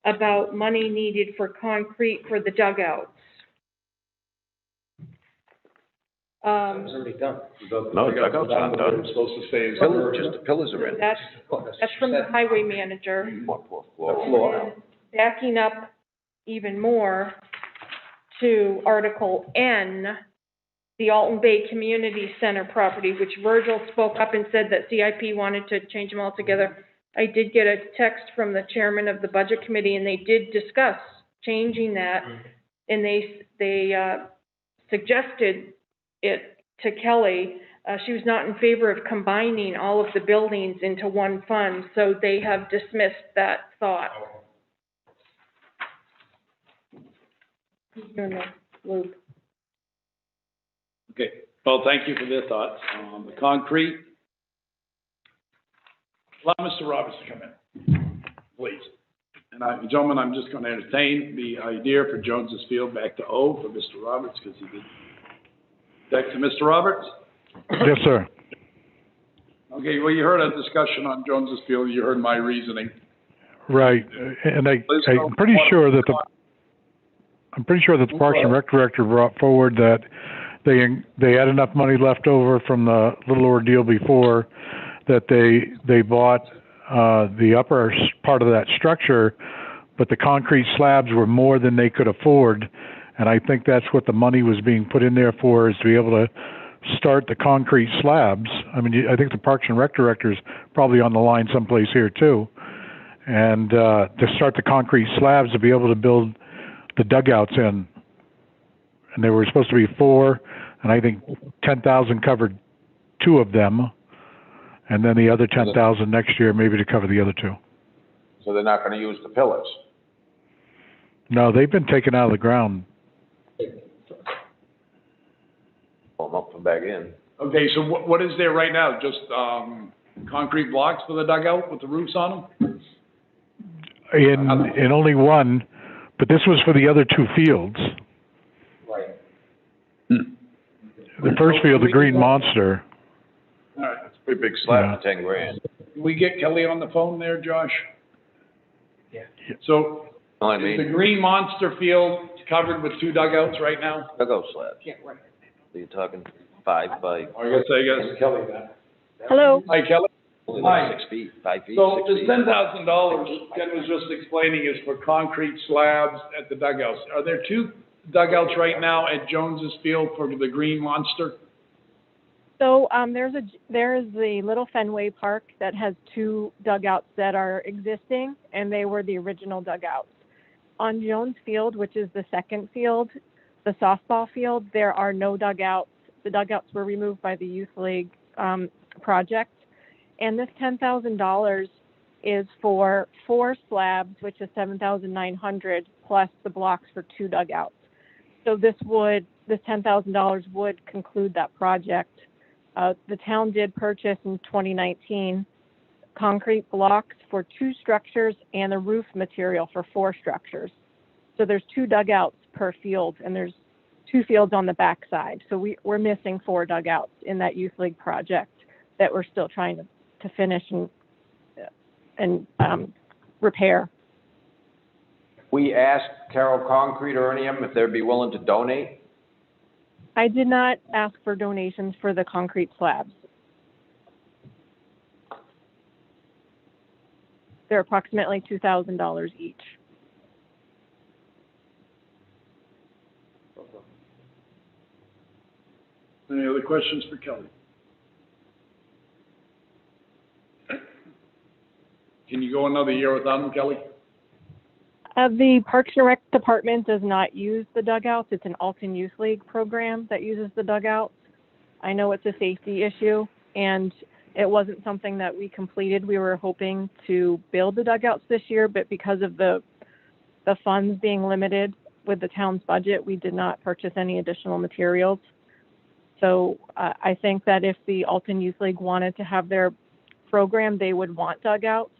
about money needed for concrete for the dugouts. It's already done. No, dugout's not done. It's supposed to stay as. Pillars, just the pillars are in. That's from the highway manager. And backing up even more to Article N, the Alton Bay Community Center property, which Virgil spoke up and said that CIP wanted to change them all together. I did get a text from the chairman of the budget committee, and they did discuss changing that. And they suggested it to Kelly. She was not in favor of combining all of the buildings into one fund, so they have dismissed that thought. You're in the loop. Okay, well, thank you for their thoughts. The concrete. Allow Mr. Roberts to come in, please. And gentlemen, I'm just going to entertain the idea for Jones's Field back to O for Mr. Roberts, because he did. Back to Mr. Roberts. Yes, sir. Okay, well, you heard a discussion on Jones's Field. You heard my reasoning. Right, and I'm pretty sure that the Parks and Rec director brought forward that they had enough money left over from the little ordeal before that they bought the upper part of that structure, but the concrete slabs were more than they could afford, and I think that's what the money was being put in there for, is to be able to start the concrete slabs. I mean, I think the Parks and Rec director is probably on the line someplace here too, and to start the concrete slabs to be able to build the dugouts in. And there were supposed to be 4, and I think 10,000 covered 2 of them, and then the other 10,000 next year maybe to cover the other 2. So they're not gonna use the pillars? No, they've been taken out of the ground. Pull them up and back in. Okay, so what is there right now? Just concrete blocks for the dugout with the roofs on them? In only one, but this was for the other 2 fields. Right. The first field, the Green Monster. All right. It's a pretty big slab for 10 grand. Can we get Kelly on the phone there, Josh? Yeah. So, I is mean, the Green Monster field covered with 2 dugouts right now? dugout slabs. Yeah, right. So you're talking 5 by, I guess Kelly that. Hello? Hi, Kelly. only Hi. like 6 feet, 5 feet, So 6 this feet. $10,000 Ken was just explaining is for concrete slabs at the dugouts. Are there 2 dugouts right now at Jones's Field for the Green Monster? So, there is the Little Fenway Park that has 2 dugouts that are existing, and they were the original dugouts. On Jones Field, which is the second field, the softball field, there are no dugouts. The dugouts were removed by the Youth League project. And this $10,000 is for 4 slabs, which is $7,900, plus the blocks for 2 dugouts. So this $10,000 would conclude that project. The town did purchase in 2019 concrete blocks for 2 structures and the roof material for 4 structures. So there's 2 dugouts per field, and there's 2 fields on the backside. So we're missing 4 dugouts in that Youth League project that we're still trying to finish and repair. We asked Carroll Concrete or any of them if they'd be willing to donate. I did not ask for donations for the concrete slabs. They're approximately $2,000 each. Any other questions for Kelly? Can you go another year without them, Kelly? The Parks and Rec department does not use the dugouts. It's an Alton Youth League program that uses the dugouts. I know it's a safety issue, and it wasn't something that we completed. We were hoping to build the dugouts this year, but because of the the funds being limited with the town's budget, we did not purchase any additional materials. So I think that if the Alton Youth League wanted to have their program, they would want dugouts.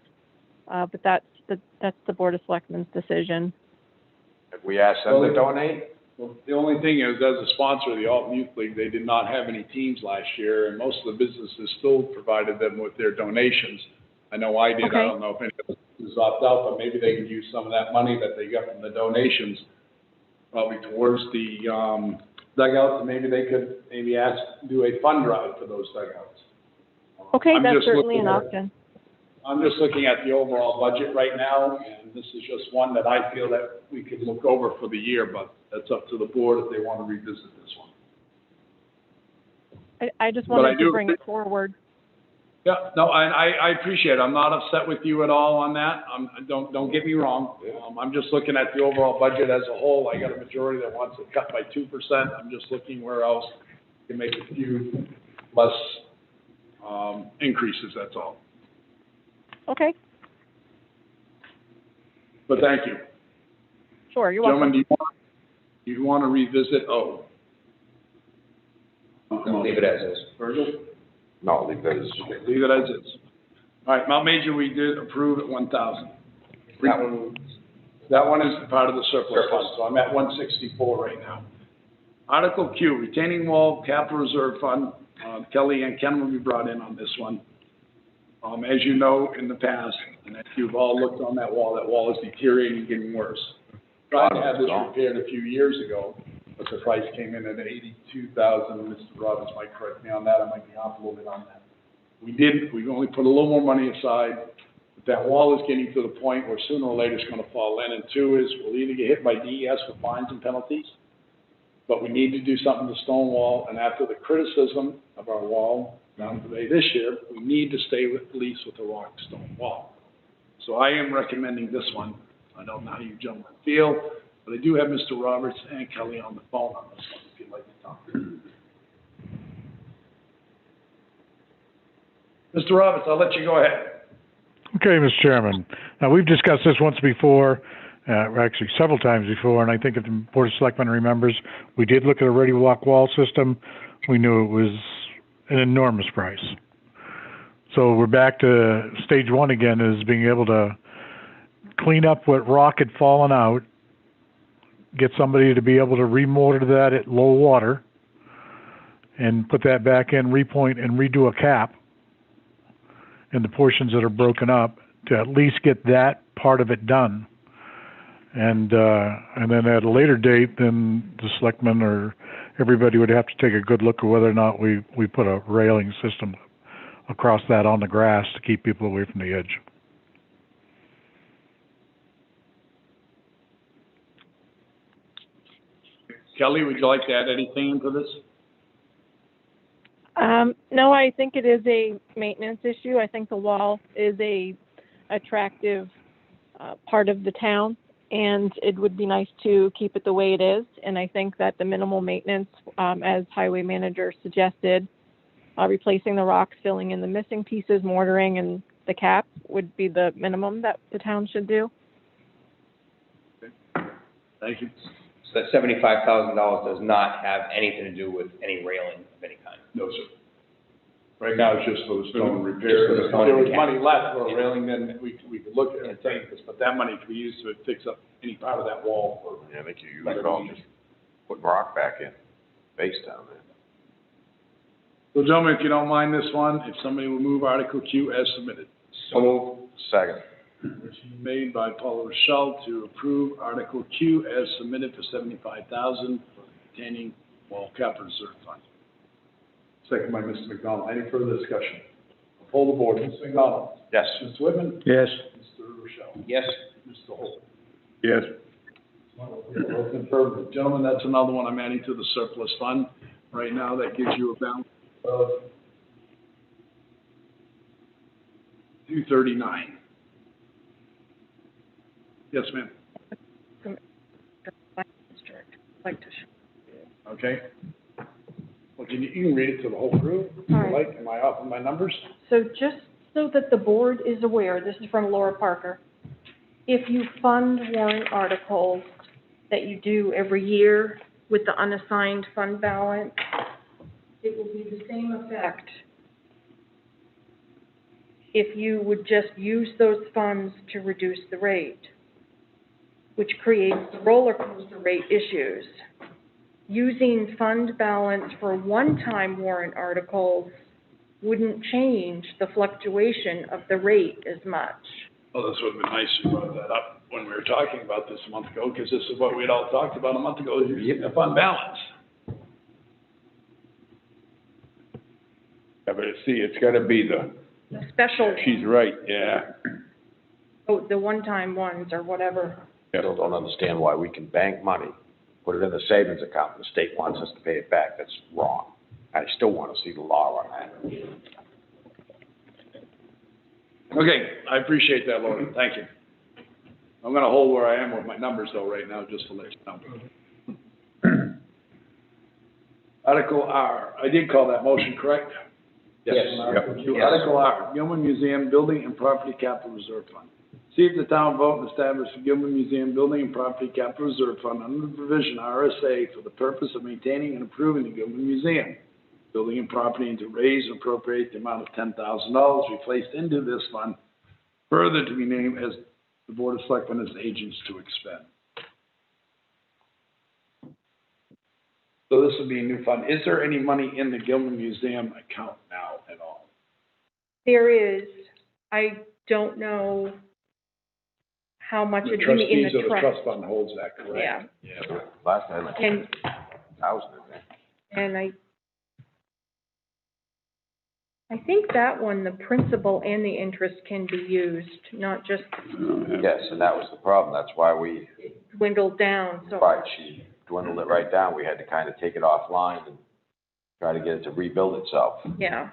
But that's the Board of Selectmen's decision. Have we asked them to donate? Well, the only thing is, as a sponsor of the Alton Youth League, they did not have any teams last year, and most of the businesses still provided them with their donations. I know I did. Okay. I don't know if any of us opt out, but maybe they could use some of that money that they got from the donations probably towards the dugouts, and maybe they could do a fund drive for those dugouts. Okay, I'm that's just certainly looking an at- option. I'm just looking at the overall budget right now, and this is just one that I feel that we could look over for the year, but that's up to the board if they want to revisit this one. I just But I wanted do to bring think- it forward. Yeah, no, I appreciate it. I'm not upset with you at all on that. Don't get me wrong. I'm just looking at the overall budget as a whole. I got a majority that wants it cut by 2%. I'm just looking where else we can make a few less increases, that's all. Okay, But thank you. sure, you're Gentlemen, welcome. do you want to revisit, Leave it as is. Virgil? No, leave it as. Leave it as is. All right, Mount Major, we did approve at 1,000. That one is part of the surplus fund, so I'm at 164 right now. Article Q, retaining wall capital reserve fund, Kelly and Ken will be brought in on this one. As you know, in the past, and if you've all looked on that wall is deteriorating, getting worse. Tried to have this repaired a few years ago, but the price came in at $82,000. Mr. Roberts might correct me on that, I might be off a little bit on that. We only put a little more money aside, but that wall is getting to the point where sooner or later it's gonna fall in. And two is, we'll either get hit by DES with fines and penalties, but we need to do something to stone wall, and after the criticism of our wall down today this year, we need to stay with, at least with the rock stone wall. So I am recommending this one. I don't know how you gentlemen feel, but I do have Mr. Roberts and Kelly on the phone on this one, if you'd like to talk. Mr. Roberts, I'll let you go ahead. Okay, Mr. Chairman. Now, we've discussed this once before, actually several times before, and I think if the Board of Selectmen remembers, we did look at a ready walk wall system. We knew it was an enormous price. So we're back to stage one again, is being able to clean up what rock had fallen out, get somebody to be able to remortar that at low water, and put that back in, repoint, and redo a cap in the portions that are broken up to at least get that part of it done. And then at a later date, then the selectmen or everybody would have to take a good look at whether or not we put a railing system across that on the grass to keep people away from the edge. Kelly, would you like to add anything into this? No, I think it is a maintenance issue. I think the wall is a attractive part of the town, and it would be nice to keep it the way it is. And I think that the minimal maintenance, as highway manager suggested, replacing the rocks, filling in the missing pieces, mortaring, and the cap would be the minimum that the town should do. Thank you. So that $75,000 does not have anything to do with any railing of any kind. No, sir. Right now, it's just for the stone Just repair. for the If stone there was and money left for a railing, then we could look at it and take this, but that money could be used to fix up any part of that wall. Yeah, I think you use it all, just put rock back in, base down there. So gentlemen, if you don't mind this one, if somebody will move Article Q as submitted. So moved. Second. Motion made by Paul Rochelle to approve Article Q as submitted for $75,000 for retaining wall capital reserve fund. Second by Mr. McDonald. Any further discussion? I'll poll the board. Mr. McDonald? Yes. Mr. Whitman? Yes. Mr. Rochelle? Yes. Mr. Holt? Yes. Both affirmative. Gentlemen, that's another one I'm adding to the surplus fund. Right now, that gives you a balance of $239. Yes, ma'am. Okay. Well, you can read it to the whole group, if you All right. like. Am I off on my numbers? So just so that the board is aware, this is from Laura Parker. if you fund warrant articles that you do every year with the unassigned fund balance, it will be the same effect if you would just use those funds to reduce the rate, which creates the roller coaster rate issues. Using fund balance for one-time warrant articles wouldn't change the fluctuation of the rate as much. Well, this would have been nice you brought that up when we were talking about this a month ago, because this is what we'd all talked about a month ago, is you're getting a fund balance. Yeah, but see, it's gotta be the, The special, she's right, yeah. oh, the one-time ones or whatever. Still don't understand why we can bank money, put it in the savings account, and the state wants us to pay it back. That's wrong. I still want to see the law on that. Okay, I appreciate that, Lori, thank you. I'm gonna hold where I am with my numbers though right now, just to let you know. Article R, I did call that motion, correct? Yes. Article two. Article R, Gilman Museum Building and Property Capital Reserve Fund. See if the town vote and establish the Gilman Museum Building and Property Capital Reserve Fund under the provision RSA for the purpose of maintaining and improving the Gilman Museum building and property, and to raise and appropriate the amount of $10,000 to be placed into this fund, further to be named as the Board of Selectmen as agents to expend. So this would be a new fund. Is there any money in the Gilman Museum account now at all? There is, I don't know how much The is in trustees the of the trust. trust fund holds that, correct? Yeah. Yeah, last time, like, And, 1,000 in there. and I think that one, the principal and the interest can be used, not just Yes, and that was the problem. That's why we, dwindled down, so. right, she dwindled it right down. We had to kind of take it offline and try to get it to rebuild itself. Yeah.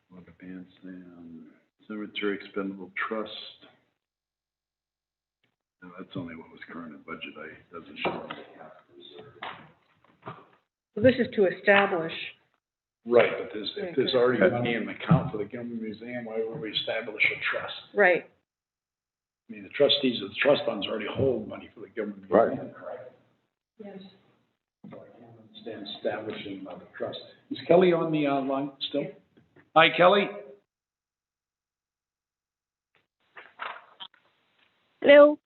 What a bandstand, cemetery expendable trust. No, that's only what was current in budget, doesn't show. So this is to establish, Right, but if there's already money in the account for the Gilman Museum, why would we establish a trust? right, I mean, the trustees of the trust funds already hold money for the Gilman Museum, Right. correct? yes. So I can't understand establishing another trust. Is Kelly on the line still? Hi, Kelly? Hello?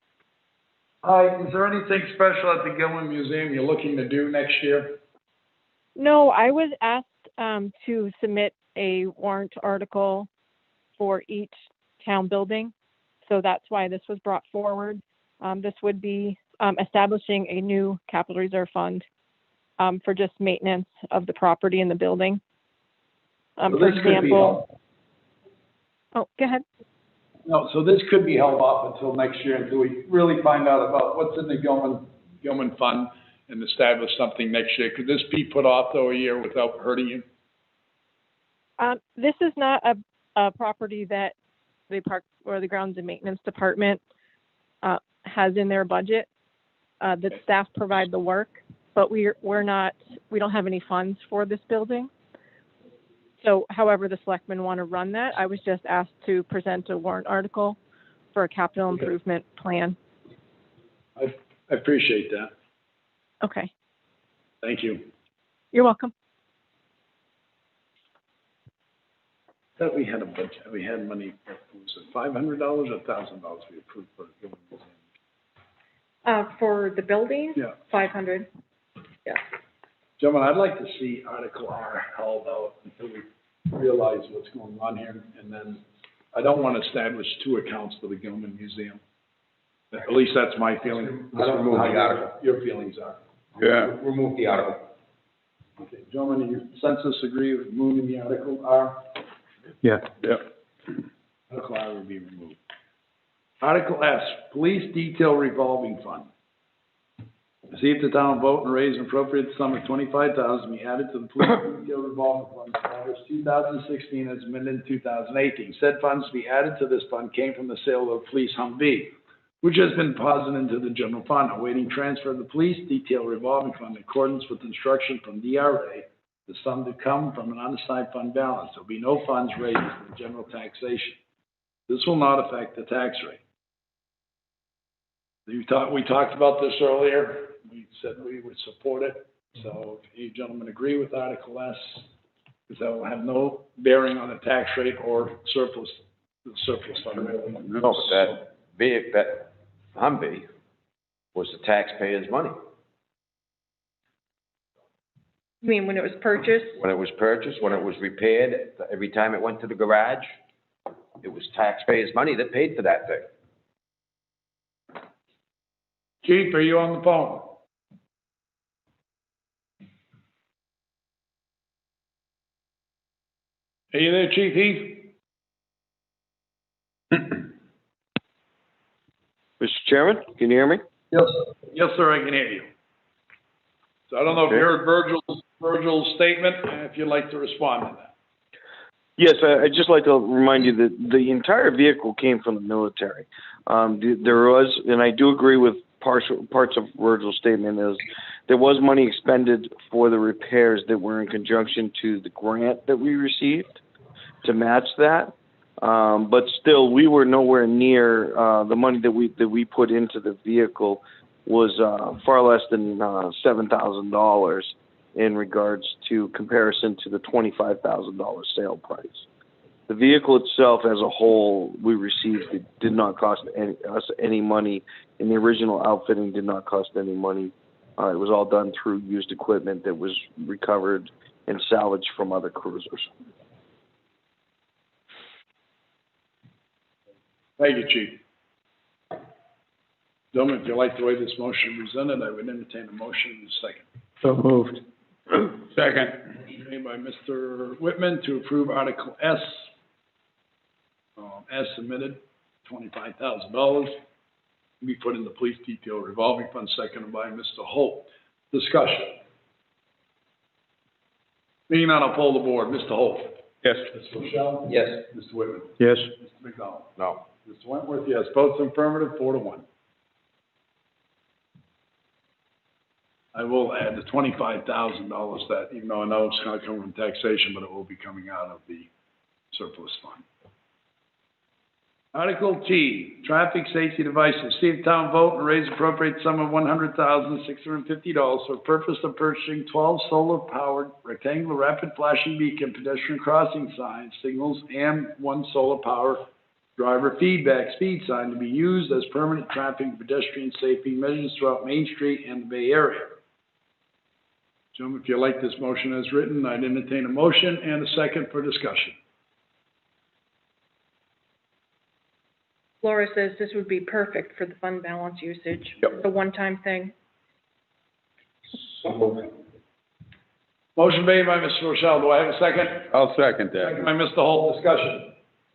Hi, is there anything special at the Gilman Museum you're looking to do next year? No, I was asked to submit a warrant article for each town building. So that's why this was brought forward. This would be establishing a new capital reserve fund for just maintenance of the property in the building. So For this could be example, oh, go ahead. No, so this could be held off until next year, until we really find out about what's in the Gilman Fund and establish something next year. Could this be put off though a year without hurting you? This is not a property that the park or the grounds and maintenance department has in their budget. The staff provide the work, but we don't have any funds for this building. So however the selectmen want to run that, I was just asked to present a warrant article for a capital improvement plan. I appreciate that. Okay, Thank you. you're welcome. Thought we had a budget, we had money, was it $500 or $1,000 we approved for the Gilman Museum? For the building? Yeah. 500, yeah. Gentlemen, I'd like to see Article R held out until we realize what's going on here, and then I don't want to establish two accounts for the Gilman Museum. At least that's my feeling. I don't know how your feelings are. Yeah. Remove the article. Okay, gentlemen, your census agree with moving the Article R? Yeah. Yep. Article R will be removed. Article S, Police Detail Revolving Fund. See if the town vote and raise and appropriate the sum of $25,000 to be added to the Police Detail Revolving Fund for August 2016 as amended in 2018. Said funds to be added to this fund came from the sale of the police Humvee. which has been deposited into the general fund, awaiting transfer of the police detail revolving fund in accordance with instruction from DRA, the sum to come from an unassigned fund balance. There will be no funds raised for general taxation. This will not affect the tax rate. We talked about this earlier. We said we would support it. So if you gentlemen agree with Article S, because that will have no bearing on the tax rate or surplus fund. No, but that Humvee was the taxpayer's money. You mean when it was purchased? When it was purchased, when it was repaired, every time it went to the garage, it was taxpayers' money that paid for that thing. Chief, are you on the phone? Are you there, Chief Heath? Mr. Chairman, can you hear me? Yes. Yes, sir, I can hear you. So I don't know if you heard Virgil's statement, and if you'd like to respond to that. Yes, I'd just like to remind you that the entire vehicle came from the military. There was, and I do agree with parts of Virgil's statement, is there was money expended for the repairs that were in conjunction to the grant that we received to match that. But still, we were nowhere near the money that we put into the vehicle was far less than $7,000 in regards to comparison to the $25,000 sale price. The vehicle itself as a whole, we received, it did not cost us any money, and the original outfitting did not cost any money. It was all done through used equipment that was recovered and salvaged from other cruisers. Thank you, Chief. Gentlemen, if you like the way this motion presented, I would entertain a motion in a second. So moved. Second. Motion made by Mr. Whitman to approve Article S, as submitted, $25,000. Be put in the police detail revolving fund, seconded by Mr. Holt. Discussion. Being none, I'll poll the board. Mr. Holt. Yes. Mr. Rochelle. Yes. Mr. Whitman. Yes. Mr. McDonald. No. Mr. Wentworth, yes. Votes affirmative, 4-1. I will add the $25,000 that, even though I know it's not coming from taxation, but it will be coming out of the surplus fund. Article T, traffic safety devices. See if town vote and raise appropriate sum of $100,650 for the purpose of purchasing 12 solar-powered rectangular rapid flashing beacon pedestrian crossing signs, signals, and 1 solar-powered driver feedback speed sign to be used as permanent traffic and pedestrian safety measures throughout Main Street and the Bay Area. Gentlemen, if you like this motion as written, I'd entertain a motion and a second for discussion. Laura says this would be perfect for the fund balance usage. Yep. The one-time thing. Motion made by Mr. Rochelle. Do I have a second? I'll second that. Second by Mr. Holt. Discussion.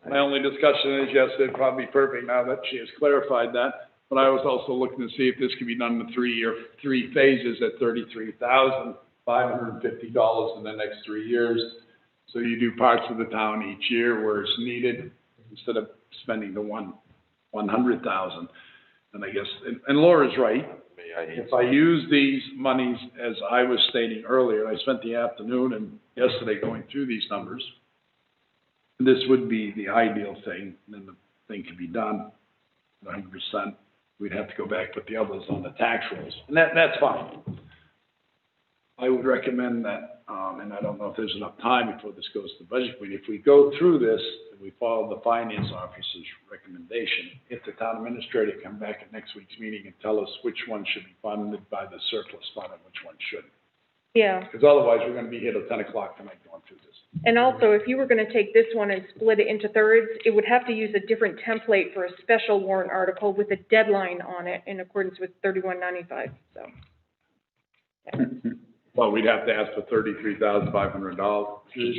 My only discussion is, yes, it'd probably be perfect now that she has clarified that. But I was also looking to see if this could be done in 3 phases at $33,550 in the next 3 years. So you do parts of the town each year where it's needed instead of spending the $100,000. And I guess, and Laura's right. If I use these monies, as I was stating earlier, I spent the afternoon and yesterday going through these numbers. This would be the ideal thing, and then the thing could be done 100%. We'd have to go back with the others on the tax rolls, and that's fine. I would recommend that, and I don't know if there's enough time before this goes to the budget committee. If we go through this and we follow the finance officer's recommendation, if the town administrator come back at next week's meeting and tell us which one should be funded by the surplus fund and which one shouldn't. Yeah. Because otherwise, we're going to be here till 10 o'clock tonight going through this. And also, if you were going to take this one and split it into thirds, it would have to use a different template for a special warrant article with a deadline on it in accordance with 3195, so. Yeah. Well, we'd have to ask for $33,500 each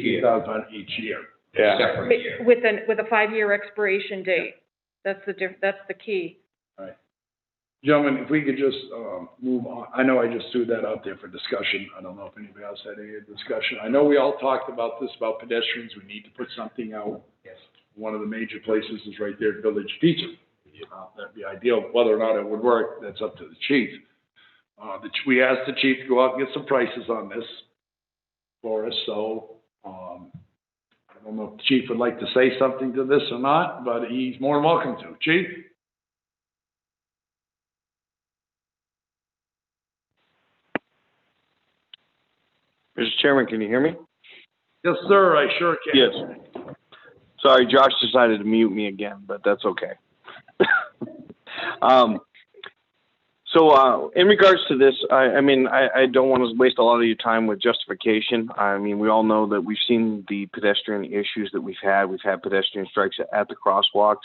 year. Yeah. With a 5-year expiration date. That's the key. All right. Gentlemen, if we could just move on. I know I just threw that out there for discussion. I don't know if anybody else had any discussion. I know we all talked about this, about pedestrians. We need to put something out. Yes. One of the major places is right there at Village Pizza. that'd be ideal. Whether or not it would work, that's up to the chief. We asked the chief to go out and get some prices on this for us, so, I don't know if the chief would like to say something to this or not, but he's more than welcome to. Chief? Mr. Chairman, can you hear me? Yes, sir, I sure can. Yes. Sorry, Josh decided to mute me again, but that's okay. So in regards to this, I mean, I don't want to waste a lot of your time with justification. I mean, we all know that we've seen the pedestrian issues that we've had. We've had pedestrian strikes at the crosswalks.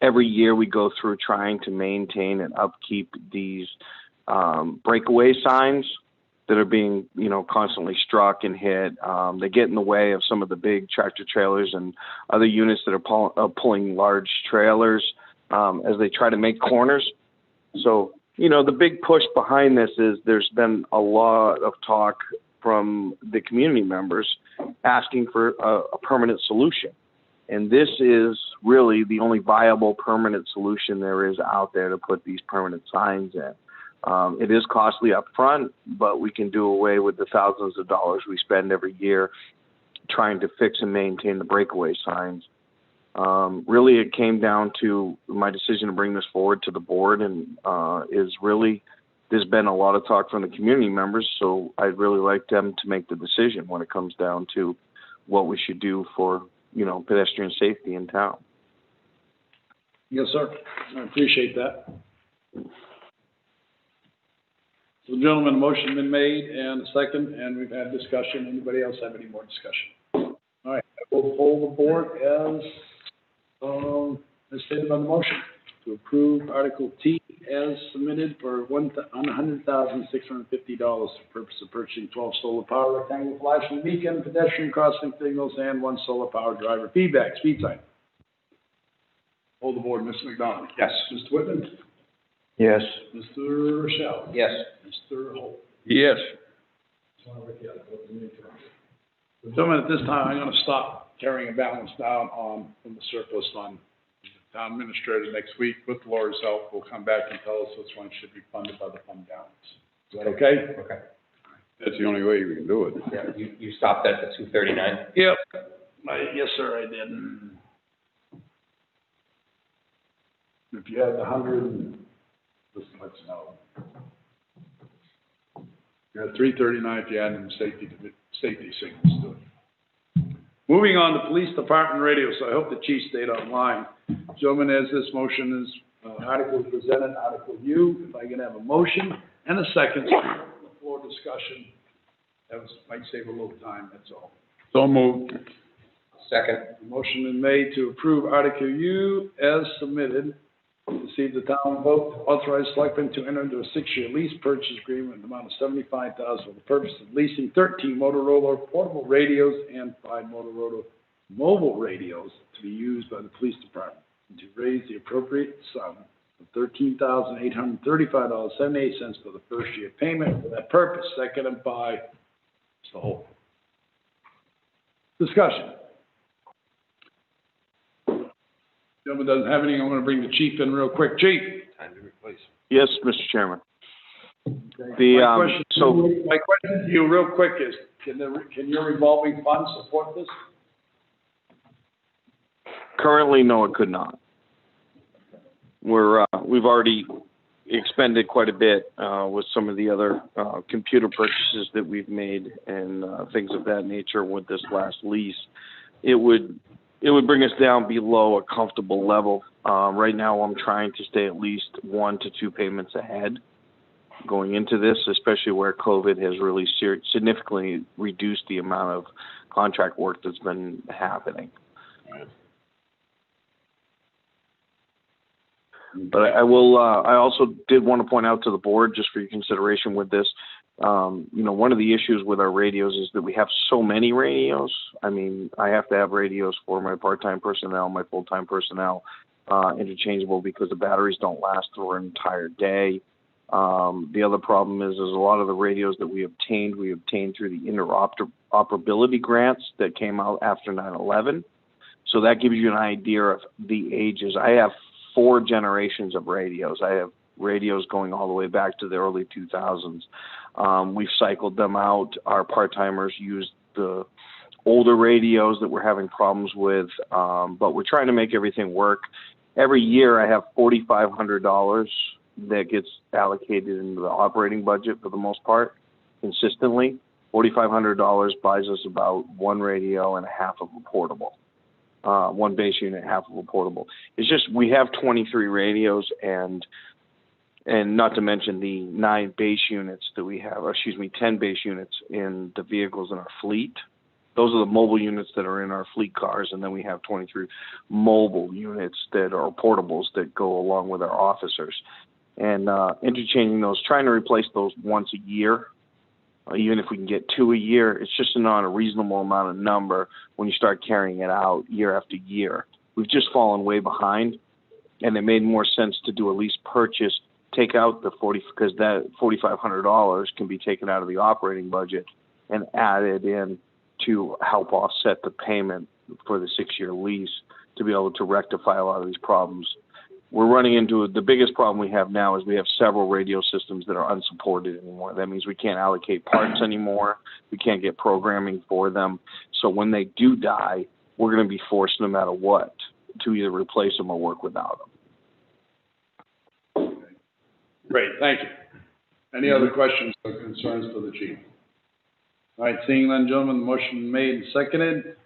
Every year we go through trying to maintain and upkeep these breakaway signs that are being, you know, constantly struck and hit. They get in the way of some of the big tractor trailers and other units that are pulling large trailers as they try to make corners. So, you know, the big push behind this is there's been a lot of talk from the community members asking for a permanent solution. And this is really the only viable permanent solution there is out there to put these permanent signs in. It is costly up front, but we can do away with the thousands of dollars we spend every year trying to fix and maintain the breakaway signs. Really, it came down to my decision to bring this forward to the board, and is really, there's been a lot of talk from the community members, so I'd really like them to make the decision when it comes down to what we should do for, you know, pedestrian safety in town. Yes, sir. I appreciate that. So, gentlemen, a motion been made and a second, and we've had discussion. Anybody else have any more discussion? All right, we'll poll the board as stated on the motion to approve Article T as submitted for $100,650 for purpose of purchasing 12 solar power rectangle flashing beacon, pedestrian crossing signals, and 1 solar power driver feedback speed sign. Hold the board, Mr. McDonald. Yes. Mr. Whitman. Yes. Mr. Rochelle. Yes. Mr. Holt. Yes. Gentlemen, at this time, I'm going to stop carrying a balance down from the surplus fund. The town administrator next week, with Laura's help, will come back and tell us which one should be funded by the fund balance. Is that okay? Okay. That's the only way you can do it. Yeah, you stopped at the 239? Yep. Yes, sir, I did. If you had the 100, just let you know. You had 339 if you add in safety signals to it. Moving on to police department radio, so I hope the chief stayed online. Gentlemen, as this motion is, article presented, Article U, if I can have a motion and a second, floor discussion, that might save a little time, that's all. So moved. Second. The motion been made to approve Article U as submitted. To see the town vote to authorize selectmen to enter into a 6-year lease purchase agreement in the amount of $75,000 for the purpose of leasing 13 Motorola portable radios and 5 Motorola mobile radios to be used by the police department, and to raise the appropriate sum of $13,835.78 for the first year payment for that purpose. Seconded by Mr. Holt. Discussion. Gentleman doesn't have anything. I'm going to bring the chief in real quick. Chief. Time to replace. Yes, Mr. Chairman. Okay. My question to you real quick is, can your revolving fund support this? Currently, no, it could not. We've already expended quite a bit with some of the other computer purchases that we've made and things of that nature with this last lease. It would bring us down below a comfortable level. Right now, I'm trying to stay at least 1 to 2 payments ahead going into this, especially where COVID has really significantly reduced the amount of contract work that's been happening. Right. But I will. I also did want to point out to the board, just for your consideration with this, you know, one of the issues with our radios is that we have so many radios. I mean, I have to have radios for my part-time personnel, my full-time personnel, interchangeable, because the batteries don't last for an entire day. The other problem is a lot of the radios that we obtained through the interoperability grants that came out after 9/11. So that gives you an idea of the ages. I have 4 generations of radios. I have radios going all the way back to the early 2000s. We've cycled them out. Our part-timers use the older radios that we're having problems with, but we're trying to make everything work. Every year I have $4,500 that gets allocated into the operating budget for the most part, consistently. $4,500 buys us about 1 radio and a half of a portable. 1 base unit, half of a portable. It's just, we have 23 radios and not to mention the 9 base units that we have, or 10 base units in the vehicles in our fleet. Those are the mobile units that are in our fleet cars, and then we have 23 mobile units that are portables that go along with our officers. And interchanging those, trying to replace those once a year, even if we can get 2 a year, it's just not a reasonable amount of number when you start carrying it out year after year. We've just fallen way behind, and it made more sense to do a lease purchase, take out the because that $4,500 can be taken out of the operating budget and added in to help offset the payment for the 6-year lease to be able to rectify a lot of these problems. We're running into the biggest problem we have now is we have several radio systems that are unsupported anymore. That means we can't allocate parts anymore. We can't get programming for them. So when they do die, we're going to be forced, no matter what, to either replace them or work without them. Great, thank you. Any other questions or concerns for the chief? All right, seeing none, gentlemen, the motion made and seconded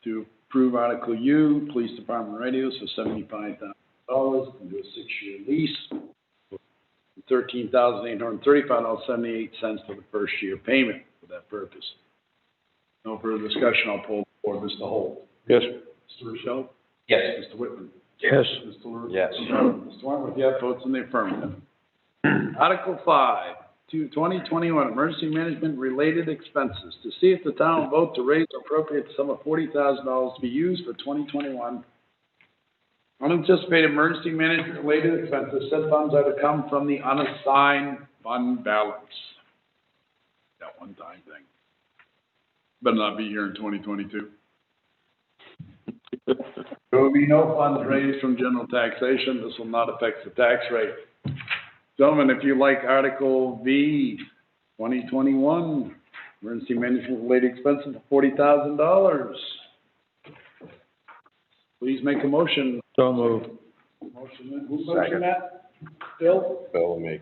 to approve Article U, Police Department radios for $75,000 and do a 6-year lease. $13,835.78 for the first year payment for that purpose. No further discussion. I'll pull forward Mr. Holt. Yes. Mr. Rochelle? Yes. Mr. Whitman? Yes. Mr. Yes. Mr. Wentworth, yes, votes in the affirmative. Article 5, 2021 emergency management related expenses. To see if the town will vote to raise or appropriate the sum of $40,000 to be used for 2021 unanticipated emergency management related expenses. Said funds are to come from the unassigned fund balance. That one-time thing. Better not be here in 2022. There will be no funds raised from general taxation. This will not affect the tax rate. Gentlemen, if you like Article V, 2021, emergency management related expenses of $40,000. Please make a motion. So moved. Motion, who motioned that? Phil? Phil and me.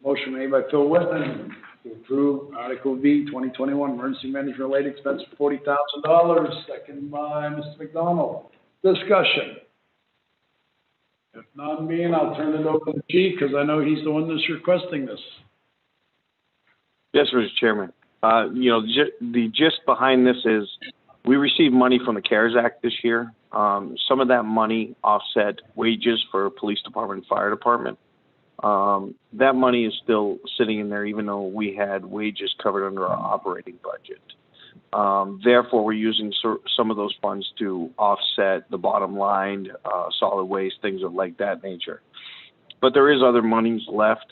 Motion made by Phil Whitman to approve Article V, 2021, emergency management related expense for $40,000. Second by Mr. McDonald. Discussion. If none being, I'll turn it over to the chief because I know he's the one that's requesting this. Yes, Mr. Chairman. The gist behind this is we received money from the CARES Act this year. Some of that money offset wages for police department and fire department. That money is still sitting in there even though we had wages covered under our operating budget. Therefore, we're using some of those funds to offset the bottom line, solid waste, things of like that nature. But there is other monies left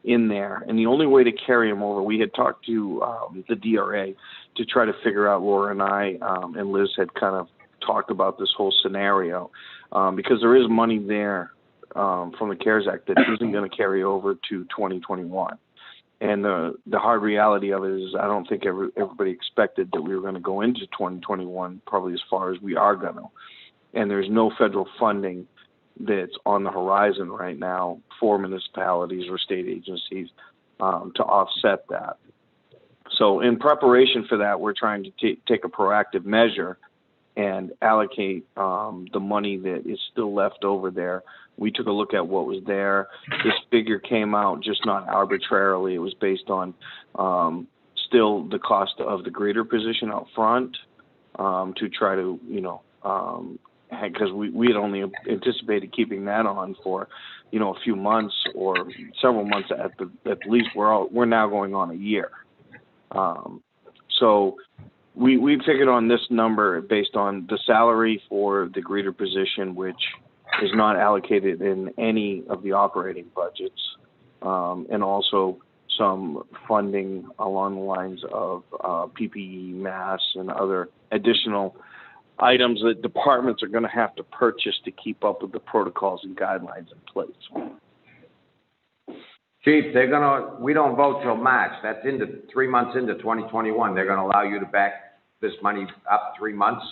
in there, and the only way to carry them over, we had talked to the DRA to try to figure out, Laura and I and Liz had kind of talked about this whole scenario, because there is money there from the CARES Act that isn't going to carry over to 2021. And the hard reality of it is I don't think everybody expected that we were going to go into 2021 probably as far as we are going to. And there's no federal funding that's on the horizon right now for municipalities or state agencies to offset that. So in preparation for that, we're trying to take a proactive measure and allocate the money that is still left over there. We took a look at what was there. This figure came out just not arbitrarily. It was based on still the cost of the greeter position out front to try to, because we had only anticipated keeping that on for, a few months or several months at least. We're now going on a year. So we figured on this number based on the salary for the greeter position, which is not allocated in any of the operating budgets, and also some funding along the lines of PPE, masks, and other additional items that departments are gonna have to purchase to keep up with the protocols and guidelines in place. Chief, we don't vote till March. That's 3 months into 2021. They're gonna allow you to back this money up 3 months?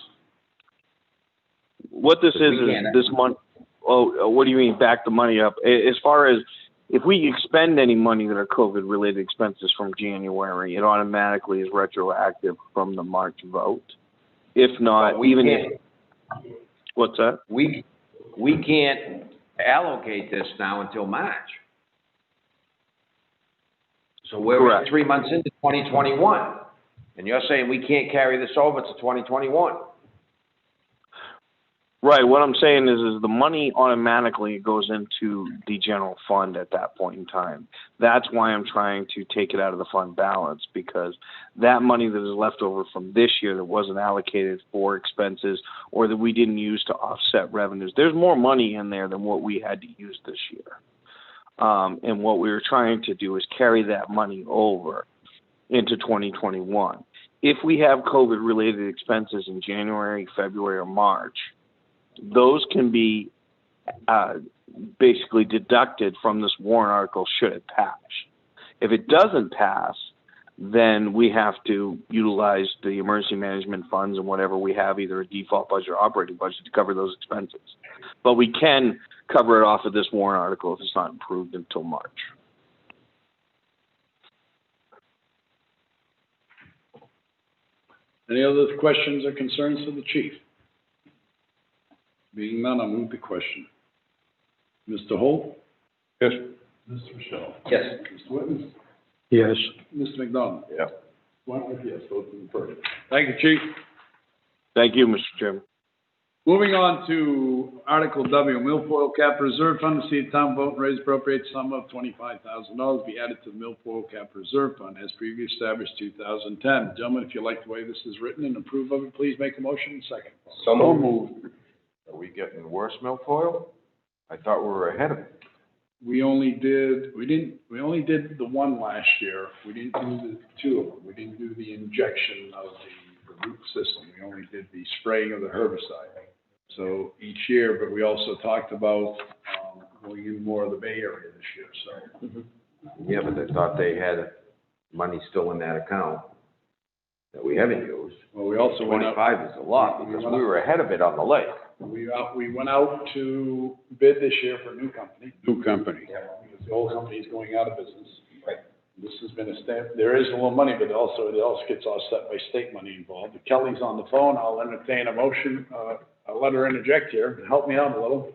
What this is this month, what do you mean back the money up? As far as, if we expend any money that are COVID-related expenses from January, it automatically is retroactive from the March vote. If not, what's that? We can't allocate this now until March. So we're 3 months into 2021, and you're saying we can't carry this over to 2021. Right, what I'm saying is the money automatically goes into the general fund at that point in time. That's why I'm trying to take it out of the fund balance, because that money that is left over from this year that wasn't allocated for expenses or that we didn't use to offset revenues, there's more money in there than what we had to use this year. And what we were trying to do is carry that money over into 2021. If we have COVID-related expenses in January, February, or March, those can be basically deducted from this warrant article should it pass. If it doesn't pass, then we have to utilize the emergency management funds and whatever we have, either a default budget or operating budget, to cover those expenses. But we can cover it off of this warrant article if it's not approved until March. Any other questions or concerns for the chief? Being none, I'll move the question. Mr. Holt? Yes. Mr. Michelle? Yes. Mr. Whitman? Yes. Mr. McDonald? Yeah. Wentworth, yes, vote in affirmative. Thank you, chief. Thank you, Mr. Chairman. Moving on to Article W, Milfoil Cap Reserve Fund, to see a town vote and raise appropriate sum of $25,000 be added to the Milfoil Cap Reserve Fund as previously established 2010. Gentlemen, if you like the way this is written and approve of it, please make a motion and second. So moved. Are we getting worse milfoil? I thought we were ahead of it. We only did the one last year. We didn't do the two of them. We didn't do the injection of the root system. We only did the spraying of the herbicide. So each year, but we also talked about, going in more of the Bay Area this year, so. Yeah, but I thought they had money still in that account that we haven't used. Well, we also went out. 25 is a lot, because we were ahead of it on the lake. We went out to bid this year for a new company. New company. Yeah, because the old company is going out of business. Right. This has been there is a little money, but also, it also gets offset by state money involved. If Kelly's on the phone, I'll entertain a motion, I'll let her interject here and help me out a little.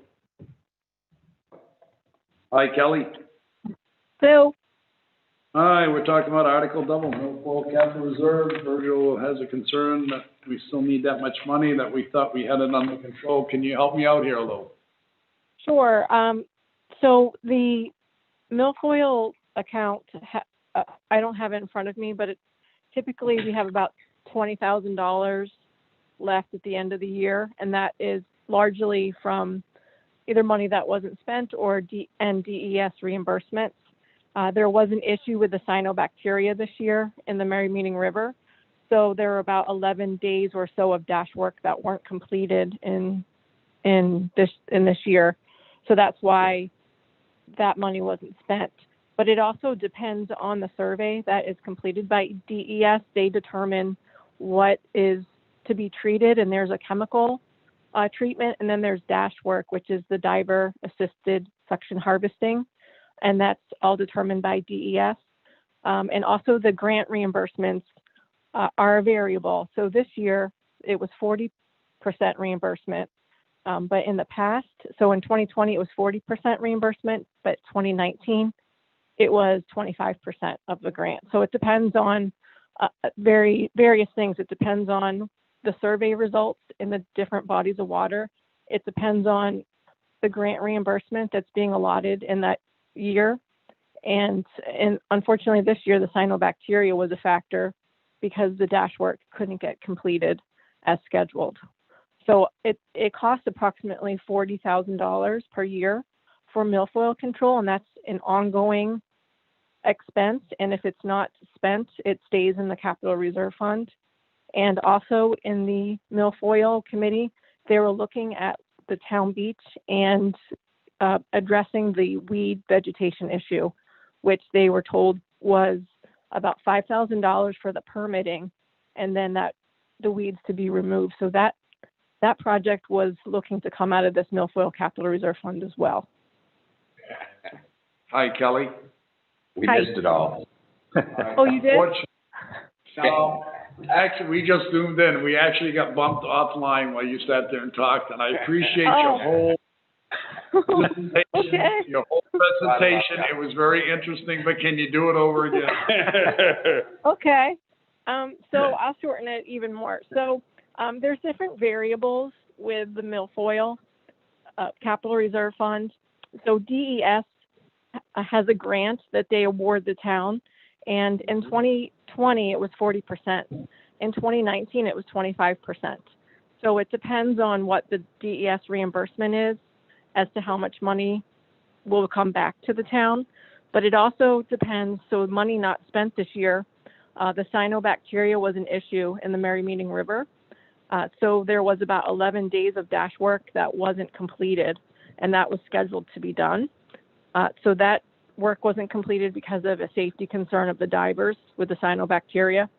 Hi, Kelly. So, Hi, we're talking about Article Double, Milfoil Capital Reserve. Virgil has a concern that we still need that much money, that we thought we had it under control. Can you help me out here a little? sure. So the milfoil account, I don't have it in front of me, but typically we have about $20,000 left at the end of the year, and that is largely from either money that wasn't spent or DES reimbursements. There was an issue with the cyanobacteria this year in the Mary Meeting River. So there were about 11 days or so of dash work that weren't completed in this year. So that's why that money wasn't spent. But it also depends on the survey that is completed by DES. They determine what is to be treated, and there's a chemical treatment, and then there's dash work, which is the diver assisted suction harvesting. And that's all determined by DES. And also the grant reimbursements are variable. So this year it was 40% reimbursement, but in the past, so in 2020 it was 40% reimbursement, but 2019 it was 25% of the grant. So it depends on various things. It depends on the survey results in the different bodies of water. It depends on the grant reimbursement that's being allotted in that year. And unfortunately this year the cyanobacteria was a factor because the dash work couldn't get completed as scheduled. So it costs approximately $40,000 per year for milfoil control, and that's an ongoing expense. And if it's not spent, it stays in the capital reserve fund. And also in the milfoil committee, they were looking at the town beach and addressing the weed vegetation issue, which they were told was about $5,000 for the permitting, and then the weeds to be removed. So that project was looking to come out of this milfoil capital reserve fund as well. Hi, Kelly. We Hi. missed it all. Oh, you did? No, actually, we just zoomed in. We actually got bumped offline while you sat there and talked, and I appreciate your whole presentation. Okay. Your whole presentation. It was very interesting, but can you do it over again? Okay. So I'll shorten it even more. So there's different variables with the milfoil capital reserve fund. So DES has a grant that they award the town, and in 2020 it was 40%. In 2019 it was 25%. So it depends on what the DES reimbursement is as to how much money will come back to the town. But it also depends, so money not spent this year, the cyanobacteria was an issue in the Merrymeeting River. So there was about 11 days of dash work that wasn't completed, and that was scheduled to be done. So that work wasn't completed because of a safety concern of the divers with the cyanobacteria.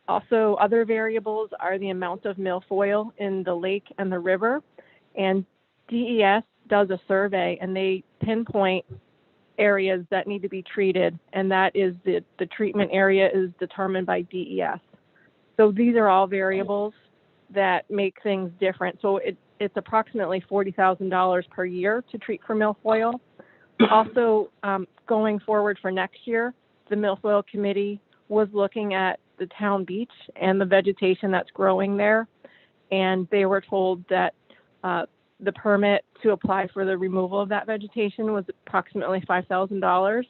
Also, other variables are the amount of milfoil in the lake and the river. And DES does a survey, and they pinpoint areas that need to be treated, and that is the treatment area is determined by DES. So these are all variables that make things different. So it's approximately $40,000 per year to treat for milfoil. Also, going forward for next year, the milfoil committee was looking at the town beach and the vegetation that's growing there, and they were told that the permit to apply for the removal of that vegetation was approximately $5,000.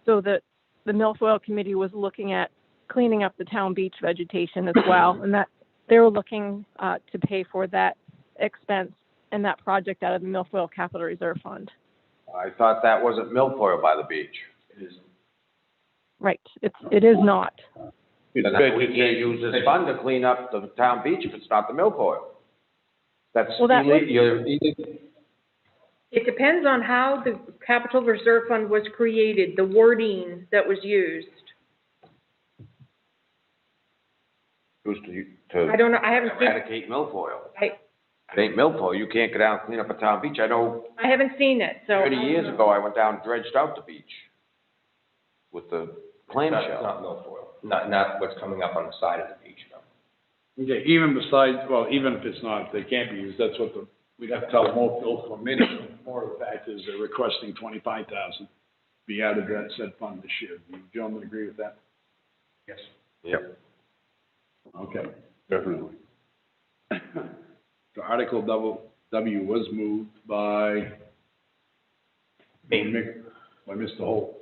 So that the milfoil committee was looking at cleaning up the town beach vegetation as well, and that they were looking to pay for that expense and that project out of the milfoil capital reserve fund. I thought that wasn't milfoil by the beach. It is. Right, it is not. Then we can't use this fund to clean up the town beach if it's not the milfoil. That's Well, that illegal. It depends on how the capital reserve fund was created, the wording that was used. I don't know, I haven't seen. Eradicate milfoil. It ain't milfoil, you can't go down and clean up a town beach. I know I haven't seen it, so. 30 years ago, I went down and dredged out the beach with the clamshell. Not milfoil, not what's coming up on the side of the beach, no. Okay, even besides, well, even if it's not, if they can't be used, that's what we'd have to tell them all for a minute. More of the fact is they're requesting $25,000 be added to that said fund this year. Do you gentlemen agree with that? Yes. Yep. Okay. Definitely. So Article W was moved by Mr. Holt,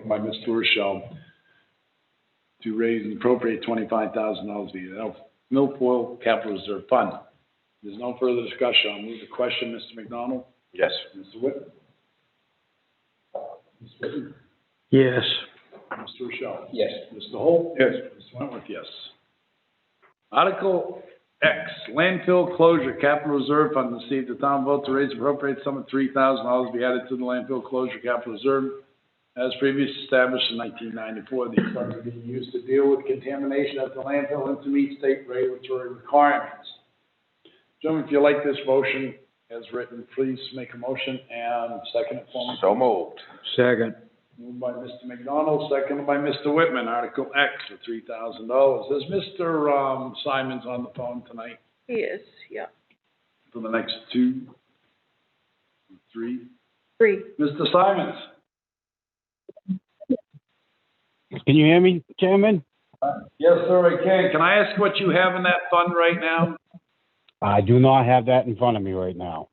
by Mr. Rochelle, to raise and appropriate $25,000 via the milfoil capital reserve fund. There's no further discussion. I'll move the question. Mr. McDonald? Yes. Mr. Whitman? Ms. Whitman? Yes. Mr. Rochelle? Yes. Mr. Holt? Yes. Mr. Wentworth, yes. Article X, landfill closure capital reserve fund, to see if the town vote to raise and appropriate sum of $3,000 be added to the landfill closure capital reserve as previously established in 1994. These funds are being used to deal with contamination at the landfill and to meet state regulatory requirements. Gentlemen, if you like this motion as written, please make a motion and second it for me. So moved. Second. Moved by Mr. McDonald, seconded by Mr. Whitman. Article X for $3,000. Is Mr. Simons on the phone tonight He is, yeah. for the next 2, 3? 3. Mr. Simons? Can you hear me, Chairman? Yes, sir, I can. Can I ask what you have in that fund right now? I do not have that in front of me right now.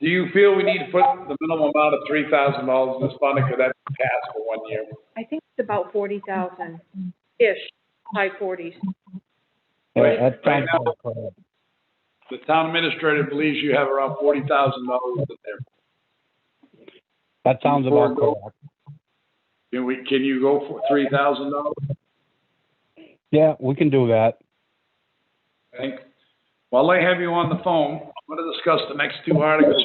Do you feel we need to put the minimum amount of $3,000 in this fund, or could that pass for 1 year? I think it's about 40,000-ish, high 40s. Yeah, that Right sounds now, about correct. the town administrator believes you have around $40,000 in there. That sounds about correct. Can you go for $3,000? Yeah, we can do that. Okay. While I have you on the phone, I'm gonna discuss the next two articles.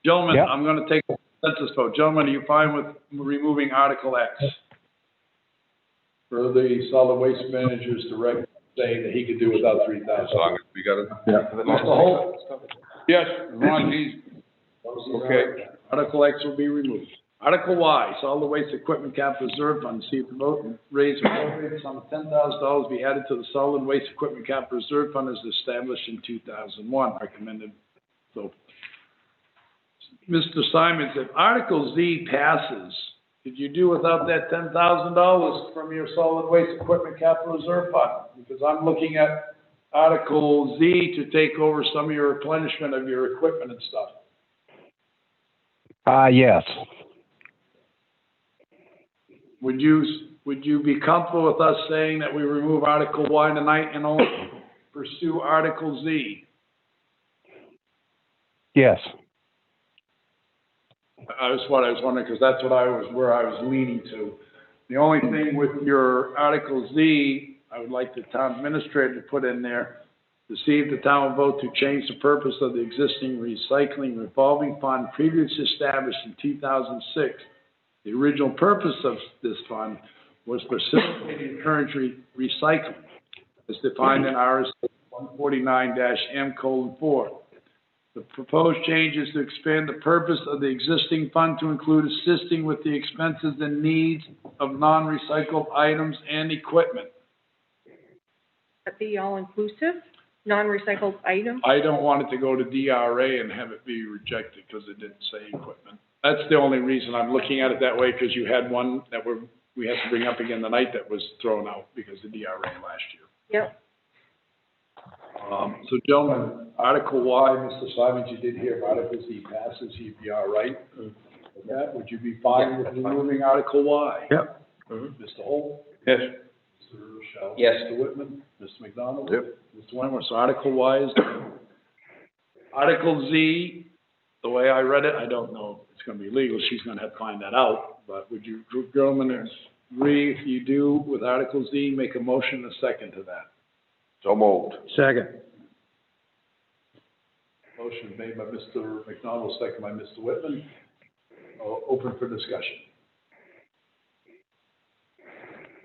Gentlemen, Yep. I'm gonna take a consensus vote. Gentlemen, are you fine with removing Article X? For the solid waste manager's direct saying that he could do without 3,000. As long as we got it. Yeah. Mr. Holt? Yes, as long as he's, okay. Article X will be removed. Article Y, solid waste equipment capital reserve fund, see if the vote and raise appropriate sum of $10,000 be added to the solid waste equipment capital reserve fund as established in 2001, recommended. So, Mr. Simons, if Article Z passes, could you do without that $10,000 from your solid waste equipment capital reserve fund? Because I'm looking at Article Z to take over some of your replenishment of your equipment and stuff. Yes. Would you be comfortable with us saying that we remove Article Y tonight and only pursue Article Z? Yes. That's what I was wondering, because that's what where I was leaning to. The only thing with your Article Z, I would like the town administrator to put in there, to see if the town will vote to change the purpose of the existing recycling revolving fund previously established in 2006. The original purpose of this fund was facilitating encouraging recycling, as defined in RS 149-M:4. The proposed change is to expand the purpose of the existing fund to include assisting with the expenses and needs of non-recycled items and equipment. That be all-inclusive, non-recycled items? I don't want it to go to DRA and have it be rejected because it didn't say equipment. That's the only reason I'm looking at it that way, because you had one that we had to bring up again tonight that was thrown out because of DRA last year. Yep. So gentlemen, Article Y, Mr. Simons, you did hear, if Article Z passes, he'd be all right with that. Would you be fine with removing Article Y? Yep. Mr. Holt? Yes. Mr. Rochelle? Yes. Mr. Whitman? Mr. McDonald? Yep. Mr. Wentworth, so Article Y is done. Article Z, the way I read it, I don't know if it's gonna be legal, she's gonna have to find that out, but would you gentlemen agree, if you do with Article Z, make a motion and a second to that? So moved. Second. Motion made by Mr. McDonald, second by Mr. Whitman. Open for discussion.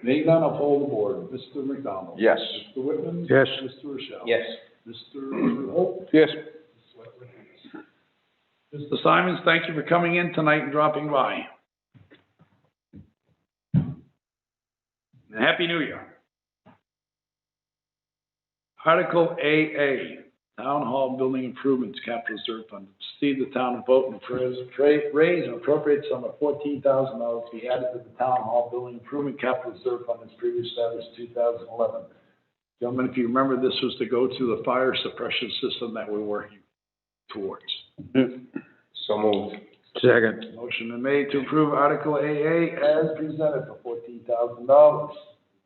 Being none, I'll poll the board. Mr. McDonald? Yes. Mr. Whitman? Yes. Mr. Rochelle? Yes. Mr. Holt? Yes. Mr. Simons, thank you for coming in tonight and dropping by. And Happy New Year. Article AA, Town Hall Building Improvements Capital Reserve Fund. See the town vote and raise and appropriate sum of $14,000 to be added to the Town Hall Building Improvement Capital Reserve Fund as previously established in 2011. Gentlemen, if you remember, this was to go to the fire suppression system that we're working towards. So moved. Second. Motion been made to approve Article AA as presented for $14,000 to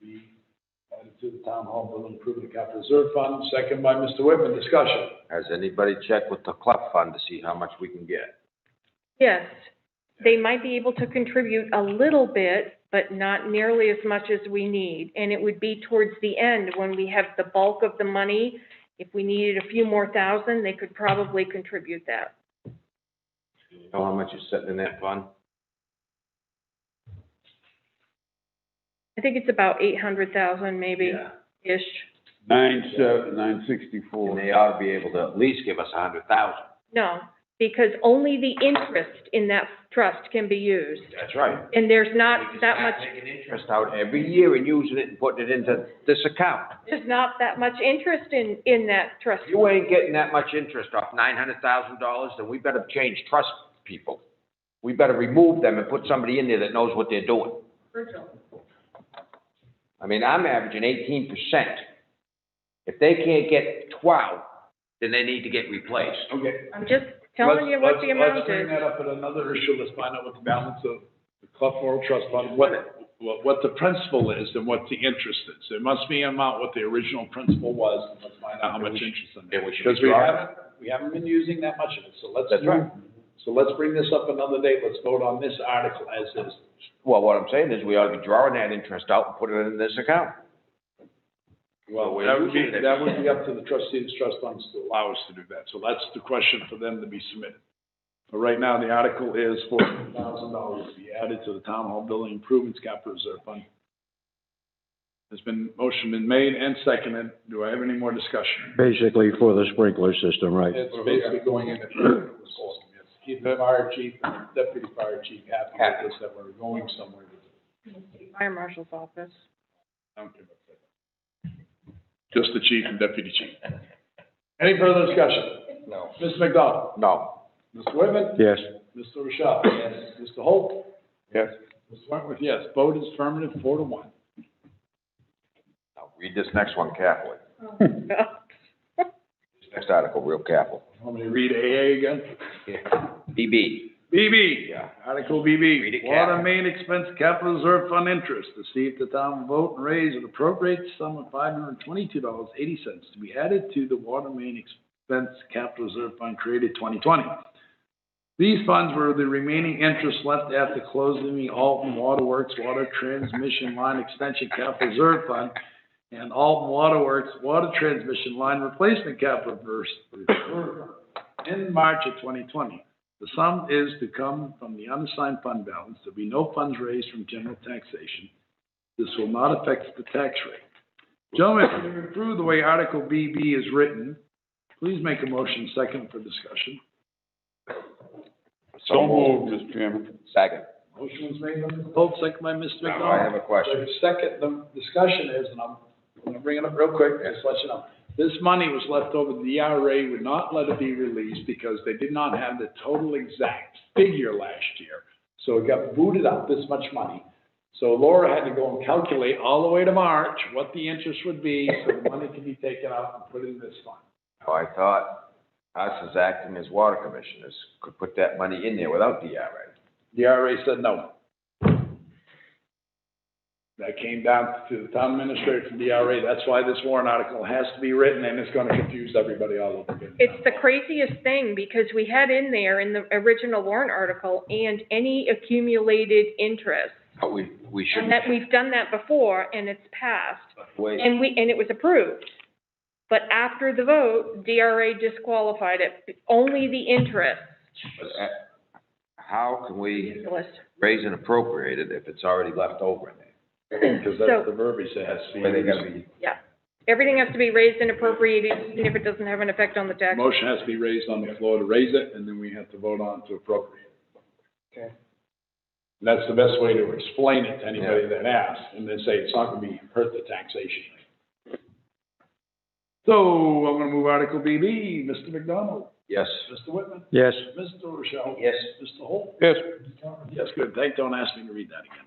be added to the Town Hall Building Improvement Capital Reserve Fund. Second by Mr. Whitman. Discussion. Has anybody checked with the CLEP fund to see how much we can get? Yes. They might be able to contribute a little bit, but not nearly as much as we need. And it would be towards the end when we have the bulk of the money. If we needed a few more thousand, they could probably contribute that. Do you know how much is sitting in that fund? I think it's about 800,000 maybe, ish. 964. And they ought to be able to at least give us 100,000. No, because only the interest in that trust can be used. That's right. And there's not that much, Taking interest out every year and using it and putting it into this account. there's not that much interest in that trust. You ain't getting that much interest off $900,000, then we better change trust people. We better remove them and put somebody in there that knows what they're doing. I mean, I'm averaging 18%. If they can't get 12, then they need to get replaced. Okay. I'm just telling you what the amount Let's bring is. that up at another issue. Let's find out what the balance of the Clough Moral Trust Fund, what the principal is and what the interest is. There must be an amount what the original principal was. Let's find out how much interest in it. Yeah, we should Because be drawing. we haven't been using that much of it, so let's That's right. So let's bring this up another day. Let's vote on this article as is. Well, what I'm saying is we ought to be drawing that interest out and put it in this account. Well, we're that would be up to the trustees, trust funds to allow us to do that. So that's the question for them to be submitted. But right now, the article is $14,000 to be added to the Town Hall Building Improvements Capital Reserve Fund. Motion been made and seconded. Do I have any more discussion? Basically for the sprinkler system, right? It's basically going in at the system, yes. Keep the fire chief and the deputy fire chief happy with this, that we're going somewhere with it. Fire marshal's office. I don't care about that. Just the chief and deputy chief. Any further discussion? No. Mr. McDonald? No. Mr. Whitman? Yes. Mr. Rochelle? Yes. Mr. Holt? Yes. Mr. Wentworth, yes. Vote is affirmative, 4-1. Now, read this next one carefully. This next article, real careful. Want me to read AA again? Yeah. BB. BB. Yeah. Article BB. Read it Water carefully. main expense capital reserve fund interest to see if the town will vote and raise an appropriate sum of $522.80 to be added to the water main expense capital reserve fund created 2020. These funds were the remaining interest left after closing the Alton Waterworks Water Transmission Line Extension Capital Reserve Fund and Alton Waterworks Water Transmission Line Replacement Capital Reserve Fund in March of 2020. The sum is to come from the unassigned fund balance. There'll be no funds raised from general taxation. This will not affect the tax rate. Gentlemen, if you approve the way Article BB is written, please make a motion second for discussion. So moved, Mr. Chairman. Second. Motion was made by Mr. Holt, second by Mr. Now, McDonald. I have a question. The discussion is, and I'm going to bring it up real quick, just to let you know. This money was left over, the DRA would not let it be released because they did not have the total exact figure last year. So it got booted up, this much money. So Laura had to go and calculate all the way to March what the interest would be, so the money could be taken out and put in this fund. Oh, I thought us as acting as water commissioners could put that money in there without DRA. DRA said no. That came down to the town administrator from DRA. That's why this warrant article has to be written, and it's going to confuse everybody all over again. It's the craziest thing, because we had in there in the original warrant article, and any accumulated interest. But we should. And that we've done that before, and it's passed, Wait. and it was approved. But after the vote, DRA disqualified it, only the interest. How can we raise and appropriate it if it's already left over in there? Because that's the verbiage that has to be. Where they gotta be. Yeah, everything has to be raised and appropriated, even if it doesn't have an effect on the tax. Motion has to be raised on the floor to raise it, and then we have to vote on to appropriate. Okay. And that's the best way to explain it to anybody that asks, and then say it's not going to hurt the taxation rate. So I'm going to move Article BB. Mr. McDonald? Yes. Mr. Whitman? Yes. Mr. Rochelle? Yes. Mr. Holt? Yes. Yes, good. Don't ask me to read that again.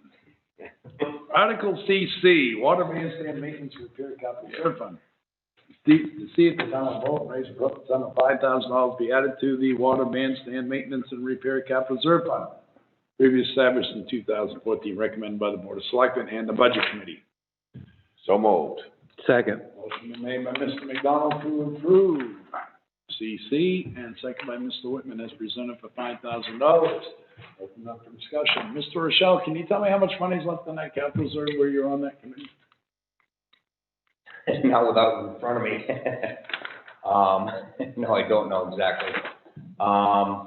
Article CC, Water Bandstand Maintenance Repair Capital Reserve Fund. To see if the town will vote and raise a appropriate sum of $5,000 be added to the Water Bandstand Maintenance and Repair Capital Reserve Fund, previously established in 2014, recommended by the Board of Selectmen and the Budget Committee. So moved. Second. Motion been made by Mr. McDonald to approve CC, and second by Mr. Whitman as presented for $5,000. Open up for discussion. Mr. Rochelle, can you tell me how much money is left on that capital reserve where you're on that committee? Not without it in front of me. No, I don't know exactly. I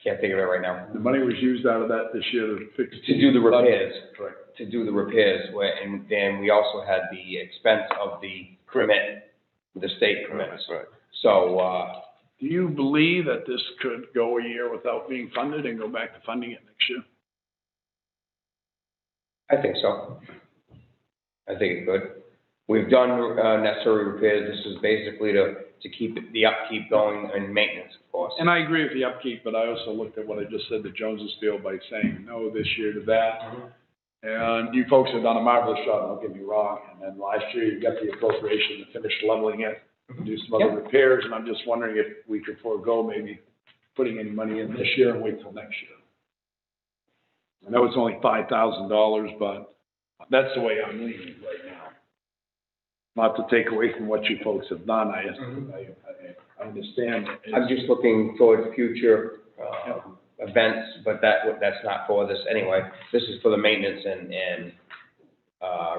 can't think of it right now. The money was used out of that this year to fix. To do the repairs. Correct. To do the repairs, and then we also had the expense of the permit, the state permits. Right. So, do you believe that this could go a year without being funded and go back to funding it next year? I think so. I think it could. We've done necessary repairs. This is basically to keep the upkeep going and maintenance, of course. And I agree with the upkeep, but I also looked at what I just said to Jonesesville by saying no this year to that. And you folks have done a marvelous job, don't get me wrong. And then last year you got the appropriation to finish leveling it, do some other repairs, and I'm just wondering if we could forego maybe putting any money in this year and wait till next year. I know it's only $5,000, but that's the way I'm leaning right now. Not to take away from what you folks have done, I I understand. I'm just looking towards future, events, but that's not for this anyway. This is for the maintenance and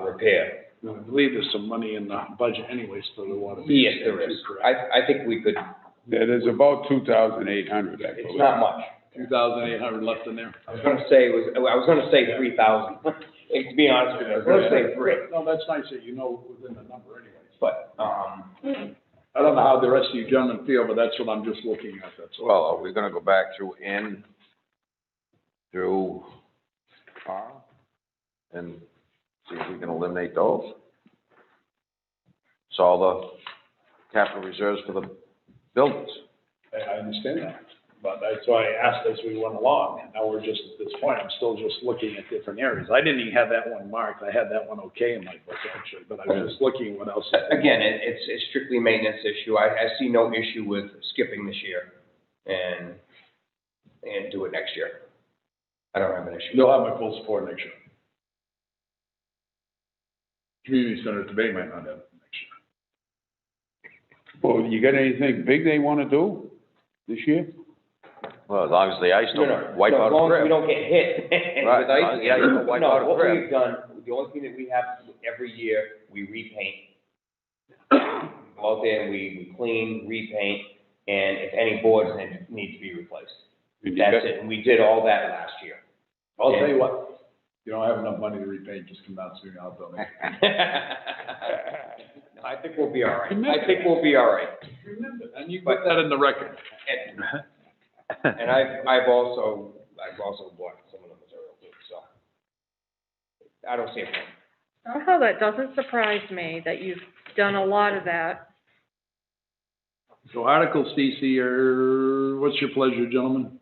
repair. I believe there's some money in the budget anyways for the water. Yes, there is. I think we could, Yeah, there's about 2,800, I believe. it's not much. 2,800 left in there. I was gonna say 3,000. To be honest with you, I was gonna say 3, No, that's nice that you know within the number anyways. but, I don't know how the rest of you gentlemen feel, but that's what I'm just looking at, that's all. Well, are we gonna go back through R and see if we can eliminate those? So all the capital reserves for the buildings. I understand that, but that's why I asked as we went along, and now we're just at this point, I'm still just looking at different areas. I didn't even have that one marked, I had that one okay in my book actually, but I was just looking what else. again, it's strictly maintenance issue. I see no issue with skipping this year and do it next year. I don't have an issue. You'll have my full support next year. Community center debate might not have it next year. Well, you got anything big they wanna do this year? Well, as long as the ice don't wipe out As long a as we crib. don't get hit Right, with ice. yeah, you don't wipe out a No, what crib. we've done, the only thing that we have every year, we repaint. Go out there and we clean, repaint, and if any boards need to be replaced. That's it, and we did all that last year. I'll tell you what, you don't have enough money to repaint, just come down and see me, I'll donate. I think we'll be all right. I think we'll be all right. Remember, and you put that in the record. And I've also bought some of the material too, so. I don't see a problem. Somehow that doesn't surprise me that you've done a lot of that. So Article CC, what's your pleasure, gentlemen?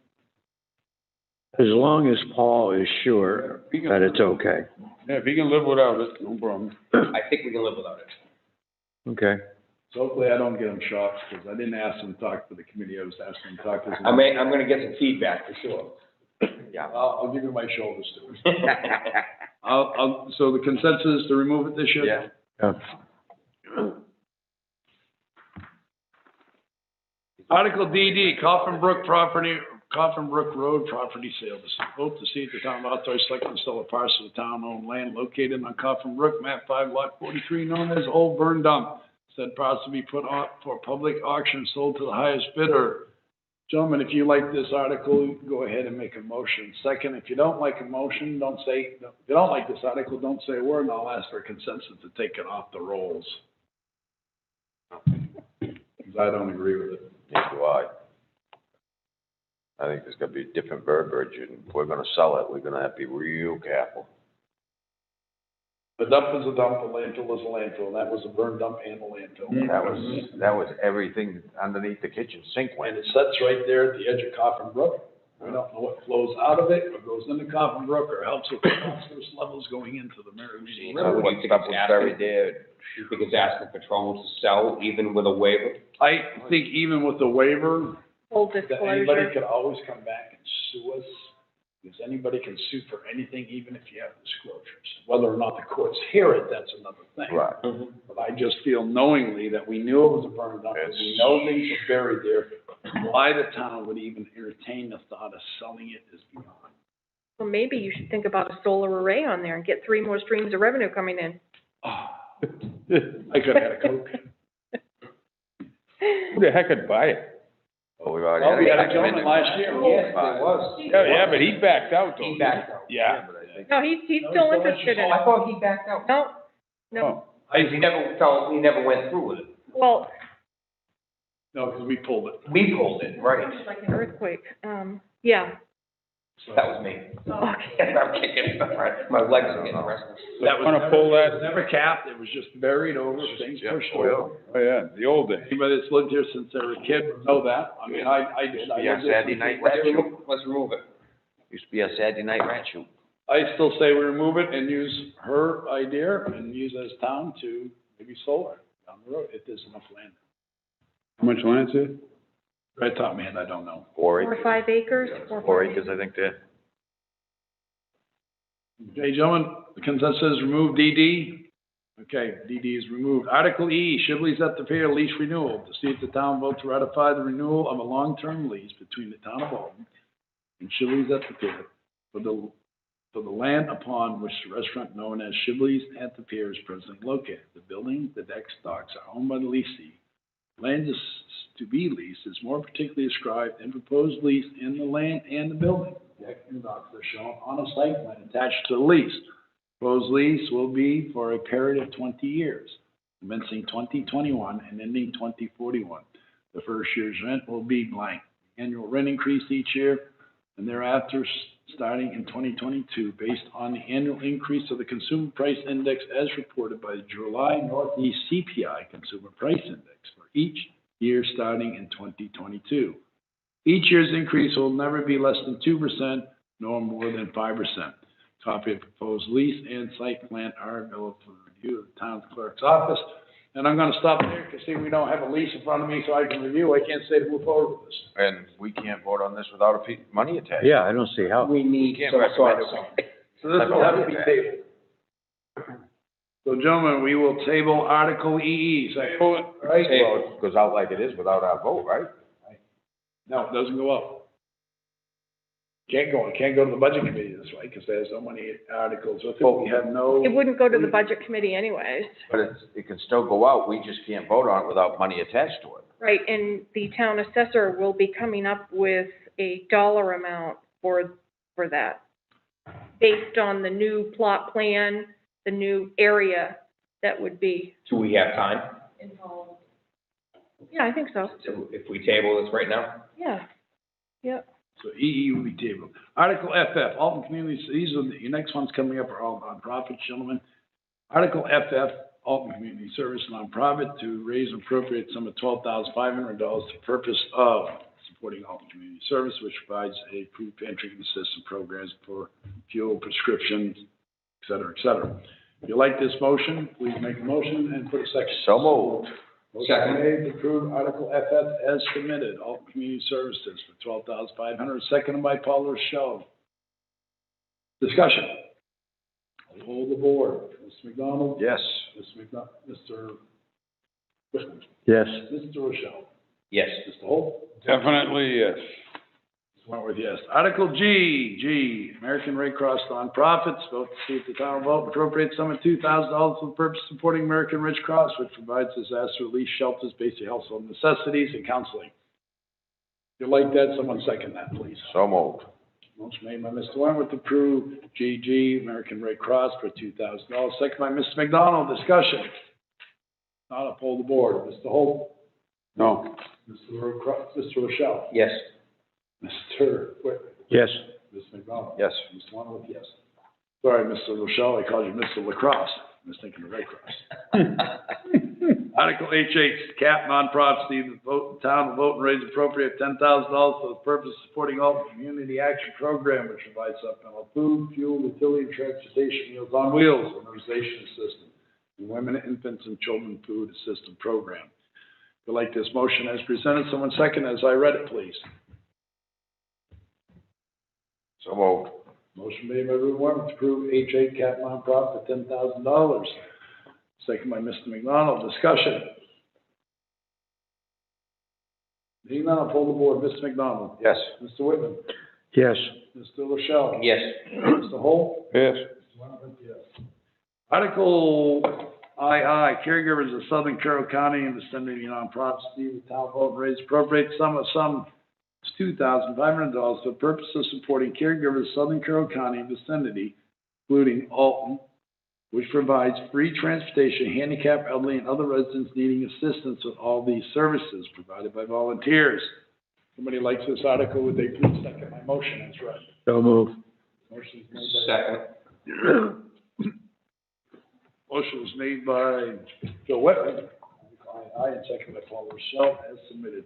As long as Paul is sure that it's okay. Yeah, if you can live without it, no problem. I think we can live without it. Okay. So hopefully I don't get them shocked, because I didn't ask them to talk to the committee, I was asking them to talk to. I'm gonna get some feedback for sure. Yeah. I'll give you my shoulders to it. So the consensus is to remove it this year? Yeah. Article DD, Coffin Brook Road property sale. This is vote to see if the town authorized selectmen sell a parcel of town-owned land located on Coffin Brook, map 5, lot 43, known as Old Burn Dump. Said parcel be put on for public auction, sold to the highest bidder. Gentlemen, if you like this article, go ahead and make a motion. Second, if you don't like a motion, if you don't like this article, don't say a word, and I'll ask for consensus to take it off the rolls. Because I don't agree with it. Neither do I. I think there's gonna be different verbiage, and if we're gonna sell it, we're gonna have to be real careful. A dump is a dump, a landfill is a landfill, and that was a burn dump and a landfill. That was everything underneath the kitchen sink And went. it sits right there at the edge of Coffin Brook. We don't know what flows out of it, or goes into Coffin Brook, or helps with the phosphorus levels going into the Merrimack River. What do you think it's asking? You think it's asking Patrol to sell even with a waiver? I think even with the waiver, Full that anybody disclosure. could always come back and sue us, because anybody can sue for anything, even if you have disclosures. Whether or not the courts hear it, that's another thing. Right. But I just feel knowingly that we knew it was a burned up, and we know things were buried there. Why the town would even entertain the thought of selling it is beyond. Well, maybe you should think about a solar array on there and get 3 more streams of revenue coming in. I could have had a Coke. Who the heck would buy it? Oh, we've already Oh, we had a had gentleman last year. Yes, there was. Yeah, but he backed out though. He backed out. Yeah. No, he's still interested in Oh, I it. thought he backed out. No, He never went through with it. well, No, because we pulled it. We pulled it, right. it's like an earthquake. Yeah. That was me. Okay. I'm kicking, my legs are getting restless. That was Wanna pull it that? was never capped, it was just buried over, things pushed over. Oh, yeah, the old days. Anybody that's lived here since they were a kid would know that. I mean, I did. I Yeah, lived here Saturday since- night rat shoot. Let's remove it. Used to be a Saturday night rat shoot. I still say we remove it and use her idea and use it as town to maybe solar down the road, if there's enough land. How much land is it? Right top man, I don't know. 4 4 acres. or 5 acres. 4 acres, I think there. Okay, gentlemen, the consensus is remove DD. Okay, DD is removed. Article E, Shibley's at the Pier lease renewal. To see if the town vote to ratify the renewal of a long-term lease between the town of Alton and Shibley's at the Pier for the land upon which the restaurant known as Shibley's at the Pier is presently located. The building, the decks, docks are owned by the leasee. Land is to be leased is more particularly described in proposed lease in the land and the building. Deck and docks are shown on a site plan attached to the lease. Proposed lease will be for a period of 20 years, commencing 2021 and ending 2041. The first year's rent will be blank. Annual rent increase each year, and thereafter starting in 2022, based on the annual increase of the Consumer Price Index as reported by the July Northeast CPI Consumer Price Index for each year starting in 2022. Each year's increase will never be less than 2% nor more than 5%. Copy of proposed lease and site plan are available for review at the town clerk's office. And I'm gonna stop there because see, we don't have a lease in front of me so I can review. I can't say to move forward with this. And we can't vote on this without a money attached. Yeah, I don't see how. We need Can't some sort recommend of. it. So this will have to be tabled. So gentlemen, we will table Article EE. Is that cool? Right? Well, it goes out like it is without our vote, right? No, it doesn't go up. Can't go to the budget committee this way because there's so many articles with it. We have no. It wouldn't go to the budget committee anyways. But it can still go out, we just can't vote on it without money attached to it. Right, and the town assessor will be coming up with a dollar amount for that, based on the new plot plan, the new area that would be Do we have time involved. Yeah, I think so. if we table this right now? Yeah, yep. So EE will be tabled. Article FF, Alton Community, these are, your next ones coming up are all nonprofits, gentlemen. Article FF, Alton Community Service Nonprofit, to raise and appropriate sum of $12,500 for the purpose of supporting Alton Community Service, which provides a food pantry and assistance programs for fuel, prescriptions, et cetera, et cetera. If you like this motion, please make a motion and put a second. So moved. Motion made to approve Article FF as submitted, Alton Community Services for $12,500, seconded by Paul Rochelle. Discussion. I'll hold the board. Mr. McDonald? Yes. Mr. Whitman? Yes. Mr. Rochelle? Yes. Mr. Holt? Definitely, yes. Mr. Wentworth, yes. Article G, American Red Cross nonprofits, vote to see if the town will vote appropriate sum of $2,000 for the purpose of supporting American Red Cross, which provides disaster relief shelters, basic household necessities, and counseling. If you like that, someone second that, please. So moved. Motion made by Mr. Wentworth to approve GG, American Red Cross for $2,000, second by Mr. McDonald. Discussion. Not uphold the board. Mr. Holt? No. Mr. Rochelle? Yes. Mr. Whitman? Yes. Mr. McDonald? Yes. Mr. Wentworth, yes. Sorry, Mr. Rochelle, I called you Mr. Lacrosse. I was thinking of Red Cross. Article HH, cap nonprofits, the town will vote and raise appropriate $10,000 for the purpose of supporting all community action program, which provides supplemental food, fuel, utility, and transportation meals on wheels, immunization assistance, and women, infants, and children food assistance program. If you like this motion as presented, someone second as I read it, please. So moved. Motion made by Root One to approve HA cap nonprofit for $10,000. Second by Mr. McDonald. Discussion. Being none, I'll pull the board. Mr. McDonald. Yes. Mr. Whitman. Yes. Mr. Rochelle. Yes. Mr. Holt. Yes. Mr. Wentworth, yes. Article II, caregivers of Southern Carroll County and vicinity nonprofits, the town vote and raise appropriate sum $2,500 for the purpose of supporting caregivers of Southern Carroll County and vicinity, including Alton, which provides free transportation, handicapped, elderly, and other residents needing assistance with all these services provided by volunteers. Somebody likes this article, would they please second my motion as read? So move. Motion is made Second. Motion was made by Joe Whitman, aye, and second by Paul Rochelle, as submitted,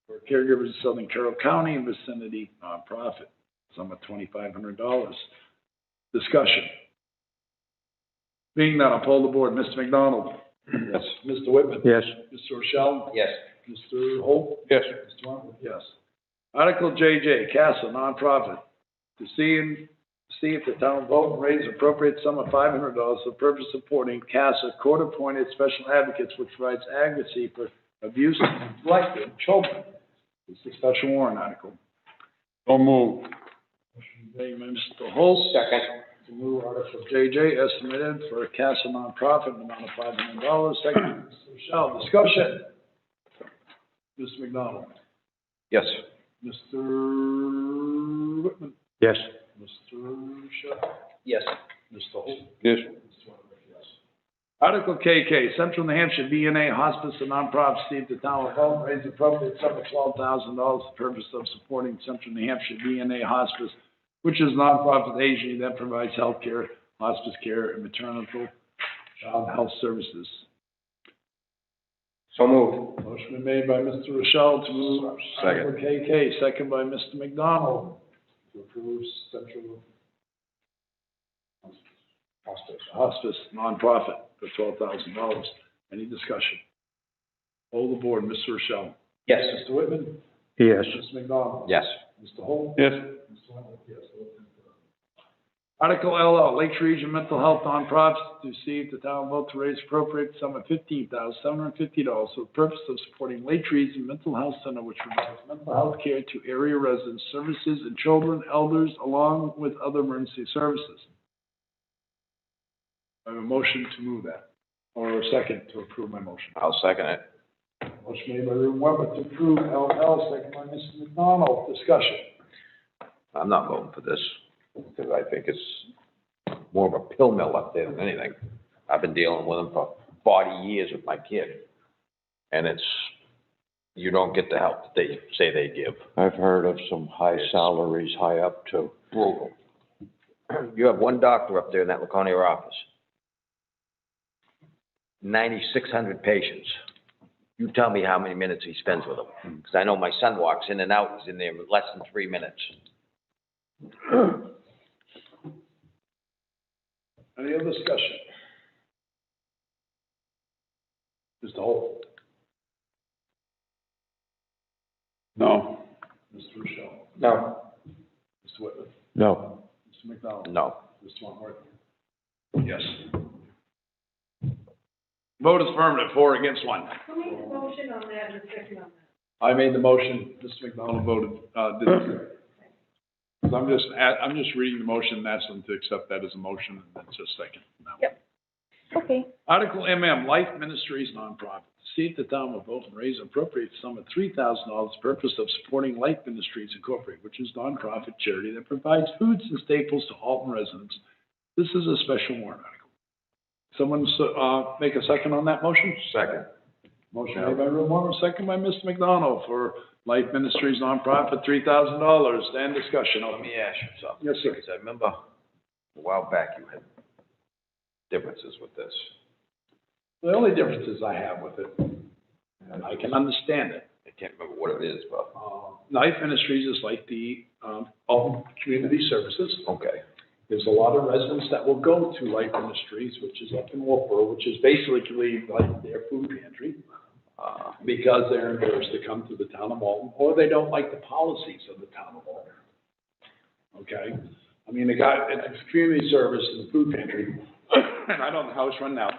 for caregivers of Southern Carroll County and vicinity nonprofit, sum of $2,500. Discussion. Being none, I'll poll the board. Mr. McDonald? Yes. Mr. Whitman? Yes. Mr. Rochelle? Yes. Mr. Holt? Yes. Mr. Wentworth, yes. Article JJ, CASA, nonprofit, to see See if the town will vote and raise appropriate sum of $500 for the purpose of supporting CASA, court-appointed special advocates, which provides advocacy for abuse and neglect of children. This is a special warrant article. So move. Motion made by Mr. Holt. Second. To move Article JJ, estimated for a CASA nonprofit, an amount of $500. Second, Mr. Rochelle. Discussion. Mr. McDonald. Yes. Mr. Whitman. Yes. Mr. Rochelle. Yes. Mr. Holt. Yes. Article KK, Central New Hampshire VNA Hospice, a nonprofit, Steve, the town will vote, raise appropriate sum of $12,000 for the purpose of supporting Central New Hampshire VNA Hospice, which is a nonprofit agency that provides health care, hospice care, and maternal child health services. So moved. Motion been made by Mr. Rochelle to move Second. Article KK, second by Mr. McDonald to approve Central Hospice nonprofit for $12,000. Any discussion? Hold the board, Mr. Rochelle. Yes. Mr. Whitman. Yes. Mr. McDonald. Yes. Mr. Holt. Yes. Mr. Wentworth, yes. Article LL, Lakes Region Mental Health Nonprofits to see if the town vote to raise appropriate sum of $15,750 for the purpose of supporting Lakes Region Mental Health Center, which provides mental health care to area residents, services, and children, elders, along with other emergency services. I have a motion to move that, or a second to approve my motion. I'll second it. Motion made by Reverend Weber to approve LL, second by Mr. McDonald. Discussion. I'm not voting for this, because I think it's more of a pill mill up there than anything. I've been dealing with them for 40 years with my kid. And you don't get the help that they say they give. I've heard of some high salaries high up too. Brutal. You have one doctor up there in that Laconia office. 9,600 patients. You tell me how many minutes he spends with them. Because I know my son walks in and out, he's in there in less than 3 minutes. Any other discussion? Mr. Holt. No. Mr. Rochelle. No. Mr. Whitman. No. Mr. McDonald. No. Mr. Wentworth. Yes. Vote is affirmative, 4 against 1. Who made the motion on that and the second on that? I made the motion, Mr. McDonald voted, didn't. I'm just reading the motion and asking to accept that as a motion, and that's a second. Yep. Okay. Article MM, Life Ministries Nonprofit. To see if the town will vote and raise an appropriate sum of $3,000 for the purpose of supporting Life Ministries Incorporated, which is a nonprofit charity that provides foods and staples to Alton residents. This is a special warrant article. Someone make a second on that motion? Second. Motion made by Reverend Warren, second by Mr. McDonald for Life Ministries Nonprofit, $3,000. Stand discussion. Let me ask you something. Yes, sir. Because I remember a while back you had differences with this. The only differences I have with it, and I can understand it. I can't remember what it is, but. Life Ministries is like the Alton Community Services. Okay. There's a lot of residents that will go to Life Ministries, which is up in Wolfboro, which is basically like their food pantry, because they're embarrassed to come to the town of Alton, or they don't like the policies of the town of Alton. Okay? I mean, it's community service in the food pantry, and I don't know how it's run now.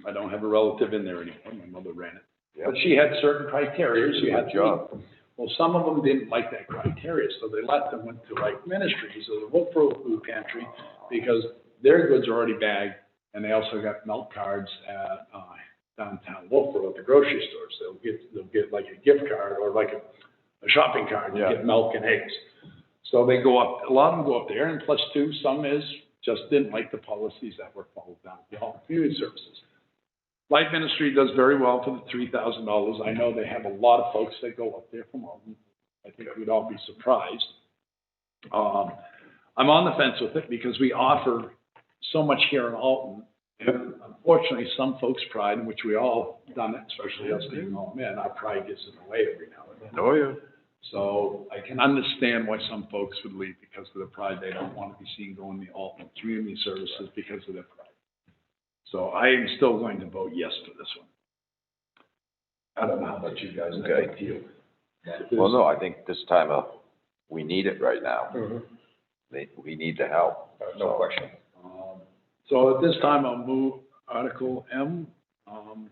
I don't have a relative in there anymore. My mother ran it. Yep. But she had certain criteria. She had job. Well, some of them didn't like that criteria, so they left and went to Life Ministries or the Wolfboro Food Pantry because their goods are already bagged, and they also got milk cards at downtown Wolfboro at the grocery stores. They'll get like a gift card or like a shopping card. You get milk and eggs. So they go up. A lot of them go up there, and plus two, some just didn't like the policies that were followed down at the Alton Community Services. Life Ministry does very well for the $3,000. I know they have a lot of folks that go up there from Alton. I think we'd all be surprised. I'm on the fence with it because we offer so much here in Alton. And unfortunately, some folks' pride, in which we all done it, especially us being all men, our pride gets in the way every now and then. Oh, yeah. So I can understand why some folks would leave because of their pride. They don't want to be seen going to the Alton Community Services because of their pride. So I am still going to vote yes for this one. I don't know how about you guys. Okay. Up to you. Well, no, I think this time we need it right now. Mm-hmm. we need the help. No question. So at this time, I'll move Article M, on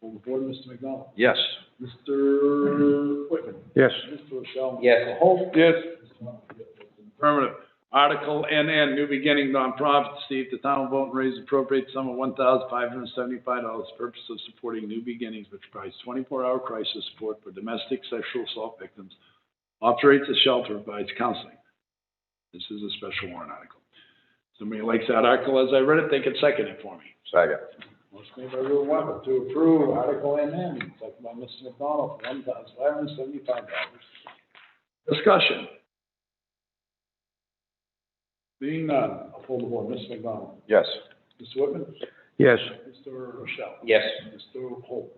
the board, Mr. McDonald. Yes. Mr. Whitman. Yes. Mr. Rochelle. Yes. Mr. Holt. Yes. Affirmative. Article NN, new beginning nonprofit, to see if the town will vote and raise appropriate sum of $1,575 for the purpose of supporting New Beginnings, which provides 24-hour crisis support for domestic sexual assault victims, operates a shelter, provides counseling. This is a special warrant article. Somebody likes that article as I read it, they can second it for me. Second. Motion made by Rule Webber to approve Article NN, second by Mr. McDonald for $1,575. Discussion. Being none, I'll pull the board. Mr. McDonald. Yes. Mr. Whitman. Yes. Mr. Rochelle. Yes. Mr. Holt.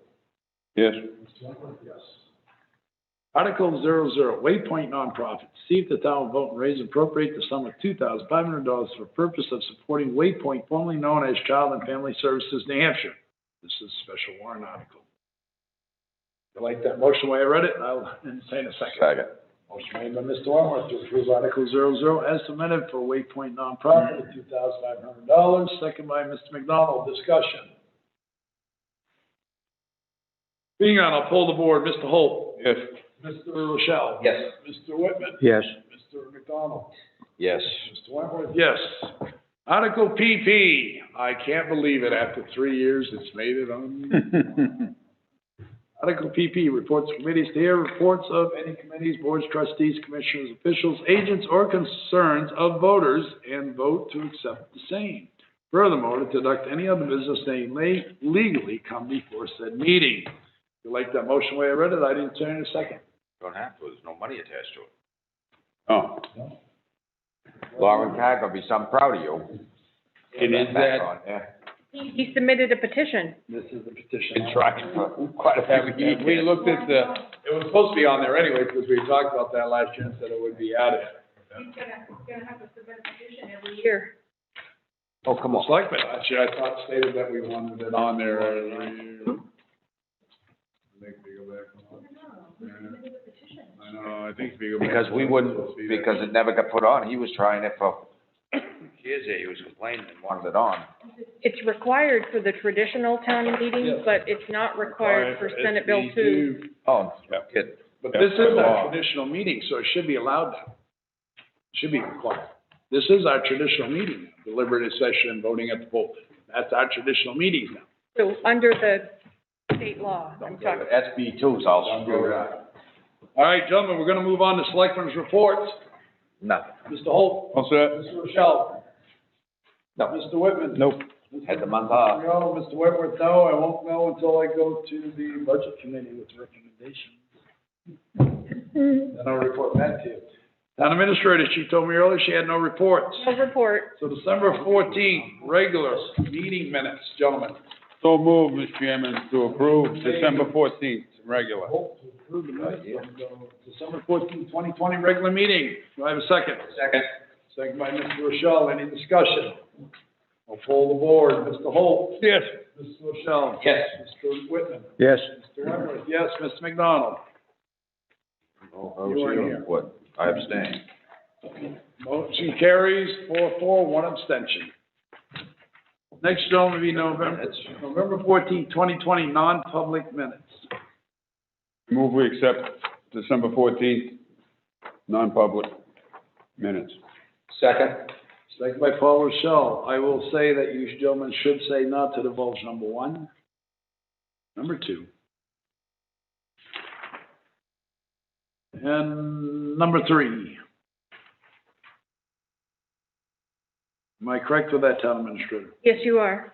Yes. Mr. Wentworth, yes. Article 00, Waypoint Nonprofit. See if the town will vote and raise and appropriate the sum of $2,500 for purpose of supporting Waypoint, formerly known as Child and Family Services, New Hampshire. This is a special warrant article. You like that motion the way I read it? I'll entertain a second. Second. Motion made by Mr. Wentworth to approve Article 00 as submitted for Waypoint Nonprofit at $2,500, second by Mr. McDonald. Discussion. Being none, I'll pull the board. Mr. Holt. Yes. Mr. Rochelle. Yes. Mr. Whitman. Yes. Mr. McDonald. Yes. Mr. Wentworth, yes. Article PP. I can't believe it. After 3 years, it's made it on. Article PP, reports of committees to hear reports of any committees, boards, trustees, commissioners, officials, agents, or concerns of voters, and vote to accept the same. Furthermore, to conduct any other business they may legally come before said meeting. If you like that motion the way I read it, I didn't turn in a second. Don't have to, there's no money attached to it. Oh, Lauren Carr will be some proud of you. and is that, He submitted a petition. This is the petition. Been trying for quite a few have years. we looked at the, It was supposed to be on there anyway, because we talked about that last year and said it would be added. He's gonna have to submit a petition every year. Oh, come on. Selectmen, actually, I thought stated that we wanted it on there every year. I think we go back. I know, I think we go back. Because we wouldn't, because it never got put on. He was trying it for years there. He was complaining and wanted it on. It's required for the traditional town meetings, Yes. but it's not required for Senate Bill 2. Oh, no kidding. But this is our traditional meeting, so it should be allowed now. It should be required. This is our traditional meeting, deliberative session, voting at the poll. That's our traditional meetings now. So under the state law, I'm talking. SB 2's all screwed up. All right, gentlemen, we're gonna move on to selectmen's reports. Nothing. Mr. Holt. what's that? Mr. Rochelle. No. Mr. Whitman. Nope. Had the month off. No, Mr. Wentworth, no, I won't know until I go to the budget committee with recommendations. Then I'll report back to you. Town administrator, she told me earlier she had no reports. No report. So December 14th, regular meeting minutes, gentlemen. So moved, Mr. Chairman, to approve December 14th, regular. Hope to approve the minutes of December 14th, 2020, regular meeting. Do I have a second? Second. Second by Mr. Rochelle. Any discussion? I'll poll the board. Mr. Holt. Yes. Mr. Rochelle. Yes. Mr. Whitman. Yes. Mr. Wentworth. Yes. Mr. McDonald. Oh, how was You are you? here. What? I abstain. Motion carries 4-4, one abstention. Next, gentlemen, will be November 14th, 2020, non-public minutes. Move we accept December 14th, non-public minutes. Second. Second by Paul Rochelle. I will say that you gentlemen should say not to divulge number 1, number 2, and number 3. Am I correct with that, town administrator? Yes, you are.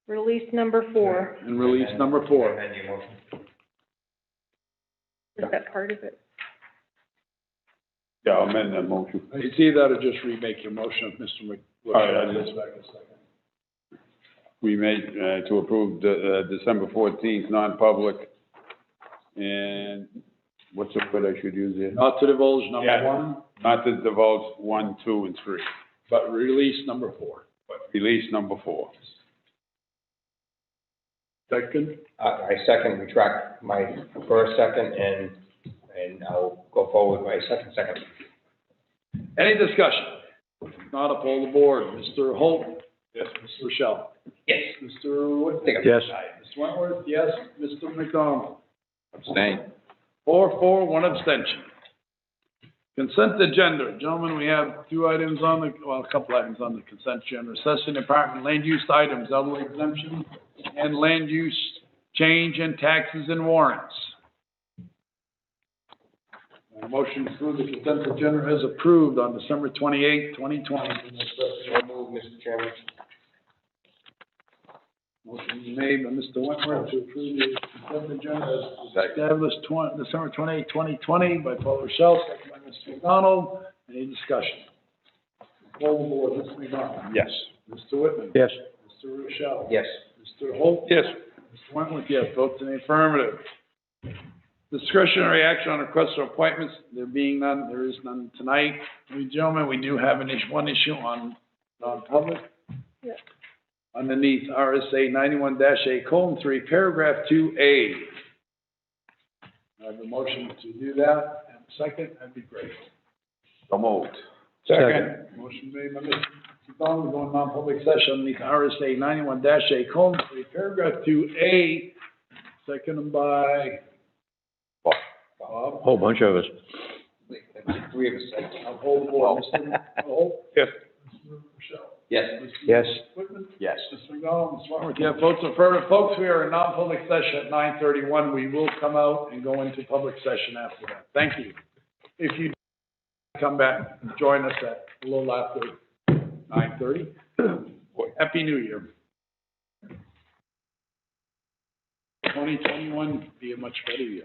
Release number 4. And release number 4. Is that part of it? Yeah, I'll amend that motion. It's either to just remake your motion, Mr. McDonald. We made, to approve the, December 14th, non-public, and what's the word I should use here? Not to divulge number Yeah. 1, Not to divulge 1, 2, and 3, but release number 4. but release number 4. Second? I second, retract my first second, and I'll go forward with my second. Any discussion? If not, a poll the board. Mr. Holt? Yes. Mr. Rochelle? Yes. Mr. Whitman? Yes. Mr. Wentworth? Yes. Mr. McDonald? Abstain. 4, 1 abstention. Consent agenda. Gentlemen, we have a couple items on the consent agenda. Assessing department land use items, elderly exemption, and land use change in taxes and warrants. Motion to approve the consent agenda is approved on December 28, 2020. So moved, Mr. Chairman. Motion is made by Mr. Wentworth to approve the consent agenda as established December 28, 2020 by Paul Rochelle, second by Mr. McDonald. Any discussion? Poll the board. Mr. McDonald? Yes. Mr. Whitman? Yes. Mr. Rochelle? Yes. Mr. Holt? Yes. Mr. Wentworth, yes. Votes in the affirmative. Discretionary action on requests for appointments. There being none, there is none tonight. Gentlemen, we do have one issue on non-public. Yeah. Underneath RSA 91-A:3, paragraph 2A. I have a motion to do that. And a second, that'd be great. So moved. Second. Motion made by Mr. McDonald to go in non-public session underneath RSA 91-A:3, paragraph 2A. Seconded by Bob. Whole bunch of us. Three of us said. I'll hold the board. Mr. Holt? Yes. Mr. Rochelle? Yes. Mr. Yes. Whitman? Yes. Mr. McDonald, Mr. Wentworth, yeah, votes affirmative. Folks, we are in non-public session at 9:31. We will come out and go into public session after that. Thank you. If you come back, join us at a little after 9:30. Happy New Year. 2021 be a much better year.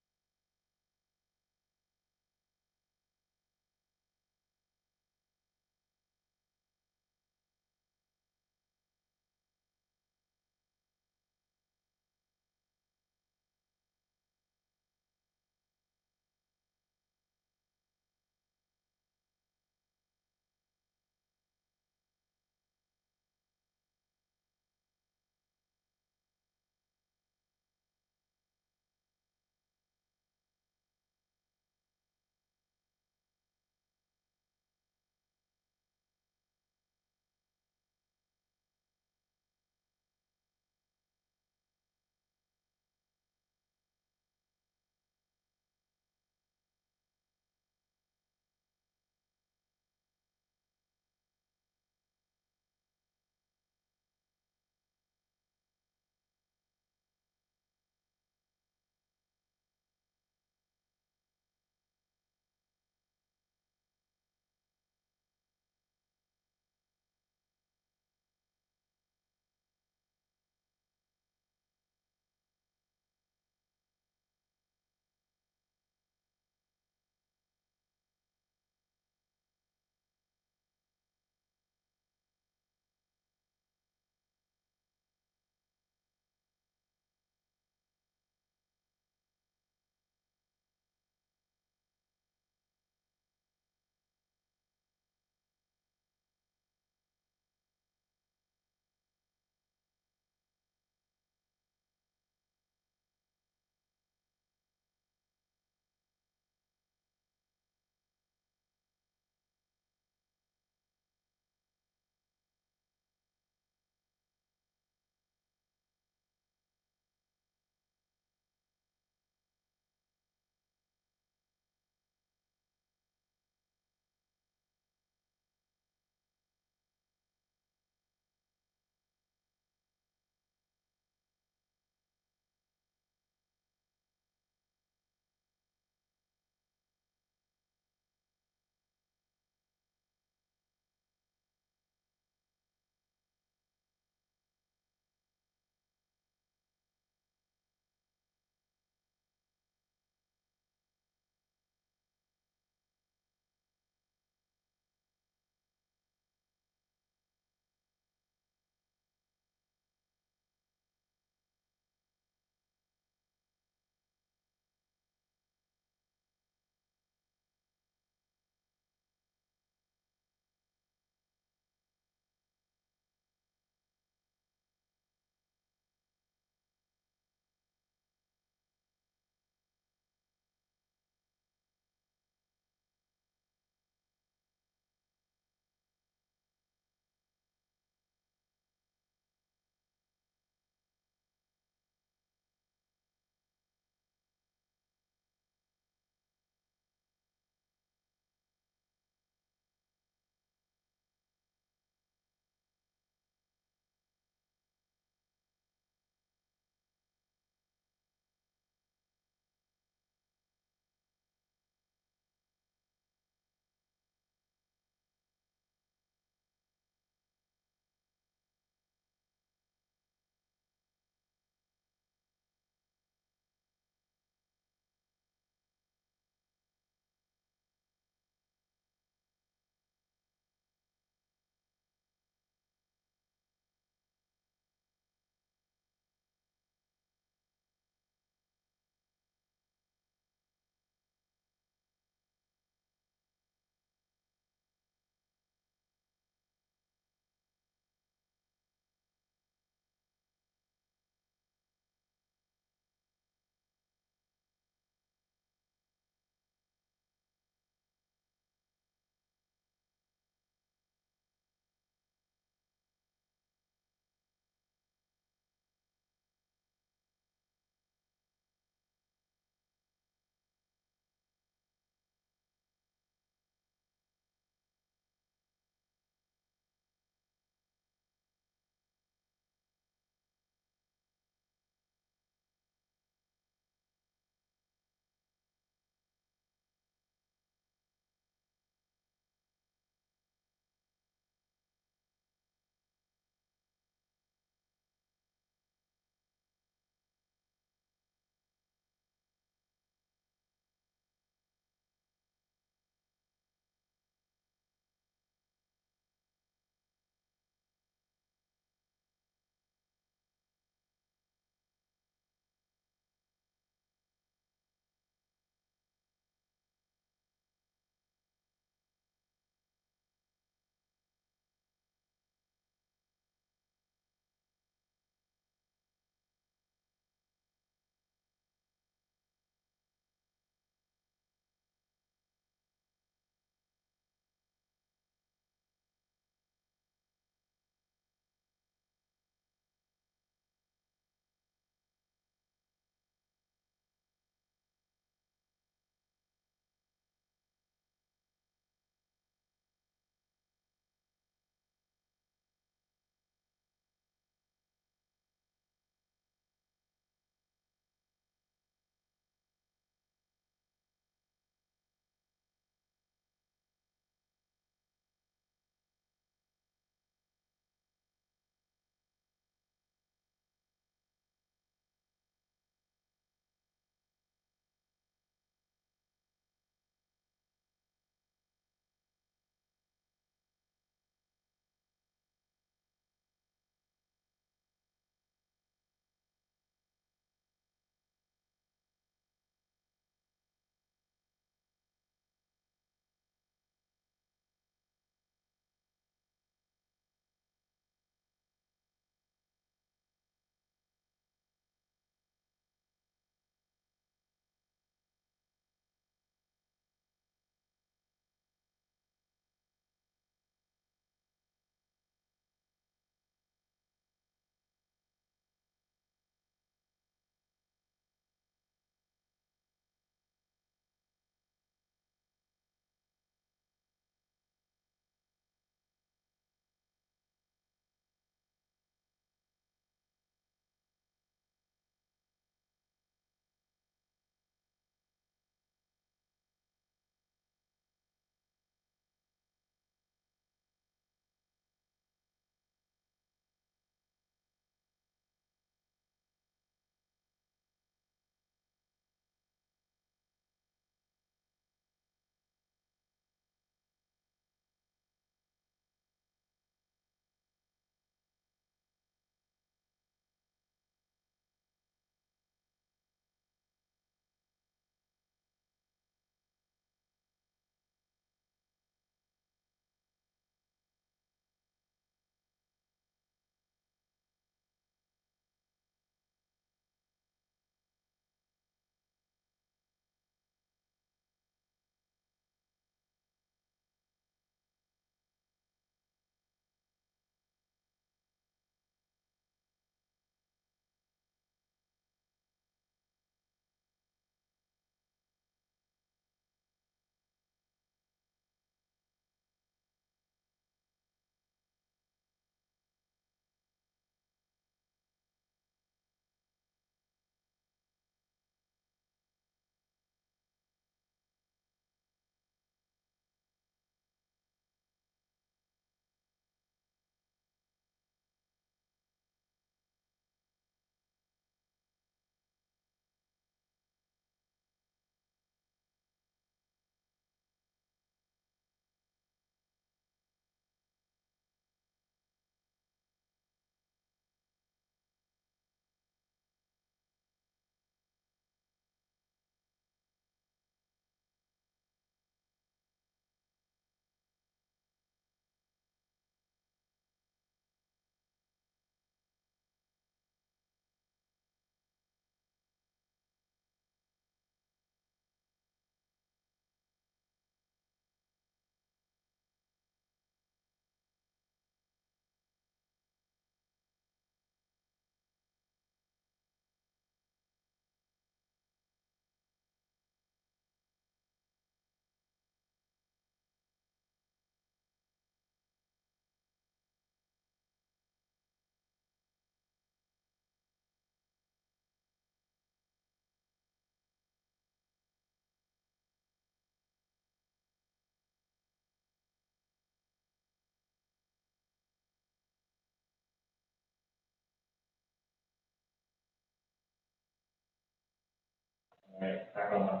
All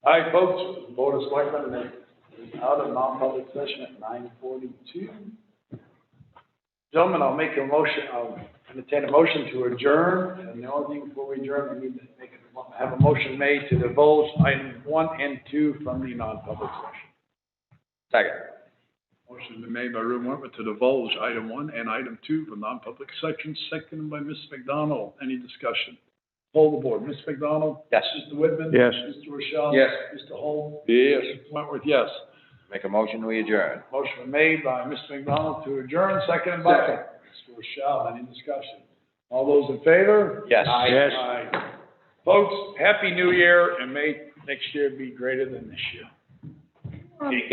right, folks, Board of Selectmen is out of non-public session at 9:42. Gentlemen, I'll make a motion, I'll entertain a motion to adjourn, and the only thing before we adjourn, I need to have a motion made to divulge item 1 and 2 from the non-public session. Second. Motion been made by Reuben Whitman to divulge item 1 and item 2 from non-public section, seconded by Ms. McDonald. Any discussion? Hold the board. Ms. McDonald? Yes. Mr. Whitman? Yes. Mr. Rochelle? Yes. Mr. Holt? Yes. Mr. Wentworth, yes. Make a motion, we adjourn. Motion made by Mr. McDonald to adjourn, seconded by Mr. Rochelle. Any discussion? All those in favor? Yes. Yes. Aye. Folks, Happy New Year, and may next year be greater than this year. Okay.